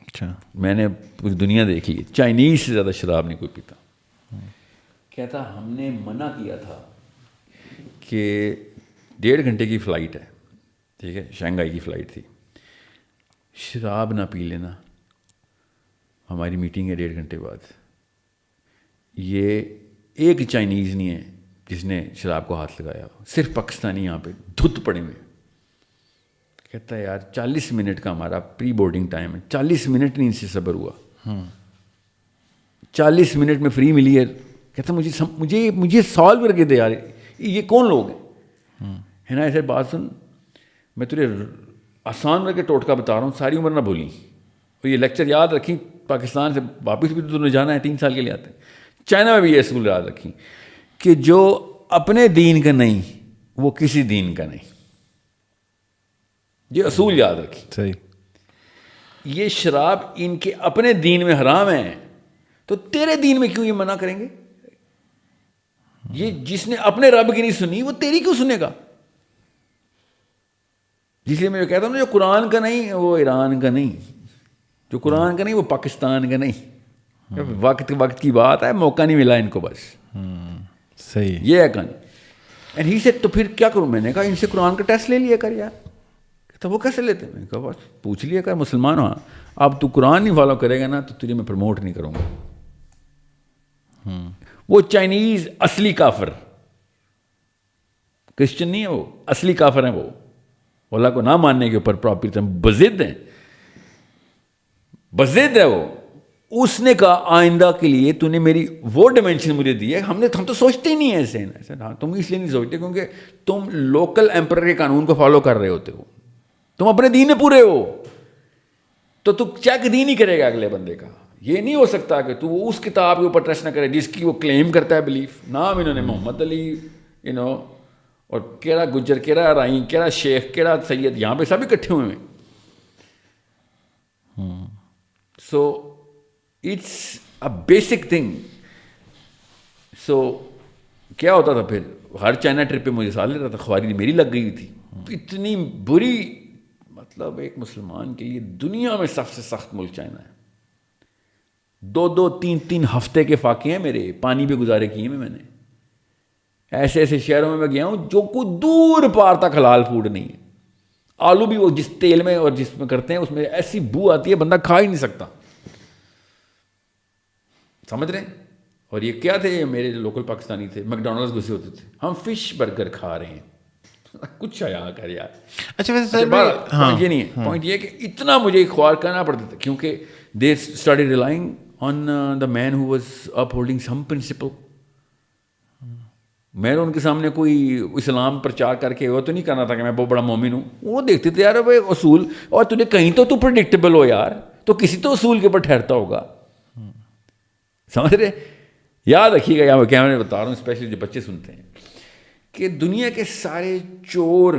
اچھا, میں نے پوری دنیا دیکھ لی, چائنیز سے زیادہ شراب نہیں کوئی پیتا. کہتا ہم نے منع کیا تھا کہ 1.5 گھنٹے کی فلائٹ ہے, ٹھیک ہے, شنگھائی کی فلائٹ تھی, شراب نہ پی لینا, ہماری میٹنگ ہے 1.5 گھنٹے بعد. یہ ایک چائنیز نہیں ہے جس نے شراب کو ہاتھ لگایا, صرف پاکستانی یہاں پہ دھت پڑے ہوئے. کہتا ہے یار 40 منٹ کا ہمارا پری بورڈنگ ٹائم ہے, 40 منٹ نہیں ان سے صبر ہوا. 40 منٹ میں فری ملی ہے. کہتا مجھے سالو کر کے دے یار, یہ کون لوگ ہیں؟ ہے نا. ایسے بات سن, میں تجھے آسان کر کے ٹوٹکا بتا رہا ہوں, ساری عمر نہ بھولیں, اور یہ لیکچر یاد رکھیں. پاکستان سے واپس بھی تو تمہیں جانا ہے, 3 سال کے لیے آتے ہیں. چائنا میں بھی یہ اصول یاد رکھیں کہ جو اپنے دین کا نہیں وہ کسی دین کا نہیں. یہ اصول یاد رکھیں. صحیح. یہ شراب ان کے اپنے دین میں حرام ہے, تو تیرے دین میں کیوں یہ منع کریں گے؟ یہ جس نے اپنے رب کی نہیں سنی وہ تیری کیوں سنے گا؟ جس لیے میں کہتا ہوں نا, جو قرآن کا نہیں وہ ایران کا نہیں, جو قرآن کا نہیں وہ پاکستان کا نہیں. وقت کی بات ہے, موقع نہیں ملا ان کو بس. صحیح, یہ ہے کہانی. اینڈ ہی سے تو پھر کیا کروں؟ میں نے کہا ان سے قرآن کا ٹیسٹ لے لیا کر یار. تو وہ کیسے لیتے؟ میں نے کہا بس پوچھ لیا کر, مسلمان ہو, اب تو قرآن نہیں فالو کرے گا نا تو تجھے میں پروموٹ نہیں کروں گا. وہ چائنیز اصلی کافر, کرسچن نہیں ہے وہ, اصلی کافر ہیں وہ, اللہ کو نہ ماننے کے اوپر پراپر بزد ہیں, بزد ہے وہ. اس نے کہا آئندہ کے لیے تو نے میری وہ ڈائمینشن مجھے دی ہے. ہم تو سوچتے ہی نہیں ہیں ایسے. ہاں تم اس لیے نہیں سوچتے کیونکہ تم لوکل ایمپرر کے قانون کو فالو کر رہے ہوتے ہو, تم اپنے دین میں پورے ہو, تو چیک دین ہی کرے گا اگلے بندے کا. یہ نہیں ہو سکتا کہ تو اس کتاب کے اوپر ٹرسٹ نہ کرے جس کی وہ کلیم کرتا ہے بلیف. نام انہوں نے محمد علی اور کیڑا گجر, کیڑا رائی, کیڑا شیخ, کیڑا سید, یہاں پہ سب اکٹھے ہوئے ہیں. So it's a basic thing. So کیا ہوتا تھا پھر, ہر چائنا ٹرپ پہ مجھے ساتھ لیتا تھا, خواری میری لگ گئی تھی. اتنی بری, مطلب ایک مسلمان کے لیے دنیا میں سب سے سخت ملک چائنا ہے. 2 3 ہفتے کے فاقے ہیں میرے, پانی پہ گزارے کیے میں نے. ایسے ایسے شہروں میں گیا ہوں جو کوئی دور پار تک حلال فوڈ نہیں ہے. آلو بھی وہ جس تیل میں اور جس میں کرتے ہیں اس میں ایسی بو آتی ہے بندہ کھا ہی نہیں سکتا. سمجھ رہے ہیں؟ اور یہ کیا تھے, میرے لوکل پاکستانی تھے, میک ڈونلڈس گھسے ہوتے تھے, ہم فش برگر کھا رہے ہیں. کچھ آیا کر یار. اچھا ویسے پوائنٹ یہ نہیں ہے, پوائنٹ یہ ہے کہ اتنا مجھے خوار کرنا پڑتا تھا کیونکہ they started relying on the man who was upholding some principle. میں نے ان کے سامنے کوئی اسلام پرچار کر کے وہ تو نہیں کرنا تھا کہ میں بہت بڑا مومن ہوں. وہ دیکھتے تھے یار بھائی اصول, اور تجھے کہیں تو پریڈکٹیبل ہو یار, تو کسی تو اصول کے اوپر ٹھہرتا ہوگا. سمجھ رہے؟ یاد رکھیے گا, یہاں کیا میں بتا رہا ہوں اسپیشلی جو بچے سنتے ہیں, کہ دنیا کے سارے چور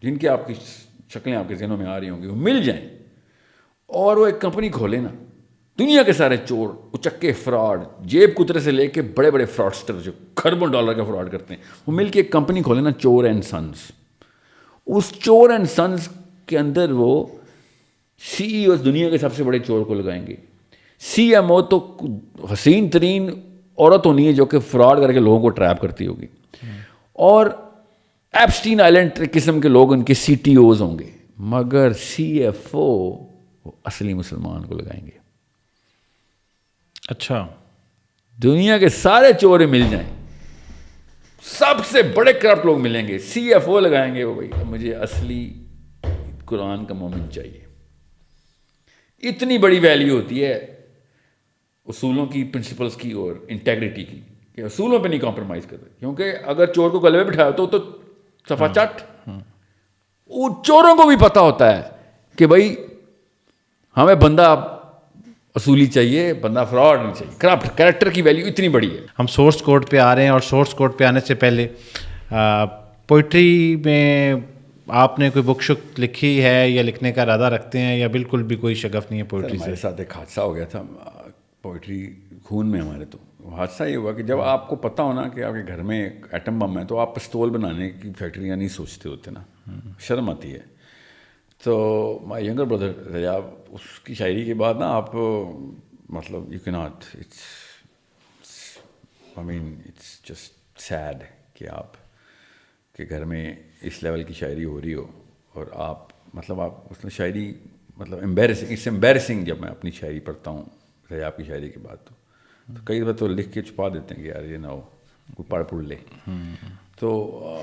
جن کے آپ کی شکلیں آپ کے ذہنوں میں آ رہی ہوں گی, وہ مل جائیں اور وہ ایک کمپنی کھولے نا. دنیا کے سارے چور, اچکے فراڈ, جیب کترے سے لے کے بڑے بڑے فراڈسٹر جو کھربوں ڈالر کا فراڈ کرتے ہیں, وہ مل کے ایک کمپنی کھولے نا, چور اینڈ سنس. اس چور اینڈ سنس کے اندر وہ سی ای اوز دنیا کے سب سے بڑے چور کو لگائیں گے. سی ایم او تو حسین ترین عورت ہونی ہے جو کہ فراڈ کر کے لوگوں کو ٹریپ کرتی ہوگی, اور ایپسٹین آئلینڈ قسم کے لوگ ان کے سی ٹی اوز ہوں گے, مگر سی ایف او اصلی مسلمان کو لگائیں گے. اچھا, دنیا کے سارے چور مل جائیں, سب سے بڑے کرپٹ لوگ ملیں گے, سی ایف او لگائیں گے وہ, بھائی مجھے اصلی قرآن کا مومن چاہیے. اتنی بڑی ویلیو ہوتی ہے اصولوں کی, پرنسپلس کی اور انٹیگریٹی کی, کہ اصولوں پہ نہیں کمپرومائز کرتے. کیونکہ اگر چور کو گلے میں بٹھایا تو صفا چٹ. وہ چوروں کو بھی پتہ ہوتا ہے کہ بھائی ہمیں بندہ اصولی چاہیے, بندہ فراڈ نہیں چاہیے. کرپٹ کریکٹر کی ویلیو اتنی بڑی ہے. ہم سورس کوڈ پہ آ رہے ہیں, اور سورس کوڈ پہ آنے سے پہلے پوئٹری میں آپ نے کوئی بک شک لکھی ہے یا لکھنے کا ارادہ رکھتے ہیں, یا بالکل بھی کوئی شغف نہیں ہے پوئٹری سے؟ ہمارے ساتھ ایک حادثہ ہو گیا تھا, پوئٹری خون میں ہمارے. تو حادثہ یہ ہوا کہ جب آپ کو پتہ ہونا کہ آپ کے گھر میں ایک ایٹم بم ہے, تو آپ پستول بنانے کی فیکٹریاں نہیں سوچتے ہوتے نا, شرم آتی ہے. تو مائی ینگر بردر ریاب, اس کی شاعری کے بعد نا آپ مطلب یو کی ناٹ, I mean it's just sad کہ آپ کے گھر میں اس لیول کی شاعری ہو رہی ہو, اور آپ مطلب آپ اس میں شاعری مطلب اٹس امبیرسنگ. جب میں اپنی شاعری پڑھتا ہوں ریاب کی شاعری کے بعد, تو کئی دفعہ تو لکھ کے چھپا دیتے ہیں کہ یار یہ نہ ہو, کوئی پڑھ لے. تو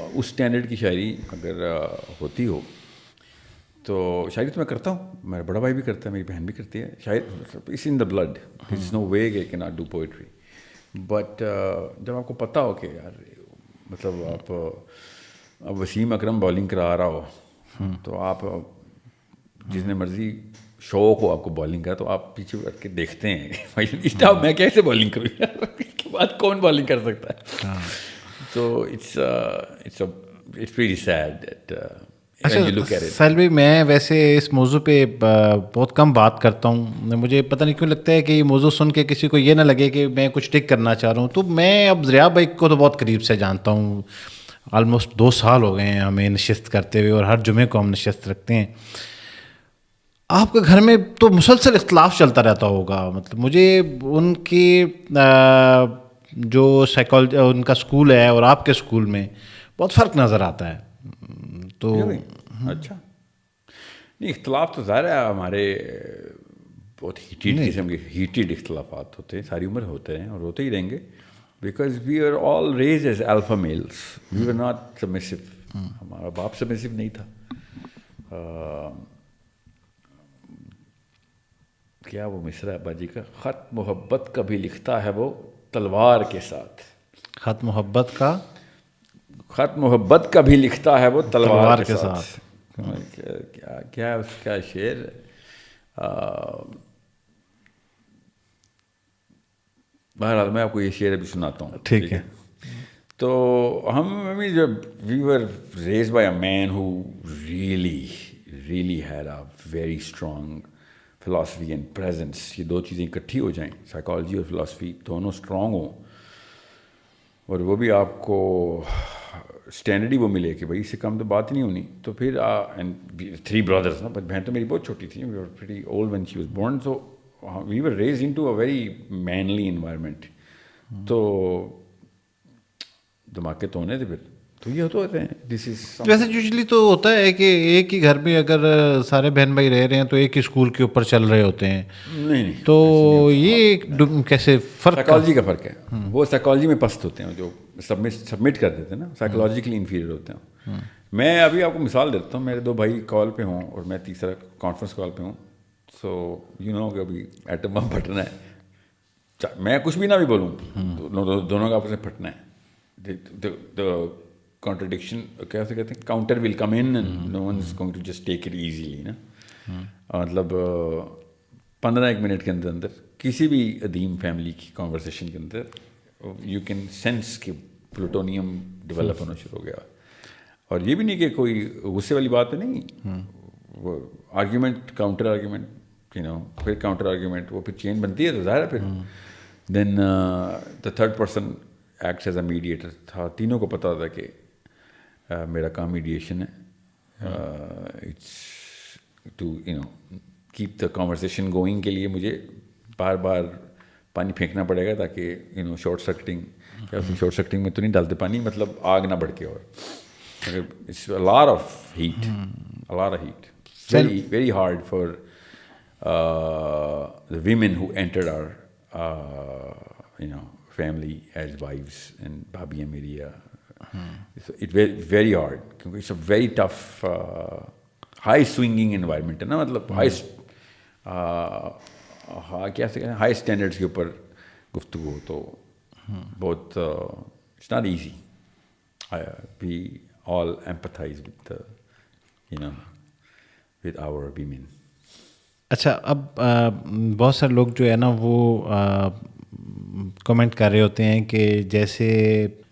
اس اسٹینڈرڈ کی شاعری اگر ہوتی ہو تو شاعری تو میں کرتا ہوں, میرا بڑا بھائی بھی کرتا ہے, میری بہن بھی کرتی ہے. شاعری it's in the blood, it's no way کہ can not do poetry. But جب آپ کو پتہ ہو کہ یار مطلب آپ اب وسیم اکرم بالنگ کرا رہا ہو, تو آپ جتنے مرضی شوق ہو آپ کو بالنگ کا, تو آپ پیچھے بیٹھ کے دیکھتے ہیں بھائی میں کیسے بالنگ کروں یار, اس کے بعد کون بالنگ کر سکتا ہے. تو اٹس ویری سیڈ دیٹ. اچھا سہیل بھائی, میں ویسے اس موضوع پہ بہت کم بات کرتا ہوں. مجھے پتہ نہیں کیوں لگتا ہے کہ یہ موضوع سن کے کسی کو یہ نہ لگے کہ میں کچھ ٹک کرنا چاہ رہا ہوں. تو میں اب ریاب بھائی کو تو بہت قریب سے جانتا ہوں, آلموسٹ 2 سال ہو گئے ہیں ہمیں نشست کرتے ہوئے, اور ہر جمعے کو ہم نشست رکھتے ہیں. آپ کے گھر میں تو مسلسل اختلاف چلتا رہتا ہوگا. مطلب مجھے ان کی جو سائیکالوجی ان کا اسکول ہے اور آپ کے اسکول میں بہت فرق نظر آتا ہے. تو اچھا نہیں, اختلاف تو ظاہر ہے ہمارے بہت ہیٹیڈ قسم کے ہیٹیڈ اختلافات ہوتے ہیں, ساری عمر ہوتے ہیں اور ہوتے ہی رہیں گے, because we are all raised as alpha males, we are not submissive. ہمارا باپ سبمسو نہیں تھا. کیا وہ مصرع ہے باجی کا، خط محبت کا بھی لکھتا ہے وہ تلوار کے ساتھ. خط محبت کا، خط محبت کا بھی لکھتا ہے وہ تلوار کے ساتھ. کیا اس کا شعر. بہرحال میں آپ کو یہ شعر ابھی سناتا ہوں. ٹھیک ہے. تو ہم جب we were raised by a man who really had a very strong philosophy and presence. یہ دو چیزیں اکٹھی ہو جائیں، سائیکالوجی اور فلاسفی دونوں اسٹرانگ ہوں، اور وہ بھی آپ کو اسٹینڈرڈ ہی وہ ملے کہ بھائی اس سے کم تو بات نہیں ہونی. تو پھر 3 brothers نا، بہن تو میری بہت چھوٹی تھی، we were pretty old when she was born. So we were raised into a very manly environment. تو دھماکے تو ہونے تھے پھر تو یہ ہوتے ہیں. دس از ویسے یوزلی تو ہوتا ہے کہ ایک ہی گھر میں اگر سارے بہن بھائی رہ رہے ہیں تو ایک ہی اسکول کے اوپر چل رہے ہوتے ہیں. نہیں تو یہ کیسے فرق؟ سائیکالوجی کا فرق ہے. وہ سائیکالوجی میں پست ہوتے ہیں، جو سبمٹ کر دیتے ہیں نا، سائیکالوجیکلی انفیریئر ہوتے ہیں. میں ابھی آپ کو مثال دیتا ہوں. میرے 2 بھائی کال پہ ہوں اور میں تیسرا کانفرنس کال پہ ہوں. سو یو نو کہ ابھی ایٹم بم پھٹنا ہے. میں کچھ بھی نہ بھی بولوں، دونوں کا آپس میں پھٹنا ہے. contradiction کیسے کہتے ہیں، counter will come in and no one is going to just take it easily نا. مطلب 15 منٹ کے اندر کسی بھی عدیم فیملی کی کانورسیشن کے اندر یو کین سینس کہ پلوٹونیم ڈیولپ ہونا شروع ہو گیا. اور یہ بھی نہیں کہ کوئی غصے والی بات نہیں، وہ آرگیومنٹ کاؤنٹر آرگیومنٹ پھر کاؤنٹر آرگیومنٹ، وہ پھر چین بنتی ہے تو ظاہر ہے. پھر then the third person acts as a mediator تھا. تینوں کو پتہ تھا کہ میرا کام میڈیشن ہے. It's to keep the conversation going کے لیے مجھے بار بار پانی پھینکنا پڑے گا تاکہ شارٹ سرکٹنگ میں تو نہیں ڈالتے پانی، مطلب آگ نہ بڑھ کے. اور it's a lot of heat. Very hard for the women who entered our family as wives and bhabhiyan meri. It's very hard because it's a very tough high swinging environment ہے نا. مطلب ہائی اسٹینڈرڈس کے اوپر گفتگو تو بہت it's not easy. We all empathize with our women. اچھا، اب بہت سارے لوگ جو ہے نا وہ کمنٹ کر رہے ہوتے ہیں کہ جیسے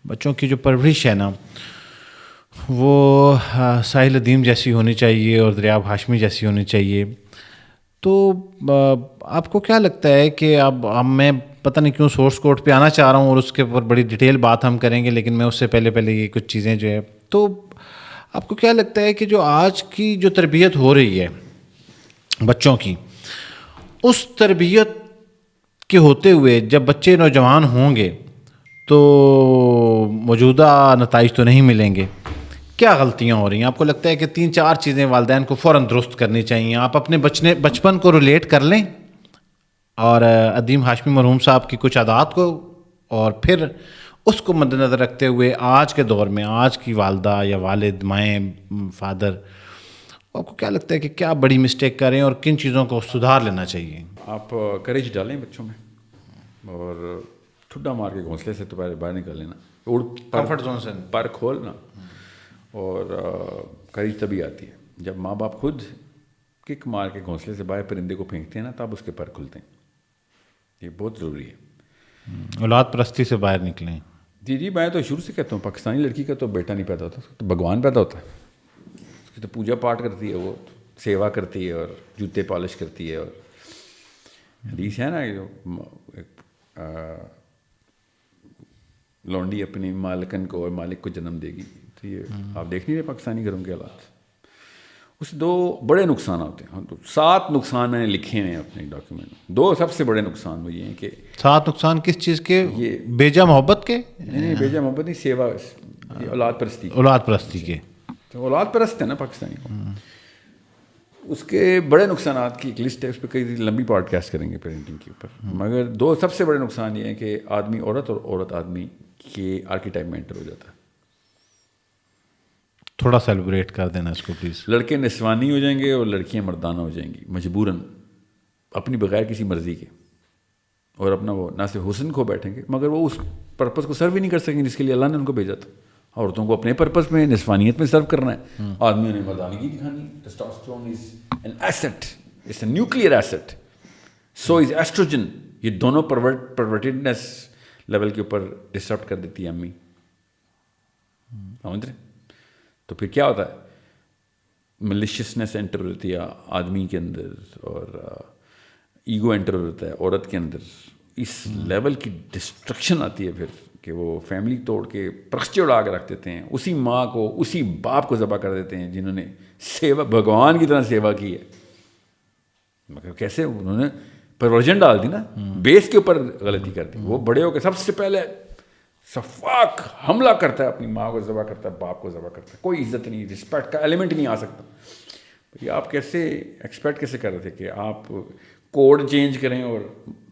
بچوں کی جو پرورش ہے نا وہ ساحل ادیم جیسی ہونی چاہیے اور دریاب ہاشمی جیسی ہونی چاہیے. تو آپ کو کیا لگتا ہے کہ اب میں پتہ نہیں کیوں سورس کوڈ پہ آنا چاہ رہا ہوں اور اس کے اوپر بڑی ڈیٹیل بات ہم کریں گے، لیکن میں اس سے پہلے یہ کچھ چیزیں جو ہے، تو آپ کو کیا لگتا ہے کہ جو آج کی جو تربیت ہو رہی ہے بچوں کی، اس تربیت کے ہوتے ہوئے جب بچے نوجوان ہوں گے تو موجودہ نتائج تو نہیں ملیں گے، کیا غلطیاں ہو رہی ہیں؟ آپ کو لگتا ہے کہ 3-4 چیزیں والدین کو فوراً درست کرنی چاہیے؟ آپ اپنے بچپن کو ریلیٹ کر لیں اور عدیم ہاشمی مرحوم صاحب کی کچھ عادات کو، اور پھر اس کو مد نظر رکھتے ہوئے آج کے دور میں آج کی والدہ یا والد، مائیں، فادر، آپ کو کیا لگتا ہے کہ کیا بڑی مسٹیک کریں اور کن چیزوں کو سدھار لینا چاہیے؟ آپ کریج ڈالیں بچوں میں اور ٹھڈا مار کے گھونسلے سے تو باہر نکل لینا، کمفرٹ زون سے پر کھولنا. اور کریج تبھی آتی ہے جب ماں باپ خود کک مار کے گھونسلے سے باہر پرندے کو پھینکتے ہیں نا، تب اس کے پر کھلتے ہیں. یہ بہت ضروری ہے. اولاد پرستی سے باہر نکلیں. جی میں تو شروع سے کہتا ہوں پاکستانی لڑکی کا تو بیٹا نہیں پیدا ہوتا، تو بھگوان پیدا ہوتا ہے. اس کی تو پوجا پاٹ کرتی ہے، وہ سیوا کرتی ہے اور جوتے پالش کرتی ہے. اور حدیث ہے نا لونڈی اپنی مالکن کو اور مالک کو جنم دے گی. تو یہ آپ دیکھ نہیں رہے پاکستانی گھروں کے حالات. اس 2 بڑے نقصان ہوتے ہیں. 7 نقصان میں نے لکھے ہیں اپنے ڈاکیومنٹ میں. 2 سب سے بڑے نقصان وہ یہ ہیں کہ 7 نقصان کس چیز کے؟ یہ بیجا محبت کے؟ نہیں بیجا محبت نہیں، سیوا، اولاد پرستی کے. تو اولاد پرست ہے نا پاکستانی کو. اس کے بڑے نقصانات کی ایک لسٹ ہے، اس پہ کئی لمبی پوڈ کاسٹ کریں گے پیرنٹنگ کے اوپر. مگر 2 سب سے بڑے نقصان یہ ہیں کہ آدمی عورت اور عورت آدمی کے آرکیٹائپ میں انٹر ہو جاتا ہے. تھوڑا سیلیبریٹ کر دینا اس کو پلیز. لڑکے نسوانی ہو جائیں گے اور لڑکیاں مردانہ ہو جائیں گی مجبوراً. اپنی بغیر کسی مرضی کے، اور اپنا وہ نہ صرف حسن کھو بیٹھیں گے مگر وہ اس پرپس کو سرو ہی نہیں کر سکیں جس کے لیے اللہ نے ان کو بھیجا تھا. عورتوں کو اپنے پرپس میں نسوانیت میں سرو کرنا ہے، آدمیوں نے مردانگی دکھانی. Testosterone is an asset, it's a nuclear asset, so is estrogen. یہ دونوں پرورٹیڈنس لیول کے اوپر ڈسٹرب کر دیتی ہے امی، سمجھ رہے؟ تو پھر کیا ہوتا ہے، ملیشیسنس انٹر ہوتی ہے آدمی کے اندر، اور ایگو انٹر ہوتا ہے عورت کے اندر. اس لیول کی ڈسٹرکشن آتی ہے پھر کہ وہ فیملی توڑ کے پرخچے اڑا کے رکھ دیتے ہیں، اسی ماں کو اسی باپ کو ذبح کر دیتے ہیں جنہوں نے سیوا بھگوان کی طرح سیوا کی ہے. مگر کیسے انہوں نے پرورجن ڈال دی نا، بیس کے اوپر غلطی کر دی. وہ بڑے ہو کے سب سے پہلے شفاق حملہ کرتا ہے، اپنی ماں کو ذبح کرتا ہے، باپ کو ذبح کرتا ہے. کوئی عزت نہیں، رسپیکٹ کا ایلیمنٹ نہیں آ سکتا. یہ آپ کیسے ایکسپیکٹ کیسے کر رہے تھے کہ آپ کوڈ چینج کریں اور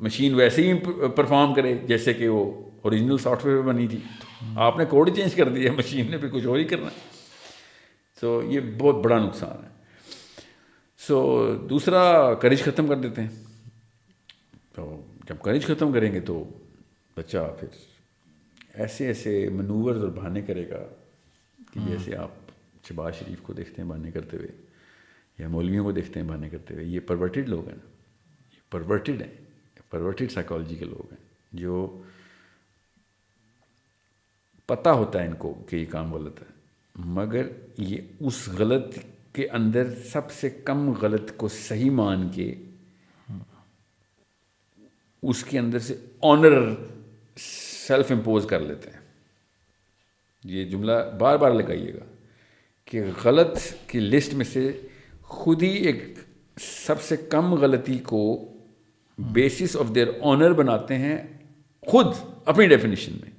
مشین ویسے ہی پرفارم کرے جیسے کہ وہ اوریجنل سافٹ ویئر پہ بنی تھی؟ آپ نے کوڈ چینج کر دیا، مشین نے پھر کچھ اور ہی کرنا. سو یہ بہت بڑا نقصان ہے. سو دوسرا کریج ختم کر دیتے ہیں. تو جب کریج ختم کریں گے تو بچہ پھر ایسے ایسے منورز اور بہانے کرے گا کہ جیسے آپ شہباز شریف کو دیکھتے ہیں بہانے کرتے ہوئے، یا مولویوں کو دیکھتے ہیں بہانے کرتے ہوئے. یہ پرورٹڈ لوگ ہیں نا، یہ پرورٹڈ ہیں، پرورٹڈ سائیکالوجی کے لوگ ہیں، جو پتہ ہوتا ہے ان کو کہ یہ کام غلط ہے، مگر یہ اس غلط کے اندر سب سے کم غلط کو صحیح مان کے اس کے اندر سے آنر سیلف امپوز کر لیتے ہیں. یہ جملہ بار بار لگائیے گا کہ غلط کی لسٹ میں سے خود ہی ایک سب سے کم غلطی کو بیسس آف دیئر آنر بناتے ہیں خود اپنی ڈیفینیشن میں،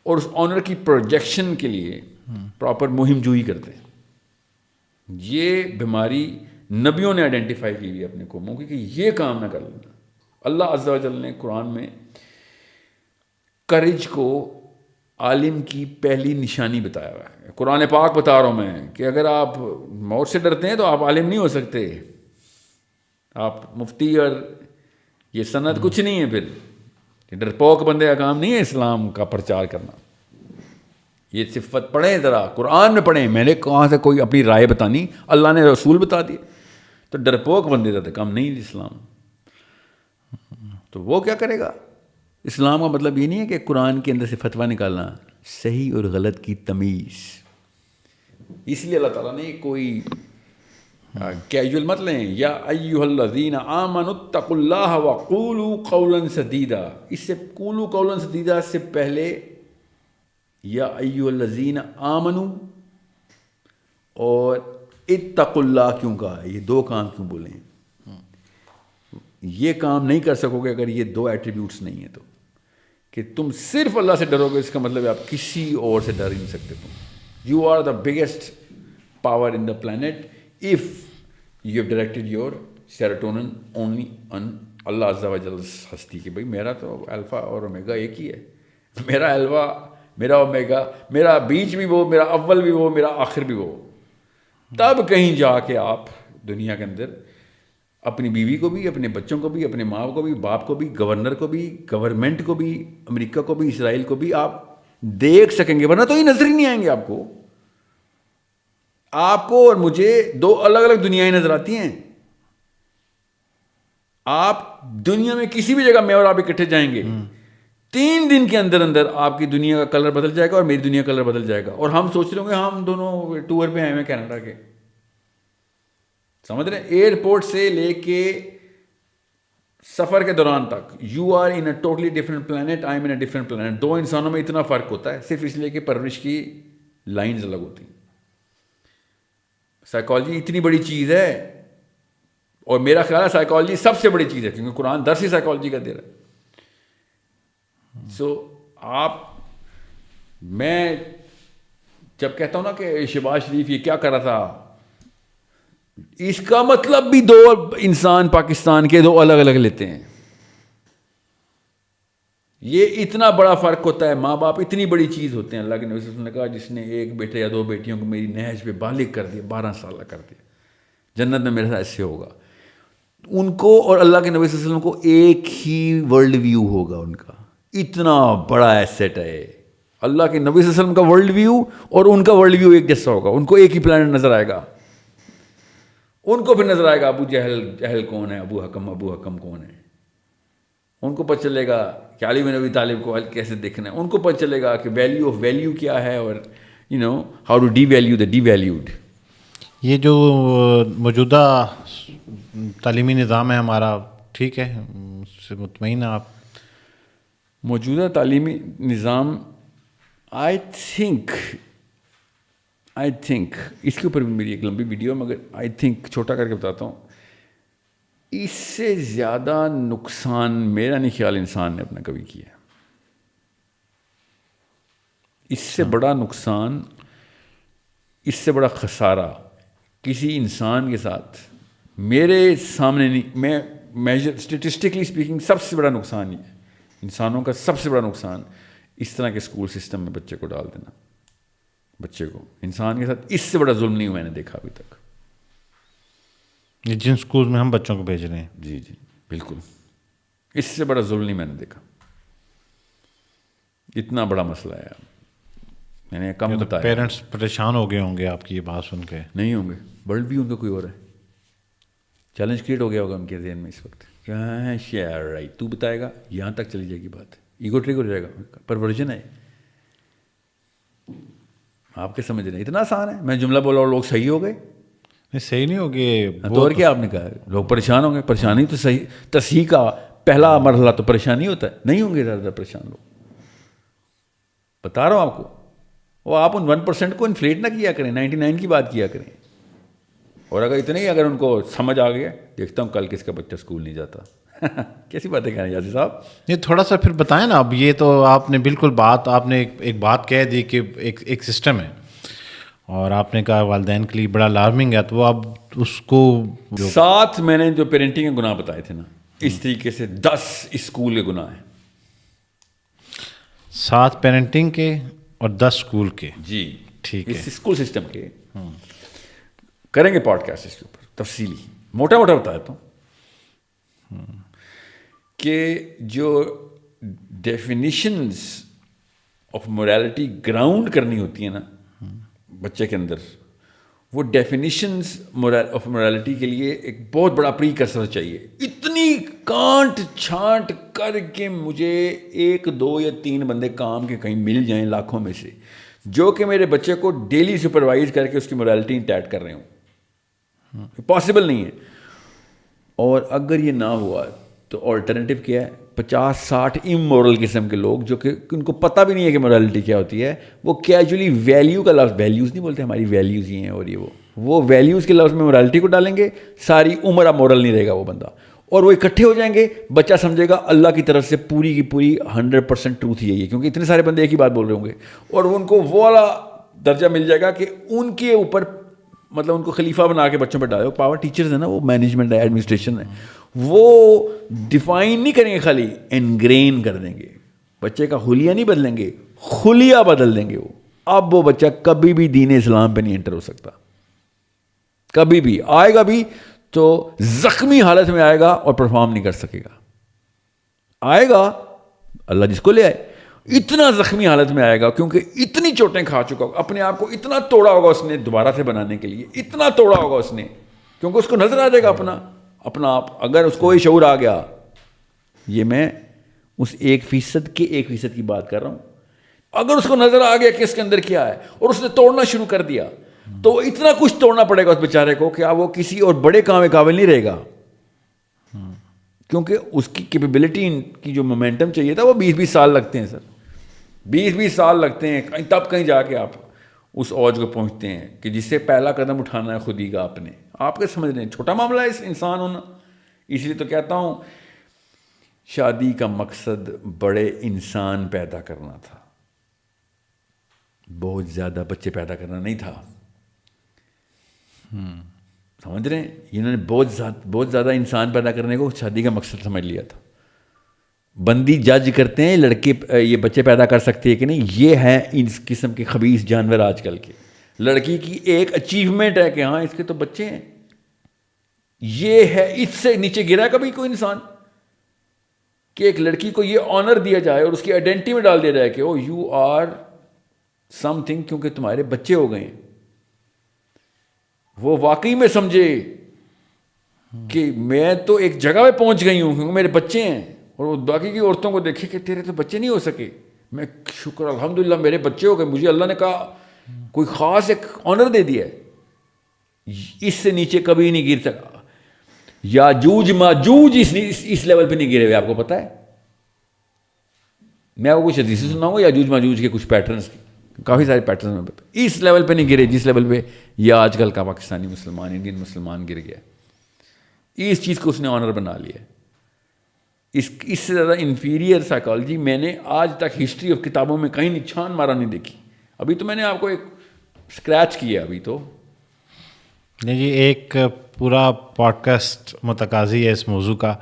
اور اس آنر کی پروجیکشن کے لیے پراپر مہم جوئی کرتے ہیں. یہ بیماری نبیوں نے آئیڈینٹیفائی کی ہوئی اپنے قوموں کی کہ یہ کام نہ کر لینا. اللہ عز و جل نے قرآن میں کرج کو عالم کی پہلی نشانی بتایا ہوا ہے. قرآن پاک بتا رہا ہوں میں کہ اگر آپ موت سے ڈرتے ہیں تو آپ عالم نہیں ہو سکتے. آپ مفتی اور یہ سند کچھ نہیں ہے. پھر ڈرپوک بندے کا کام نہیں ہے اسلام کا پرچار کرنا. یہ صفت پڑھیں ذرا، قرآن میں پڑھیں. میں نے کہاں سے کوئی اپنی رائے بتانی، اللہ نے رسول بتا دی. تو ڈرپوک بندے کا کام نہیں اسلام. تو وہ کیا کرے گا؟ اسلام کا مطلب یہ نہیں ہے کہ قرآن کے اندر سے فتویٰ نکالنا، صحیح اور غلط کی تمیز. اس لیے اللہ تعالیٰ نے کوئی کیجول مت لیں، یا ایھا الذین آمنوا اتقوا اللہ وقولوا قولا سدیدا. اس سے قولوا قولا سدیدا سے پہلے یا ایھا الذین آمنوا اور اتقوا اللہ کیوں کہا ہے؟ یہ دو کام کیوں بولے ہیں؟ یہ کام نہیں کر سکو گے اگر یہ دو ایٹریبیوٹس نہیں ہیں. تو کہ تم صرف اللہ سے ڈرو گے، اس کا مطلب ہے آپ کسی اور سے ڈر ہی نہیں سکتے. تم you are the biggest power in the planet if you have directed your serotonin only on اللہ عز و جل ہستی. کہ بھائی میرا تو الفا اور اومیگا ایک ہی ہے. میرا الفا، میرا اومیگا، میرا بیچ بھی وہ، میرا اول بھی وہ، میرا آخر بھی وہ. تب کہیں جا کے آپ دنیا کے اندر اپنی بیوی کو بھی، اپنے بچوں کو بھی، اپنے ماں کو بھی، باپ کو بھی، گورنر کو بھی، گورنمنٹ کو بھی، امریکہ کو بھی، اسرائیل کو بھی آپ دیکھ سکیں گے. ورنہ تو یہ نظر ہی نہیں آئیں گے آپ کو. آپ کو اور مجھے دو الگ الگ دنیایں نظر آتی ہیں. آپ دنیا میں کسی بھی جگہ میں اور آپ اکٹھے جائیں گے، 3 دن کے اندر اندر آپ کی دنیا کا کلر بدل جائے گا اور میری دنیا کا کلر بدل جائے گا. اور ہم سوچ رہے ہوں گے ہم دونوں ٹور پہ آئے ہیں کینیڈا کے. سمجھ رہے ہیں؟ ایئرپورٹ سے لے کے سفر کے دوران تک you are in a totally different planet, I am in a different planet. دو انسانوں میں اتنا فرق ہوتا ہے صرف اس لیے کہ پرورش کی لائنز الگ ہوتی ہیں. سائیکالوجی اتنی بڑی چیز ہے، اور میرا خیال ہے سائیکالوجی سب سے بڑی چیز ہے کیونکہ قرآن درس ہی سائیکالوجی کا دے رہا ہے. سو میں جب کہتا ہوں نا کہ شہباز شریف یہ کیا کر رہا تھا، اس کا مطلب بھی دو انسان پاکستان کے دو الگ الگ لیتے ہیں. یہ اتنا بڑا فرق ہوتا ہے. ماں باپ اتنی بڑی چیز ہوتے ہیں. اللہ کے نبی صلی اللہ علیہ وسلم نے کہا جس نے ایک بیٹے یا 2 بیٹیوں کو میری نہج پہ بالغ کر دیا، 12 سال کا کر دیا، جنت میں میرے ساتھ ایسے ہوگا. ان کو اور اللہ کے نبی صلی اللہ علیہ وسلم کو ایک ہی ورلڈ ویو ہوگا ان کا. اتنا بڑا ایسیٹ ہے اللہ کے نبی صلی اللہ علیہ وسلم کا ورلڈ ویو اور ان کا ورلڈ ویو ایک جیسا ہوگا. ان کو ایک ہی پلانٹ نظر آئے گا. ان کو پھر نظر آئے گا ابو جہل کون ہے, ابو حکم کون ہے. ان کو پتہ چلے گا کہ علی بن ابی طالب کو کیسے دیکھنا ہے. ان کو پتہ چلے گا کہ ویلیو آف ویلیو کیا ہے اور how to devalue the devalued. یہ جو موجودہ تعلیمی نظام ہے ہمارا, ٹھیک ہے, اس سے مطمئن ہیں آپ؟ موجودہ تعلیمی نظام آئی تھنک اس کے اوپر بھی میری ایک لمبی ویڈیو ہے, مگر آئی تھنک چھوٹا کر کے بتاتا ہوں. اس سے زیادہ نقصان میرا نہیں خیال انسان نے اپنا کبھی کیا. اس سے بڑا نقصان, اس سے بڑا خسارہ کسی انسان کے ساتھ میرے سامنے نہیں. میں میجر اسٹیٹسٹکلی اسپیکنگ سب سے بڑا نقصان یہ ہے, انسانوں کا سب سے بڑا نقصان اس طرح کے اسکول سسٹم میں بچے کو ڈال دینا. بچے کو انسان کے ساتھ اس سے بڑا ظلم نہیں میں نے دیکھا ابھی تک. یہ جن اسکول میں ہم بچوں کو بھیج رہے ہیں, جی بالکل, اس سے بڑا ظلم نہیں میں نے دیکھا. اتنا بڑا مسئلہ ہے. میں نے کم بتایا. پیرنٹس پریشان ہو گئے ہوں گے آپ کی یہ بات سن کے. نہیں ہوں گے, ورلڈ ویو ان کا کوئی اور ہے. چیلنج کریٹ ہو گیا ہوگا ان کے ذہن میں اس وقت. کیا شیئر رائٹ تو بتائے گا, یہاں تک چلی جائے گی بات. ایگو ٹرک ہو جائے گا. پرورژن ہے آپ کے سمجھ رہے ہیں. اتنا آسان ہے. میں جملہ بولا اور لوگ صحیح ہو گئے. نہیں, صحیح نہیں ہوگی. تو اور کیا آپ نے کہا, لوگ پریشان ہوں گے. پریشانی تو صحیح تصحیح کا پہلا مرحلہ تو پریشانی ہوتا ہے. نہیں ہوں گے زیادہ پریشان لوگ, بتا رہا ہوں آپ کو. وہ آپ ان 1% کو انفلیٹ نہ کیا کریں, 99 کی بات کیا کریں. اور اگر اتنے ہی اگر ان کو سمجھ آ گیا, دیکھتا ہوں کل کس کا بچہ اسکول نہیں جاتا. کیسی باتیں کہہ رہے ہیں یاسر صاحب. یہ تھوڑا سا پھر بتائیں نا. اب یہ تو آپ نے بالکل بات, آپ نے ایک بات کہہ دی کہ ایک سسٹم ہے, اور آپ نے کہا والدین کے لیے بڑا الارمنگ ہے. تو اب اس کو جو 7 میں نے جو پیرنٹنگ کے گناہ بتائے تھے نا, اس طریقے سے 10 اسکول کے گناہ ہیں. 7 پیرنٹنگ کے اور 10 اسکول کے. جی ٹھیک ہے. اس اسکول سسٹم کے کریں گے پوڈ کاسٹ اس کے اوپر تفصیلی, موٹا موٹا بتا دیتا ہوں کہ جو ڈیفینیشنز آف مورالٹی گراؤنڈ کرنی ہوتی ہیں نا بچے کے اندر, وہ ڈیفینیشنز آف مورالٹی کے لیے ایک بہت بڑا پری کسر چاہیے. اتنی کانٹ چھانٹ کر کے مجھے 1 2 یا 3 بندے کام کے کہیں مل جائیں لاکھوں میں سے, جو کہ میرے بچے کو ڈیلی سپروائز کر کے اس کی مورالٹی انٹیکٹ کر رہے ہوں. پاسبل نہیں ہے. اور اگر یہ نہ ہوا تو آلٹرنیٹیو کیا ہے, 50-60 امورل قسم کے لوگ جو کہ ان کو پتہ بھی نہیں ہے کہ مورالٹی کیا ہوتی ہے, وہ کیجولی ویلیو کا لفظ, ویلیوز نہیں بولتے ہماری ویلیوز یہ ہیں اور یہ وہ ویلیوز کے لفظ میں مورالٹی کو ڈالیں گے. ساری عمر اب مورل نہیں رہے گا وہ بندہ, اور وہ اکٹھے ہو جائیں گے. بچہ سمجھے گا اللہ کی طرف سے پوری کی پوری 100% ٹروتھ یہی ہے, کیونکہ اتنے سارے بندے ایک ہی بات بول رہے ہوں گے, اور ان کو وہ والا درجہ مل جائے گا کہ ان کے اوپر مطلب ان کو خلیفہ بنا کے بچوں پہ ڈالے. پاور ٹیچرز ہیں نا, وہ مینجمنٹ ہے, ایڈمنسٹریشن ہے, وہ ڈیفائن نہیں کریں گے, خالی انگرین کر دیں گے. بچے کا حلیہ نہیں بدلیں گے, خلیہ بدل دیں گے. اب وہ بچہ کبھی بھی دین اسلام پہ نہیں انٹر ہو سکتا. کبھی بھی آئے گا بھی تو زخمی حالت میں آئے گا اور پرفارم نہیں کر سکے گا. آئے گا, اللہ جس کو لے آئے, اتنا زخمی حالت میں آئے گا کیونکہ اتنی چوٹیں کھا چکا ہوگا, اپنے آپ کو اتنا توڑا ہوگا اس نے دوبارہ سے بنانے کے لیے, اتنا توڑا ہوگا اس نے, کیونکہ اس کو نظر آ جائے گا اپنا آپ. اگر اس کو یہ شعور آ گیا, یہ میں اس 1% کے 1% کی بات کر رہا ہوں, اگر اس کو نظر آ گیا کہ اس کے اندر کیا ہے اور اس نے توڑنا شروع کر دیا, تو اتنا کچھ توڑنا پڑے گا اس بیچارے کو کہ وہ کسی اور بڑے کام میں قابل نہیں رہے گا, کیونکہ اس کی کیپیبلٹی کی جو مومنٹم چاہیے تھا وہ 20-20 سال لگتے ہیں سر, 20-20 سال لگتے ہیں, تب کہیں جا کے آپ اس اوج کو پہنچتے ہیں کہ جس سے پہلا قدم اٹھانا ہے خود ہی کا اپنے آپ کے. سمجھ رہے ہیں چھوٹا معاملہ ہے اس انسان ہونا. اس لیے تو کہتا ہوں شادی کا مقصد بڑے انسان پیدا کرنا تھا, بہت زیادہ بچے پیدا کرنا نہیں تھا. سمجھ رہے ہیں, انہوں نے بہت زیادہ انسان پیدا کرنے کو شادی کا مقصد سمجھ لیا تھا. بندی جج کرتے ہیں لڑکے یہ بچے پیدا کر سکتے ہیں کہ نہیں, یہ ہیں اس قسم کے خبیث جانور آج کل کے. لڑکی کی ایک اچیومنٹ ہے کہ ہاں اس کے تو بچے ہیں, یہ ہے اس سے نیچے گرا ہے کبھی کوئی انسان کہ ایک لڑکی کو یہ آنر دیا جائے اور اس کی آئیڈینٹی میں ڈال دیا جائے کہ او یو آر سم تھنگ کیونکہ تمہارے بچے ہو گئے ہیں. وہ واقعی میں سمجھے کہ میں تو ایک جگہ پہ پہنچ گئی ہوں کیونکہ میرے بچے ہیں, اور وہ باقی کی عورتوں کو دیکھے کہ تیرے تو بچے نہیں ہو سکے, میں شکر الحمدللہ میرے بچے ہو گئے, مجھے اللہ نے کہا کوئی خاص ایک آنر دے دیا ہے. اس سے نیچے کبھی نہیں گر سکا. یاجوج ماجوج اس لیول پہ نہیں گرے ہوئے, آپ کو پتہ ہے. میں آپ کو کچھ حدیثیں سناؤں گا یاجوج ماجوج کے کچھ پیٹرنس, کافی سارے پیٹرنس میں پتہ, اس لیول پہ نہیں گرے جس لیول پہ یہ آج کل کا پاکستانی مسلمان, انڈین مسلمان گر گیا. اس چیز کو اس نے آنر بنا لیا. اس سے زیادہ انفیریئر سائیکالوجی میں نے آج تک ہسٹری آف کتابوں میں کہیں نہیں چھان مارا نہیں دیکھی. ابھی تو میں نے آپ کو ایک اسکریچ کیا, ابھی تو نہیں جی ایک پورا پوڈ کاسٹ متقاضی ہے اس موضوع کا.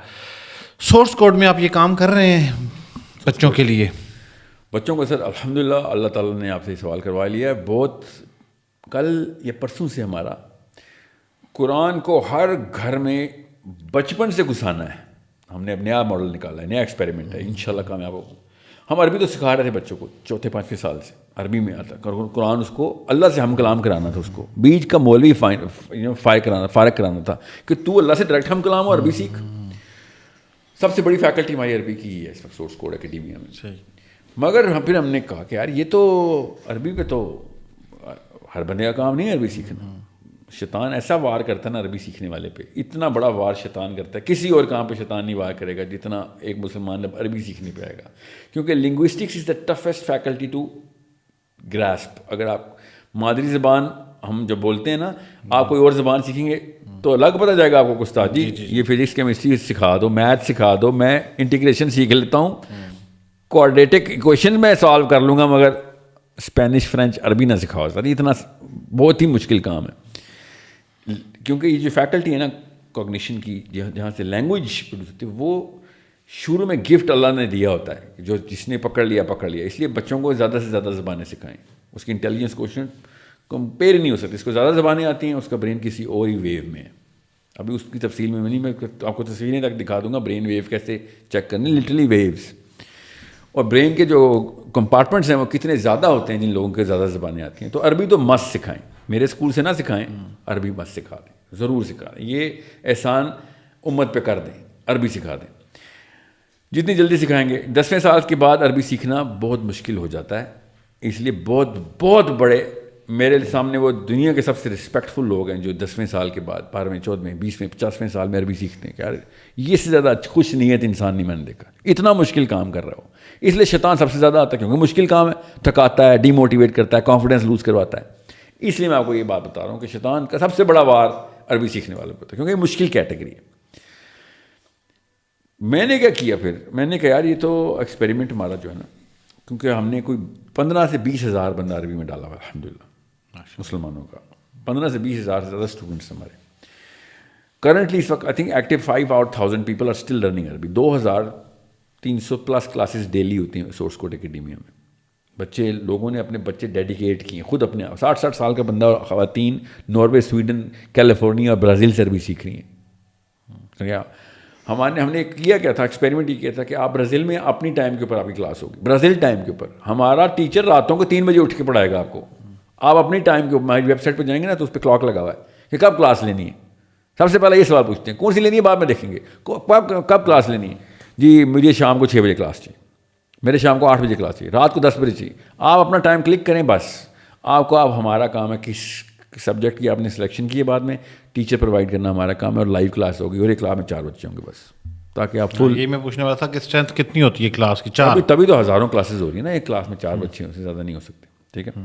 سورس کوڈ میں آپ یہ کام کر رہے ہیں بچوں کے لیے؟ بچوں کو سر الحمدللہ اللہ تعالیٰ نے آپ سے سوال کروا لیا ہے. بہت کل یا پرسوں سے ہمارا قرآن کو ہر گھر میں بچپن سے گھسانا ہے. ہم نے اب نیا ماڈل نکالا ہے, نیا ایکسپیریمنٹ ہے, انشاءاللہ کامیاب ہوگا. ہم عربی تو سکھا رہے تھے بچوں کو, 4-5 سال سے عربی میں آتا, قرآن اس کو اللہ سے ہم کلام کرانا تھا. اس کو بیچ کا مولوی فارغ کرانا تھا کہ تو اللہ سے ڈائریکٹ ہم کلام ہو, عربی سیکھ. سب سے بڑی فیکلٹی ہماری عربی کی ہے اس وقت سورس کوڈ اکیڈیمیا میں. مگر پھر ہم نے کہا کہ یار یہ تو عربی پہ تو ہر بندے کا کام نہیں ہے عربی سیکھنا. شیطان ایسا وار کرتا ہے نا عربی سیکھنے والے پہ, اتنا بڑا وار شیطان کرتا ہے. کسی اور کام پہ شیطان نہیں وار کرے گا جتنا ایک مسلمان عربی سیکھنے پہ آئے گا, کیونکہ linguistics is the toughest faculty to grasp. اگر آپ مادری زبان ہم جب بولتے ہیں نا, آپ کوئی اور زبان سیکھیں گے تو الگ پتہ جائے گا آپ کو, استاد جی یہ فزکس کیمسٹری سکھا دو, میتھ سکھا دو, میں انٹیگریشن سیکھ لیتا ہوں, کوآرڈینیٹک ایکویشن میں سالو کر لوں گا, مگر اسپینش فرینچ عربی نہ سکھاؤ سر. اتنا بہت ہی مشکل کام ہے, کیونکہ یہ جو فیکلٹی ہے نا کوگنیشن کی, جہاں سے لینگویج پروڈیوس ہوتی ہے, وہ شروع میں گفٹ اللہ نے دیا ہوتا ہے, جو جس نے پکڑ لیا. اس لیے بچوں کو زیادہ سے زیادہ زبانیں سکھائیں. اس کی انٹیلیجنس کوشچن کمپیئر نہیں ہو سکتی. اس کو زیادہ زبانیں آتی ہیں, اس کا برین کسی اور ہی ویو میں ہے. ابھی اس کی تفصیل میں نہیں, میں آپ کو تصویریں تک دکھا دوں گا برین ویو کیسے چیک کرنے, لٹرلی ویوز. اور برین کے جو کمپارٹمنٹس ہیں وہ کتنے زیادہ ہوتے ہیں جن لوگوں کے زیادہ زبانیں آتی ہیں. تو عربی تو مست سکھائیں, میرے اسکول سے نہ سکھائیں, عربی مست سکھا دیں, ضرور سکھا دیں. یہ احسان امت پہ کر دیں, عربی سکھا دیں. جتنی جلدی سکھائیں گے. 10ویں سال کے بعد عربی سیکھنا بہت مشکل ہو جاتا ہے, اس لیے بہت بڑے میرے سامنے وہ دنیا کے سب سے رسپیکٹفل لوگ ہیں جو 10ویں سال کے بعد 12ویں 14ویں 20ویں 50ویں سال میں عربی سیکھتے ہیں. کہ یار یہ سے زیادہ خوش نیت انسان نہیں میں نے دیکھا, اتنا مشکل کام کر رہا ہو. اس لیے شیطان سب سے زیادہ آتا ہے کیونکہ مشکل کام ہے, تھکاتا ہے, ڈی موٹیویٹ کرتا ہے, کانفیڈنس لوز کرواتا ہے. اس لیے میں آپ کو یہ بات بتا رہا ہوں کہ شیطان کا سب سے بڑا وار عربی سیکھنے والوں کو ہوتا ہے, کیونکہ یہ مشکل کیٹیگری ہے. میں نے کیا کیا پھر, میں نے کہا یار یہ تو ایکسپیریمنٹ ہمارا جو ہے نا, کیونکہ ہم نے کوئی 15 سے 20 ہزار بندہ عربی میں ڈالا ہوا الحمدللہ مسلمانوں کا. 15 سے 20 ہزار سے زیادہ اسٹوڈنٹس ہمارے کرنٹلی اس وقت. I think active 5 out of 1000 people are still learning عربی. 2300+ کلاسز ڈیلی ہوتی ہیں سورس کوڈ اکیڈیمیا میں. بچے لوگوں نے اپنے بچے ڈیڈیکیٹ کیے خود اپنے. 60 سال کا بندہ, خواتین ناروے, سویڈن, کیلیفورنیا اور برازیل سے عربی سیکھ رہی ہیں. ہم نے کیا تھا ایکسپیریمنٹ یہ کیا تھا کہ آپ برازیل میں اپنی ٹائم کے اوپر آپ کی کلاس ہوگی, برازیل ٹائم کے اوپر. ہمارا ٹیچر راتوں کو 3 بجے اٹھ کے پڑھائے گا آپ کو. آپ اپنی ٹائم کے اوپر ہماری ویب سائٹ پہ جائیں گے نا تو اس پہ کلاک لگا ہوا ہے کہ کب کلاس لینی ہے. سب سے پہلے یہ سوال پوچھتے ہیں کون سی لینی ہے, بعد میں دیکھیں گے کب کلاس لینی ہے. جی مجھے شام کو 6 بجے کلاس چاہیے, میرے شام کو 8 بجے کلاس چاہیے, رات کو 10 بجے چاہیے. آپ اپنا ٹائم کلک کریں بس. آپ کو اب ہمارا کام ہے کس سبجیکٹ کی آپ نے سلیکشن کی ہے, بعد میں ٹیچر پرووائڈ کرنا ہمارا کام ہے, اور لائیو کلاس ہوگی, اور ایک کلاس میں 4 بچے ہوں گے بس, تاکہ آپ فل. یہ میں پوچھنے والا تھا کہ اسٹرینتھ کتنی ہوتی ہے کلاس کی؟ 4. تبھی تو ہزاروں کلاسز ہو رہی ہیں نا, ایک کلاس میں 4 بچے ہیں, اس سے زیادہ نہیں ہو سکتے. ٹھیک ہے.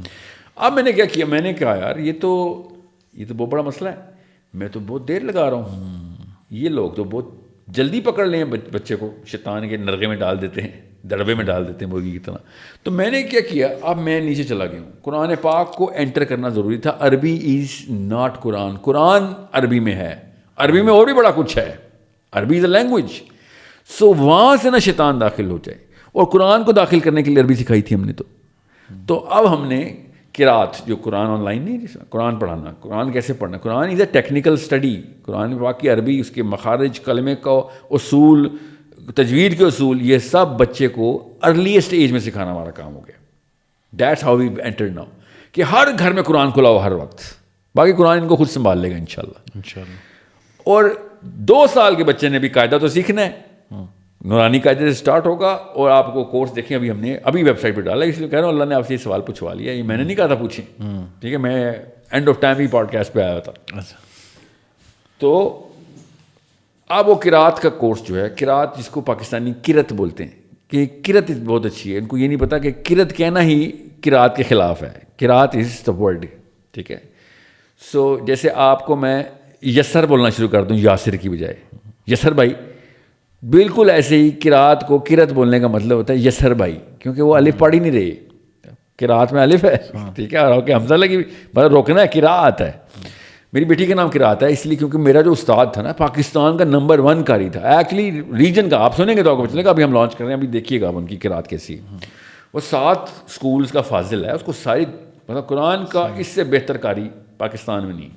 اب میں نے کیا کیا, میں نے کہا یار یہ تو بہت بڑا مسئلہ ہے, میں تو بہت دیر لگا رہا ہوں. یہ لوگ تو بہت جلدی پکڑ لیں بچے کو, شیطان کے نرغے میں ڈال دیتے ہیں, دڑبے میں ڈال دیتے ہیں مرغی کی طرح. تو میں نے کیا کیا, اب میں نیچے چلا گیا ہوں. قرآن پاک کو انٹر کرنا ضروری تھا. عربی از ناٹ قرآن. قرآن عربی میں ہے, عربی میں اور بھی بڑا کچھ ہے. عربی از اے لینگویج. سو وہاں سے نہ شیطان داخل ہو جائے. اور قرآن کو داخل کرنے کے لیے عربی سکھائی تھی ہم نے. تو اب ہم نے قرات جو قرآن آن لائن نہیں، قرآن پڑھانا، قرآن کیسے پڑھنا، قرآن از اے ٹیکنیکل اسٹڈی، قرآن پاک کی عربی، اس کے مخارج، کلمے کا اصول، تجوید کے اصول، یہ سب بچے کو ارلیسٹ ایج میں سکھانا ہمارا کام ہو گیا. That's how we entered now, کہ ہر گھر میں قرآن کھلا ہو ہر وقت، باقی قرآن ان کو خود سنبھال لے گا انشاءاللہ. اور 2 سال کے بچے نے بھی قاعدہ تو سیکھنا ہے، نورانی قاعدے سے سٹارٹ ہوگا. اور آپ کو کورس دیکھیں، ابھی ہم نے ویب سائٹ پہ ڈالا ہے، اس لیے کہہ رہا ہوں اللہ نے آپ سے یہ سوال پوچھوا لیا، یہ میں نے نہیں کہا تھا پوچھیں، ٹھیک ہے، میں اینڈ آف ٹائم ہی پوڈ کاسٹ پہ آیا تھا. تو اب وہ قرات کا کورس جو ہے، قرات جس کو پاکستانی قرت بولتے ہیں، کہ قرت بہت اچھی ہے، ان کو یہ نہیں پتا کہ قرت کہنا ہی قرات کے خلاف ہے، قرات از دا ورڈ، ٹھیک ہے. سو جیسے آپ کو میں یسر بولنا شروع کر دوں یاسر کی بجائے، یسر بھائی، بالکل ایسے ہی قرات کو قرت بولنے کا مطلب ہوتا ہے یسر بھائی، کیونکہ وہ الف پڑھ ہی نہیں رہی، قرات میں الف ہے، ٹھیک ہے، اور حمزہ لگی، مطلب روکنا ہے، قرات ہے. میری بیٹی کا نام قرات ہے اس لیے کیونکہ میرا جو استاد تھا نا پاکستان کا نمبر 1 قاری تھا ایکچولی ریجن کا. آپ سنیں گے تو آپ کو پتہ چلے گا، ابھی ہم لانچ کر رہے ہیں، ابھی دیکھیے گا ان کی قرات کیسی ہے. وہ 7 سکولز کا فاضل ہے، اس کو ساری مطلب قرآن کا اس سے بہتر قاری پاکستان میں نہیں.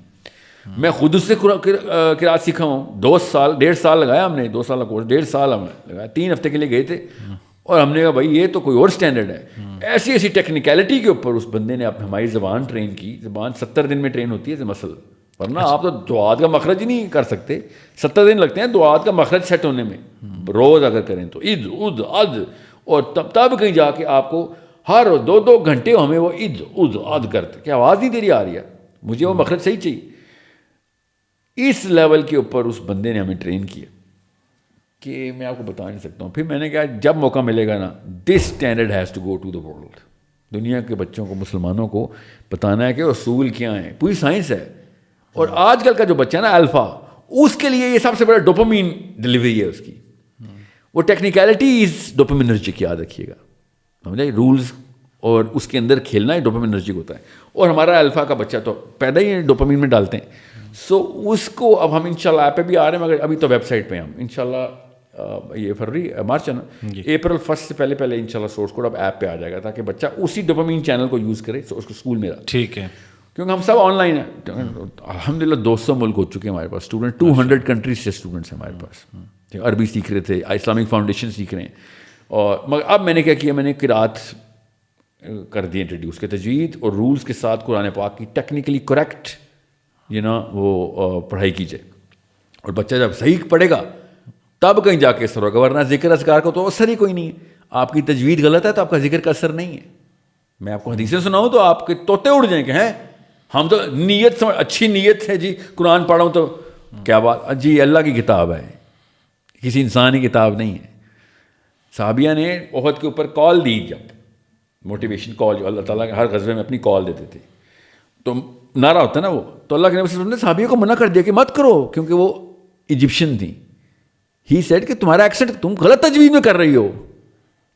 میں خود اس سے قرات سیکھا ہوں، 2 سال 1.5 سال لگایا ہم نے، 2 سال کا کورس 1.5 سال ہم نے لگایا، 3 ہفتے کے لیے گئے تھے. اور ہم نے کہا بھائی یہ تو کوئی اور سٹینڈرڈ ہے. ایسی ایسی ٹیکنیکلٹی کے اوپر اس بندے نے ہماری زبان ٹرین کی. زبان 70 دن میں ٹرین ہوتی ہے مسل، ورنہ آپ تو دعات کا مخرج ہی نہیں کر سکتے، 70 دن لگتے ہیں دعات کا مخرج سیٹ ہونے میں. روز اگر کریں تو عید اد اد، اور تب کہیں جا کے آپ کو ہر 2 گھنٹے ہمیں وہ عید اد اد کرتے کہ آواز نہیں تیری آ رہی ہے، مجھے وہ مخرج صحیح چاہیے. اس لیول کے اوپر اس بندے نے ہمیں ٹرین کیا کہ میں آپ کو بتا نہیں سکتا ہوں. پھر میں نے کہا جب موقع ملے گا نا، this standard has to go to the world. دنیا کے بچوں کو، مسلمانوں کو بتانا ہے کہ اصول کیا ہیں، پوری سائنس ہے. اور آج کل کا جو بچہ ہے نا الفا، اس کے لیے یہ سب سے بڑا ڈوپامین ڈلیوری ہے اس کی. وہ ٹیکنیکلٹی از ڈوپامینرجک، یاد رکھیے گا، سمجھا، رولز اور اس کے اندر کھیلنا ہی ڈوپامینرجک ہوتا ہے. اور ہمارا الفا کا بچہ تو پیدا ہی ڈوپامین میں ڈالتے ہیں. سو اس کو اب ہم انشاءاللہ ایپ پہ بھی آ رہے ہیں، مگر ابھی تو ویب سائٹ پہ ہم انشاءاللہ یہ فروری مارچ ہے نا، اپریل 1 سے پہلے انشاءاللہ سورس کوڈ اب ایپ پہ آ جائے گا، تاکہ بچہ اسی ڈوپامین چینل کو یوز کرے اس کو اسکول میں. ٹھیک ہے، کیونکہ ہم سب آن لائن ہیں الحمدللہ. 200 ملک ہو چکے ہیں ہمارے پاس اسٹوڈنٹ، 200 کنٹریز سے اسٹوڈنٹس ہیں ہمارے پاس. عربی سیکھ رہے تھے، اسلامک فاؤنڈیشن سیکھ رہے ہیں. اور مگر اب میں نے کیا کیا، میں نے قرات کر دی انٹروڈیوس، کے تجوید اور رولز کے ساتھ قرآن پاک کی ٹیکنیکلی کریکٹ وہ پڑھائی کی جائے. اور بچہ جب صحیح پڑھے گا تب کہیں جا کے اثر ہوگا، ورنہ ذکر اذکار کو تو اثر ہی کوئی نہیں ہے. آپ کی تجوید غلط ہے تو آپ کا ذکر کا اثر نہیں ہے. میں آپ کو حدیثیں سناؤں تو آپ کے طوطے اڑ جائیں کہ ہیں ہم تو نیت اچھی نیت ہے جی، قرآن پڑھا ہوں تو کیا بات جی، اللہ کی کتاب ہے، کسی انسانی کتاب نہیں ہے. صحابیہ نے احد کے اوپر کال دی، جب موٹیویشن کال جو اللہ تعالیٰ کے ہر غزوے میں اپنی کال دیتے تھے، تو نعرہ ہوتا ہے نا وہ، تو اللہ کے نبی صلی اللہ علیہ وسلم نے صحابیوں کو منع کر دیا کہ مت کرو، کیونکہ وہ ایجپشن تھیں. ہی سیڈ کہ تمہارا ایکسنٹ تم غلط تجوید میں کر رہی ہو،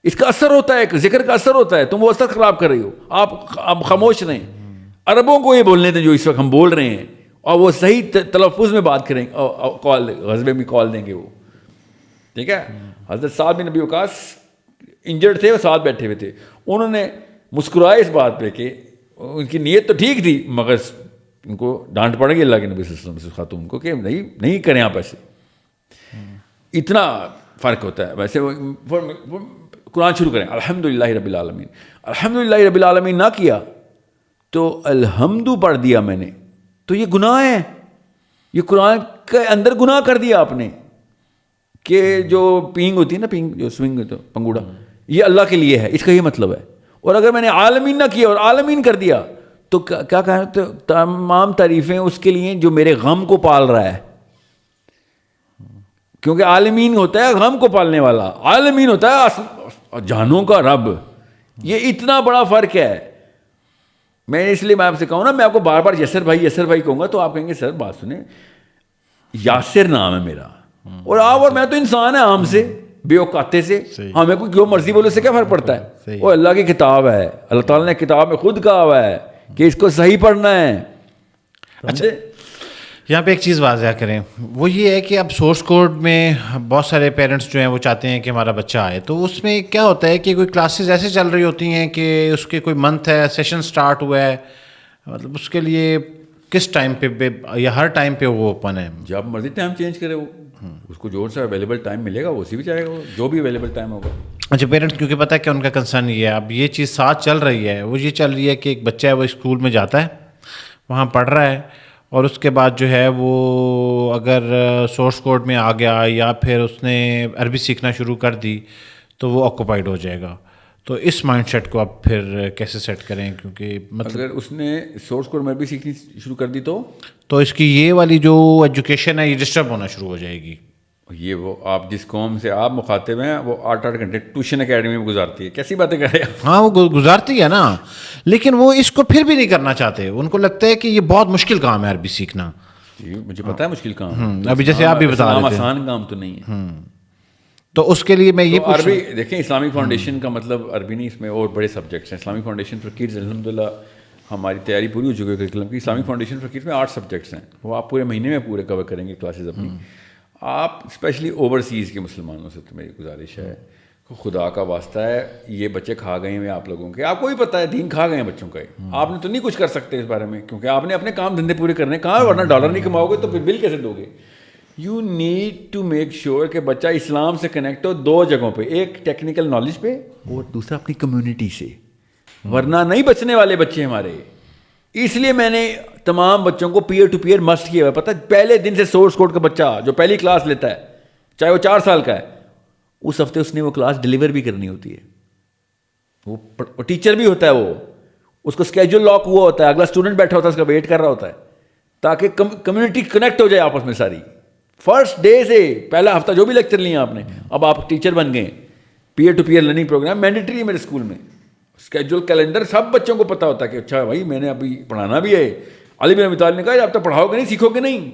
اس کا اثر ہوتا ہے، ذکر کا اثر ہوتا ہے، تم وہ اثر خراب کر رہی ہو. آپ خاموش رہیں. عربوں کو یہ بولنے دیں جو اس وقت ہم بول رہے ہیں، اور وہ صحیح تلفظ میں بات کریں، کال غزبے میں کال دیں گے وہ، ٹھیک ہے. حضرت سعد بن ابی وقاص انجرڈ تھے، وہ ساتھ بیٹھے ہوئے تھے، انہوں نے مسکرائے اس بات پہ کہ ان کی نیت تو ٹھیک تھی، مگر ان کو ڈانٹ پڑے گی اللہ کے نبی صلی اللہ علیہ وسلم سے خاتون کو کہ نہیں کریں آپ ایسے. اتنا فرق ہوتا ہے. ویسے قرآن شروع کریں الحمدللہ رب العالمین، الحمدللہ رب العالمین نہ کیا تو الحمد پڑھ دیا میں نے، تو یہ گناہ ہے. یہ قرآن کے اندر گناہ کر دیا آپ نے، کہ جو پینگ ہوتی ہے نا، پینگ جو سوئنگ ہوتا ہے پنگوڑا، یہ اللہ کے لیے ہے، اس کا یہ مطلب ہے. اور اگر میں نے عالمین نہ کیا اور عالمین کر دیا تو کیا کہا، تو تمام تعریفیں اس کے لیے جو میرے غم کو پال رہا ہے. کیونکہ عالمین ہوتا ہے غم کو پالنے والا، عالمین ہوتا ہے جہانوں کا رب. یہ اتنا بڑا فرق ہے. میں اس لیے میں آپ سے کہوں نا، میں آپ کو بار بار یسر بھائی کہوں گا تو آپ کہیں گے سر بات سنیں، یاسر نام ہے میرا، اور آپ اور میں تو انسان ہے عام سے، بے اوقاتے سے، ہمیں کو جو مرضی بولے سے کیا فرق پڑتا ہے. وہ اللہ کی کتاب ہے، اللہ تعالیٰ نے کتاب میں خود کہا ہوا ہے کہ اس کو صحیح پڑھنا ہے. اچھا یہاں پہ ایک چیز واضح کریں, وہ یہ ہے کہ اب سورس کوڈ میں بہت سارے پیرنٹس جو ہیں وہ چاہتے ہیں کہ ہمارا بچہ آئے, تو اس میں کیا ہوتا ہے کہ کوئی کلاسز ایسے چل رہی ہوتی ہیں کہ اس کے کوئی منتھ ہے, سیشن سٹارٹ ہوا ہے, مطلب اس کے لیے کس ٹائم پہ یا ہر ٹائم پہ وہ اوپن ہے؟ جب مرضی ٹائم چینج کرے وہ, اس کو جو سا اویلیبل ٹائم ملے گا وہ اسی بھی چاہے گا, وہ جو بھی اویلیبل ٹائم ہوگا. اچھا, پیرنٹس کیونکہ پتہ ہے کہ ان کا کنسرن یہ ہے, اب یہ چیز ساتھ چل رہی ہے, وہ یہ چل رہی ہے کہ ایک بچہ ہے وہ اسکول میں جاتا ہے, وہاں پڑھ رہا ہے, اور اس کے بعد جو ہے وہ اگر سورس کوڈ میں آ گیا یا پھر اس نے عربی سیکھنا شروع کر دی تو وہ آکوپائڈ ہو جائے گا. تو اس مائنڈ سیٹ کو آپ پھر کیسے سیٹ کریں؟ کیونکہ مطلب اگر اس نے سورس کوڈ میں عربی سیکھنی شروع کر دی تو اس کی یہ والی جو ایجوکیشن ہے یہ ڈسٹرب ہونا شروع ہو جائے گی. یہ وہ آپ جس قوم سے آپ مخاطب ہیں وہ 8 گھنٹے ٹیوشن اکیڈمی میں گزارتی ہے, کیسی باتیں کر رہے ہیں؟ ہاں وہ گزارتی ہے نا, لیکن وہ اس کو پھر بھی نہیں کرنا چاہتے, ان کو لگتا ہے کہ یہ بہت مشکل کام ہے عربی سیکھنا. جی مجھے پتہ ہے مشکل کام, ابھی جیسے آپ بھی بتا رہے تھے آسان کام تو نہیں ہے. تو اس کے لیے میں یہ عربی دیکھیں, اسلامک فاؤنڈیشن کا مطلب عربی نہیں, اس میں اور بڑے سبجیکٹس ہیں. اسلامک فاؤنڈیشن فار کڈز الحمد للہ ہماری تیاری پوری ہو چکی ہے کریکولم کی. اسلامک فاؤنڈیشن فار کڈز میں 8 سبجیکٹس ہیں, وہ آپ پورے مہینے میں پورے کور کریں گے کلاسز اپنی. آپ اسپیشلی اوورسیز کے مسلمانوں سے تو میری گزارش ہے, خدا کا واسطہ ہے, یہ بچے کھا گئے ہیں آپ لوگوں کے, آپ کو بھی پتہ ہے دین کھا گئے ہیں بچوں کا, آپ نے تو نہیں کچھ کر سکتے اس بارے میں, کیونکہ آپ نے اپنے کام دھندے پورے کرنے کہاں, ورنہ ڈالر نہیں کماؤ گے تو پھر بل کیسے دو گے. You need to make sure کہ بچہ اسلام سے کنیکٹ ہو 2 جگہوں پہ, ایک ٹیکنیکل نالج پہ اور دوسرا اپنی کمیونٹی سے, ورنہ نہیں بچنے والے بچے ہمارے. اس لیے میں نے تمام بچوں کو پیئر ٹو پیئر مسٹ کیا ہوا ہے. پتہ پہلے دن سے سورس کوڈ کا بچہ جو پہلی کلاس لیتا ہے, چاہے وہ 4 سال کا ہے, اس ہفتے اس نے وہ کلاس ڈلیور بھی کرنی ہوتی ہے. وہ ٹیچر بھی ہوتا ہے, وہ اس کو اسکیجول لاک ہوا ہوتا ہے, اگلا اسٹوڈنٹ بیٹھا ہوتا ہے, اس کا ویٹ کر رہا ہوتا ہے تاکہ کمیونٹی کنیکٹ ہو جائے آپس میں ساری. فرسٹ ڈے سے پہلا ہفتہ جو بھی لیکچر لیا آپ نے, اب آپ ٹیچر بن گئے. Peer to peer learning program mandatory ہے میرے اسکول میں, اسکیجول کیلنڈر سب بچوں کو پتہ ہوتا ہے کہ اچھا بھائی میں نے ابھی پڑھانا بھی ہے. علی بن ابی طالب نے کہا اب تو پڑھاؤ گے نہیں, سیکھو گے نہیں.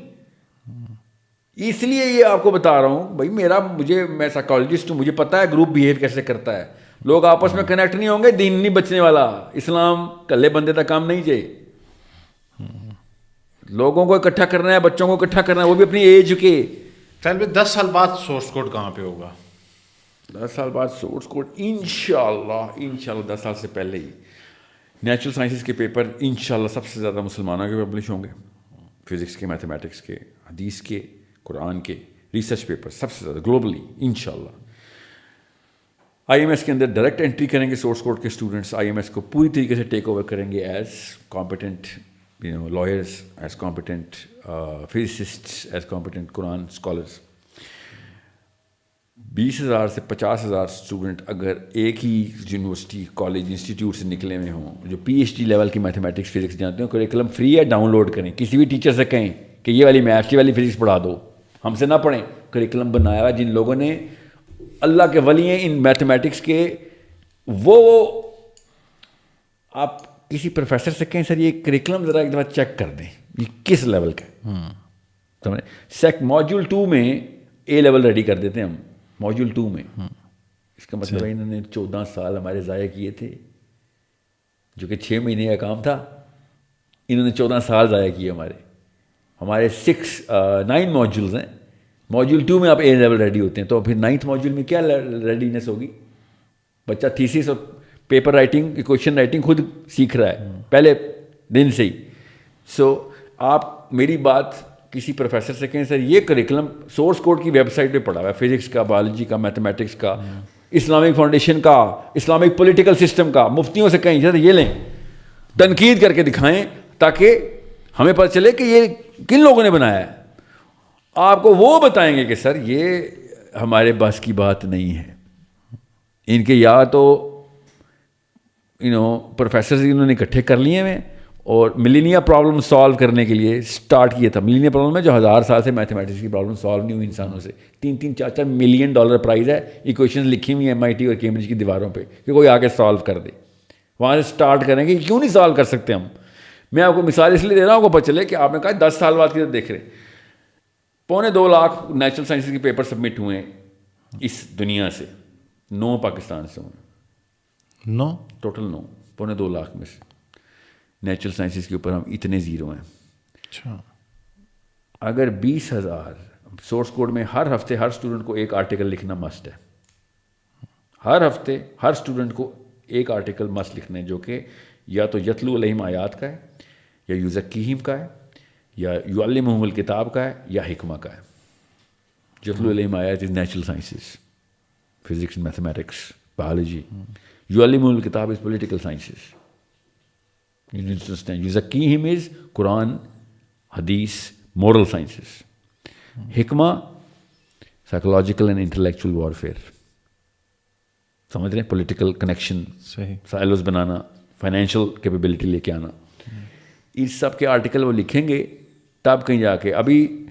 اس لیے یہ آپ کو بتا رہا ہوں بھائی, میں سائیکالوجسٹ ہوں, مجھے پتہ ہے گروپ بیہیو کیسے کرتا ہے. لوگ آپس میں کنیکٹ نہیں ہوں گے, دین نہیں بچنے والا. اسلام کلے بندے کا کام نہیں چاہیے, لوگوں کو اکٹھا کرنا ہے, بچوں کو اکٹھا کرنا ہے, وہ بھی اپنی ایج کے. پہلے 10 سال بعد سورس کوڈ کہاں پہ ہوگا؟ 10 سال بعد سورس کوڈ انشاءاللہ 10 سال سے پہلے ہی نیچرل سائنسز کے پیپر انشاءاللہ سب سے زیادہ مسلمانوں کے پبلش ہوں گے. فزکس کے, میتھمیٹکس کے, حدیث کے, قرآن کے ریسرچ پیپر سب سے زیادہ گلوبلی انشاءاللہ. IMS کے اندر ڈائریکٹ انٹری کریں گے سورس کوڈ کے اسٹوڈنٹس, IMS کو پوری طریقے سے ٹیک اوور کریں گے as competent lawyers, as competent physicists, as competent قرآن اسکالرس. 20,000 سے 50,000 اسٹوڈنٹ اگر ایک ہی یونیورسٹی, کالج, انسٹیٹیوٹ سے نکلے ہوئے ہوں جو PhD لیول کی میتھمیٹکس فزکس جانتے ہوں, کریکولم فری ہے, ڈاؤن لوڈ کریں. کسی بھی ٹیچر سے کہیں کہ یہ والی میتھس, یہ والی فزکس پڑھا دو, ہم سے نہ پڑھیں. کریکولم بنایا ہوا جن لوگوں نے اللہ کے ولی ہیں ان میتھمیٹکس کے, وہ آپ کسی پروفیسر سے کہیں سر یہ کریکولم ذرا ایک دفعہ چیک کر دیں یہ کس لیول کا ہے. سمجھیں ماڈیول 2 میں A لیول ریڈی کر دیتے ہیں ہم ماڈیول 2 میں. اس کا مطلب ہے انہوں نے 14 سال ہمارے ضائع کیے تھے, جو کہ 6 مہینے کا کام تھا. انہوں نے 14 سال ضائع کیے ہمارے 9 ماڈیولز ہیں. ماڈیول 2 میں آپ A لیول ریڈی ہوتے ہیں, تو پھر 9th ماڈیول میں کیا ریڈینس ہوگی؟ بچہ تھیسس اور پیپر رائٹنگ, کویشچن رائٹنگ خود سیکھ رہا ہے پہلے دن سے ہی. سو آپ میری بات کسی پروفیسر سے کہیں سر یہ کریکولم سورس کوڈ کی ویب سائٹ پہ پڑھا ہوا ہے, فزکس کا, بایولوجی کا, میتھمیٹکس کا, اسلامک فاؤنڈیشن کا, اسلامک پولیٹیکل سسٹم کا, مفتیوں سے کہیں سر یہ لیں, تنقید کر کے دکھائیں تاکہ ہمیں پتہ چلے کہ یہ کن لوگوں نے بنایا ہے. آپ کو وہ بتائیں گے کہ سر یہ ہمارے بس کی بات نہیں ہے. ان کے یا تو پروفیسرز انہوں نے اکٹھے کر لیے ہیں اور ملینیا پرابلم سالو کرنے کے لیے سٹارٹ کیا تھا. ملینیا پرابلم ہے جو 1000 سال سے میتھمیٹکس کی پرابلم سالو نہیں ہوئی انسانوں سے. 3-4 ملین ڈالر پرائز ہے. ایکویشنز لکھی ہوئی ہیں MIT اور کیمبرج کی دیواروں پہ کہ کوئی آگے سالو کر دے. وہاں سے سٹارٹ کریں گے, کیوں نہیں سالو کر سکتے ہم. میں آپ کو مثال اس لیے دے رہا ہوں, آپ کو پتہ چلے کہ آپ نے کہا 10 سال بعد کی دیکھ رہے 2.25 لاکھ نیچرل سائنسز کے پیپر سبمٹ ہوئے ہیں اس دنیا سے. 9 پاکستان سے ہوئے, 9 ٹوٹل 9, 2.25 لاکھ میں سے نیچرل سائنسز کے اوپر ہم اتنے زیرو ہیں. اچھا, اگر 20,000 سورس کوڈ میں ہر ہفتے ہر اسٹوڈنٹ کو ایک آرٹیکل لکھنا مسٹ ہے. ہر ہفتے ہر اسٹوڈنٹ کو ایک آرٹیکل مسٹ لکھنا ہے جو کہ یا تو یتلو علیہم آیات کا ہے, یا یزکیہم کا ہے, یا یعلمہم الکتاب کا ہے, یا حکمہ کا ہے. یتلو علیہم آیات is natural sciences, physics, mathematics, biology. یعلمہم الکتاب is political sciences. You need to understand. یزکیہم از قرآن, حدیث, moral sciences. حکمہ psychological and intellectual warfare. سمجھ رہے ہیں, پولیٹیکل کنیکشن, سائلوز بنانا, فائنینشیل کیپیبلٹی لے کے آنا. اس سب کے آرٹیکل وہ لکھیں گے تب کہیں جا کے. ابھی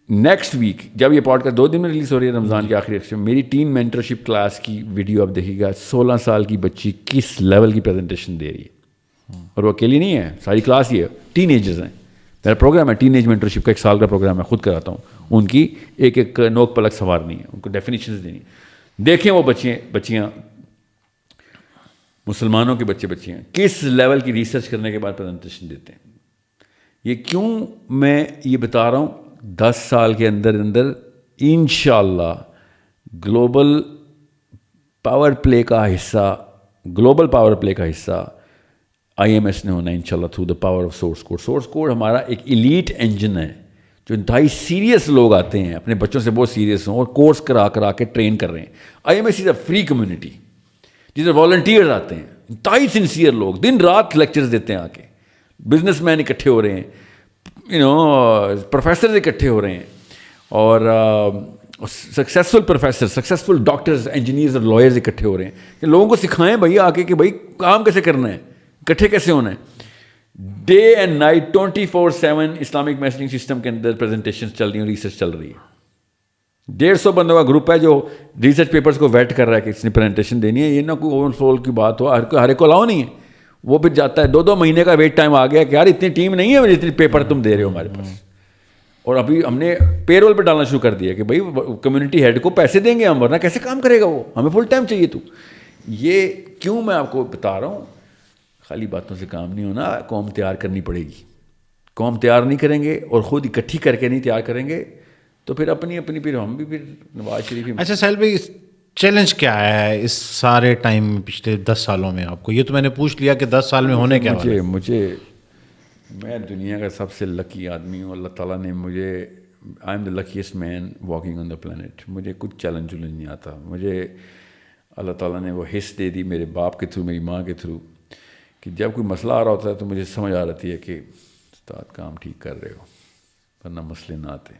نیکسٹ ویک جب یہ پوڈ کاسٹ 2 دن میں ریلیز ہو رہی ہے رمضان کے آخری ہفتے میں, میری ٹین مینٹرشپ کلاس کی ویڈیو آپ دیکھیے گا. 16 سال کی بچی کس لیول کی پریزنٹیشن دے رہی ہے, اور وہ اکیلی نہیں ہے, ساری کلاس ہی ہے, ٹین ایجرز ہیں. میرا پروگرام ہے ٹین ایج مینٹرشپ کا, 1 سال کا پروگرام ہے, خود کراتا ہوں. ان کی ایک ایک نوک پلک سنوارنی ہے, ان کو ڈیفینیشنز دینی. دیکھیں وہ بچیاں مسلمانوں کے بچیاں کس لیول کی ریسرچ کرنے کے بعد پریزنٹیشن دیتے ہیں. یہ کیوں میں یہ بتا رہا ہوں, 10 سال کے اندر انشاءاللہ گلوبل پاور پلے کا حصہ IMS نے ہونا ہے انشاءاللہ through the power of source code. Source code ہمارا ایک ایلیٹ انجن ہے جو انتہائی سیریس لوگ آتے ہیں, اپنے بچوں سے بہت سیریس ہوں اور کورس کرا کے ٹرین کر رہے ہیں. IMS is a free community جس میں والنٹیئرز آتے ہیں, انتہائی سنسیئر لوگ, دن رات لیکچرز دیتے ہیں. آ کے بزنس مین اکٹھے ہو رہے ہیں, پروفیسرز اکٹھے ہو رہے ہیں, اور successful professor, successful doctors, engineers اور لائرز اکٹھے ہو رہے ہیں کہ لوگوں کو سکھائیں بھائی آ کے کہ بھائی کام کیسے کرنا ہے, اکٹھے کیسے ہونا ہے. Day and night 24/7 Islamic messaging system کے اندر پریزنٹیشن چل رہی ہیں, ریسرچ چل رہی ہے. 150 بندوں کا گروپ ہے جو ریسرچ پیپرز کو ویٹ کر رہا ہے کہ اس نے پریزنٹیشن دینی ہے. یہ نہ کوئی اوور فلول کی بات ہو, ہر ایک کو الاؤ نہیں ہے. وہ پھر جاتا ہے, 2 مہینے کا ویٹ ٹائم آ گیا کہ یار اتنی ٹیم نہیں ہے جتنی پیپر تم دے رہے ہو ہمارے پاس. اور ابھی ہم نے پے رول پہ ڈالنا شروع کر دیا کہ بھائی کمیونٹی ہیڈ کو پیسے دیں گے ہم, ورنہ کیسے کام کرے گا وہ, ہمیں فل ٹائم چاہیے. تو یہ کیوں میں آپ کو بتا رہا ہوں, خالی باتوں سے کام نہیں ہونا, قوم تیار کرنی پڑے گی. قوم تیار نہیں کریں گے اور خود اکٹھی کر کے نہیں تیار کریں گے تو پھر اپنی پھر ہم بھی پھر نواز شریف. اچھا سہیل بھائی, چیلنج کیا ہے اس سارے ٹائم میں پچھلے 10 سالوں میں آپ کو؟ یہ تو میں نے پوچھ لیا کہ 10 سال میں ہونے کیا والا ہے. میں دنیا کا سب سے لکی آدمی ہوں. اللہ تعالیٰ نے مجھے, I am the luckiest man walking on the planet. مجھے کچھ چیلنج نہیں آتا. مجھے اللہ تعالیٰ نے وہ حص دے دی میرے باپ کے تھرو, میری ماں کے تھرو, کہ جب کوئی مسئلہ آ رہا ہوتا ہے تو مجھے سمجھ آ رہتی ہے کہ استاد کام ٹھیک کر رہے ہو, ورنہ مسئلے نہ آتے.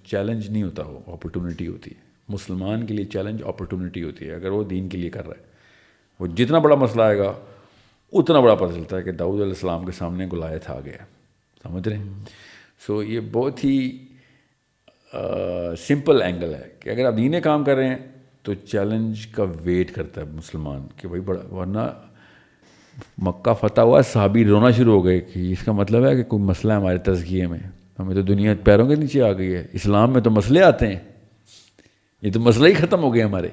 چیلنج نہیں ہوتا, وہ اپرچونیٹی ہوتی ہے. مسلمان کے لیے چیلنج اپرچونیٹی ہوتی ہے. اگر وہ دین کے لیے کر رہا ہے, وہ جتنا بڑا مسئلہ آئے گا اتنا بڑا پتہ چلتا ہے کہ داؤد علیہ السلام کے سامنے گولیت آ گیا. سمجھ رہے ہیں؟ سو یہ بہت ہی سمپل اینگل ہے کہ اگر آپ دین کام کر رہے ہیں تو چیلنج کا ویٹ کرتا ہے مسلمان کہ بھائی بڑا, ورنہ مکہ فتح ہوا, صحابی رونا شروع ہو گئے کہ اس کا مطلب ہے کہ کوئی مسئلہ ہے ہمارے تزکیے میں, ہمیں تو دنیا پیروں کے نیچے آ گئی ہے. اسلام میں تو مسئلے آتے ہیں, یہ تو مسئلہ ہی ختم ہو گیا ہمارے.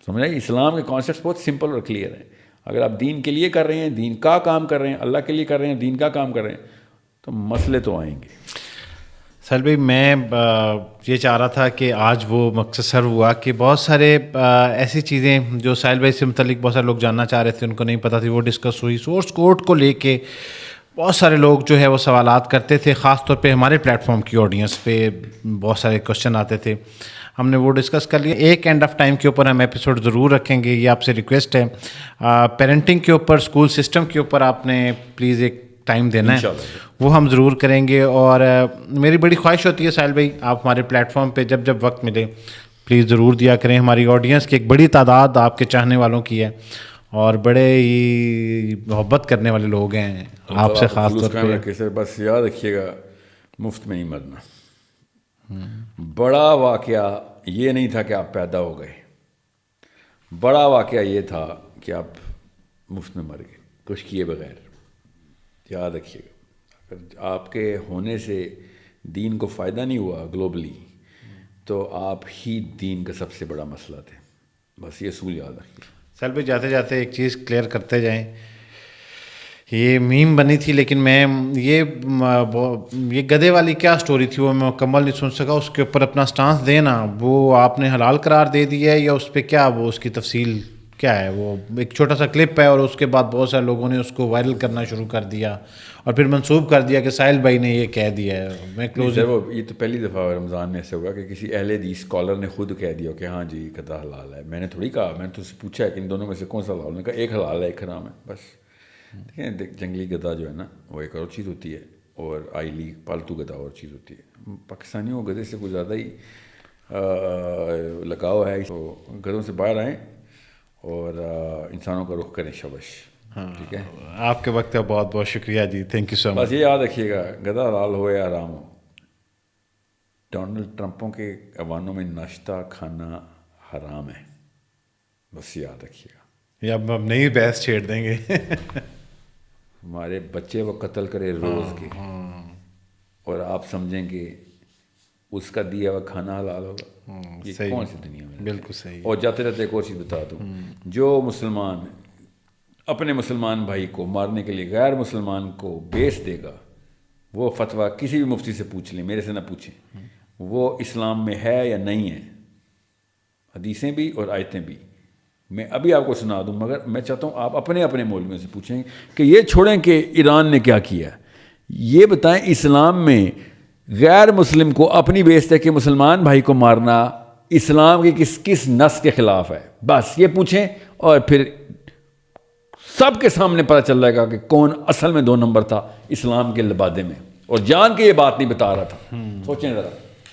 سمجھ رہے ہیں؟ اسلام کے کانسیپٹس بہت سمپل اور کلیئر ہیں. اگر آپ دین کے لیے کر رہے ہیں, دین کا کام کر رہے ہیں, اللہ کے لیے کر رہے ہیں, دین کا کام کر رہے ہیں, تو مسئلے تو آئیں گے. سہیل بھائی, میں یہ چاہ رہا تھا کہ آج وہ مقصد سر ہوا کہ بہت سارے ایسی چیزیں جو سہیل بھائی سے متعلق بہت سارے لوگ جاننا چاہ رہے تھے, ان کو نہیں پتہ تھی, وہ ڈسکس ہوئی. سورس کوڈ کو لے کے بہت سارے لوگ جو ہے وہ سوالات کرتے تھے, خاص طور پہ ہمارے پلیٹ فارم کی آڈینس پہ بہت سارے کوشچن آتے تھے. ہم نے وہ ڈسکس کر لیا. ایک اینڈ آف ٹائم کے اوپر ہم ایپیسوڈ ضرور رکھیں گے, یہ آپ سے ریکویسٹ ہے. پیرنٹنگ کے اوپر, اسکول سسٹم کے اوپر آپ نے پلیز ایک ٹائم دینا ہے, وہ ہم ضرور کریں گے. اور میری بڑی خواہش ہوتی ہے سہیل بھائی, آپ ہمارے پلیٹ فارم پہ جب وقت ملے پلیز ضرور دیا کریں. ہماری آڈینس کی ایک بڑی تعداد آپ کے چاہنے والوں کی ہے, اور بڑے ہی محبت کرنے والے لوگ ہیں آپ سے خاص طور پہ. بس یاد رکھیے گا, مفت میں نہیں مرنا. بڑا واقعہ یہ نہیں تھا کہ آپ پیدا ہو گئے, بڑا واقعہ یہ تھا کہ آپ مفت میں مر گئے کچھ کیے بغیر. یاد رکھیے گا, اگر آپ کے ہونے سے دین کو فائدہ نہیں ہوا گلوبلی تو آپ ہی دین کا سب سے بڑا مسئلہ تھے. بس یہ اصول یاد رکھیے. سہیل بھائی, جاتے جاتے ایک چیز کلیئر کرتے جائیں, یہ میم بنی تھی، لیکن میں یہ گدے والی کیا سٹوری تھی وہ میں مکمل نہیں سن سکا. اس کے اوپر اپنا سٹانس دینا، وہ آپ نے حلال قرار دے دیا ہے یا اس پہ کیا وہ اس کی تفصیل کیا ہے؟ وہ ایک چھوٹا سا کلپ ہے اور اس کے بعد بہت سارے لوگوں نے اس کو وائرل کرنا شروع کر دیا اور پھر منسوب کر دیا کہ ساحل بھائی نے یہ کہہ دیا ہے. میں کلوز یہ تو پہلی دفعہ رمضان میں ایسے ہوگا کہ کسی اہل حدیث اسکالر نے خود کہہ دیا کہ ہاں جی گدھا حلال ہے. میں نے تھوڑی کہا، میں نے تو پوچھا ہے کہ ان دونوں میں سے کون سا حلال؟ نے کہا ایک حلال ہے ایک حرام ہے. بس دیکھیں جنگلی گدھا جو ہے نا وہ ایک اور چیز ہوتی ہے اور آئلی پالتو گدھا اور چیز ہوتی ہے. پاکستانیوں کو گدھے سے کچھ زیادہ ہی لگاؤ ہے. تو گدھوں سے باہر آئیں اور انسانوں کا رخ کریں. شاباش. ٹھیک ہے، آپ کے وقت کا بہت بہت شکریہ جی. تھینک یو سو مچ. بس یہ یاد رکھیے گا، گدھا حلال ہو یا حرام ہو، ڈونلڈ ٹرمپوں کے ایوانوں میں ناشتہ کھانا حرام ہے. بس یاد رکھیے گا. یا اب نئی بحث چھیڑ دیں گے. ہمارے بچے وہ قتل کرے روز کے اور آپ سمجھیں کہ اس کا دیا ہوا کھانا حلال ہوگا. یہ کون سی دنیا میں؟ بالکل صحیح. اور جاتے جاتے ایک اور چیز بتا دوں، جو مسلمان اپنے مسلمان بھائی کو مارنے کے لیے غیر مسلمان کو بیچ دے گا، وہ فتویٰ کسی بھی مفتی سے پوچھ لیں، میرے سے نہ پوچھیں، وہ اسلام میں ہے یا نہیں ہے. حدیثیں بھی اور آیتیں بھی میں ابھی آپ کو سنا دوں، مگر میں چاہتا ہوں آپ اپنے اپنے مولویوں سے پوچھیں کہ یہ چھوڑیں کہ ایران نے کیا کیا. یہ بتائیں اسلام میں غیر مسلم کو اپنی بیعزتی کے مسلمان بھائی کو مارنا اسلام کے کس نص کے خلاف ہے. بس یہ پوچھیں اور پھر سب کے سامنے پتہ چل جائے گا کہ کون اصل میں 2 نمبر تھا اسلام کے لبادے میں، اور جان کے یہ بات نہیں بتا رہا تھا. سوچیں ذرا،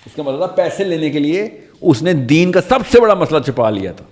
اس کا مطلب پیسے لینے کے لیے اس نے دین کا سب سے بڑا مسئلہ چھپا لیا تھا.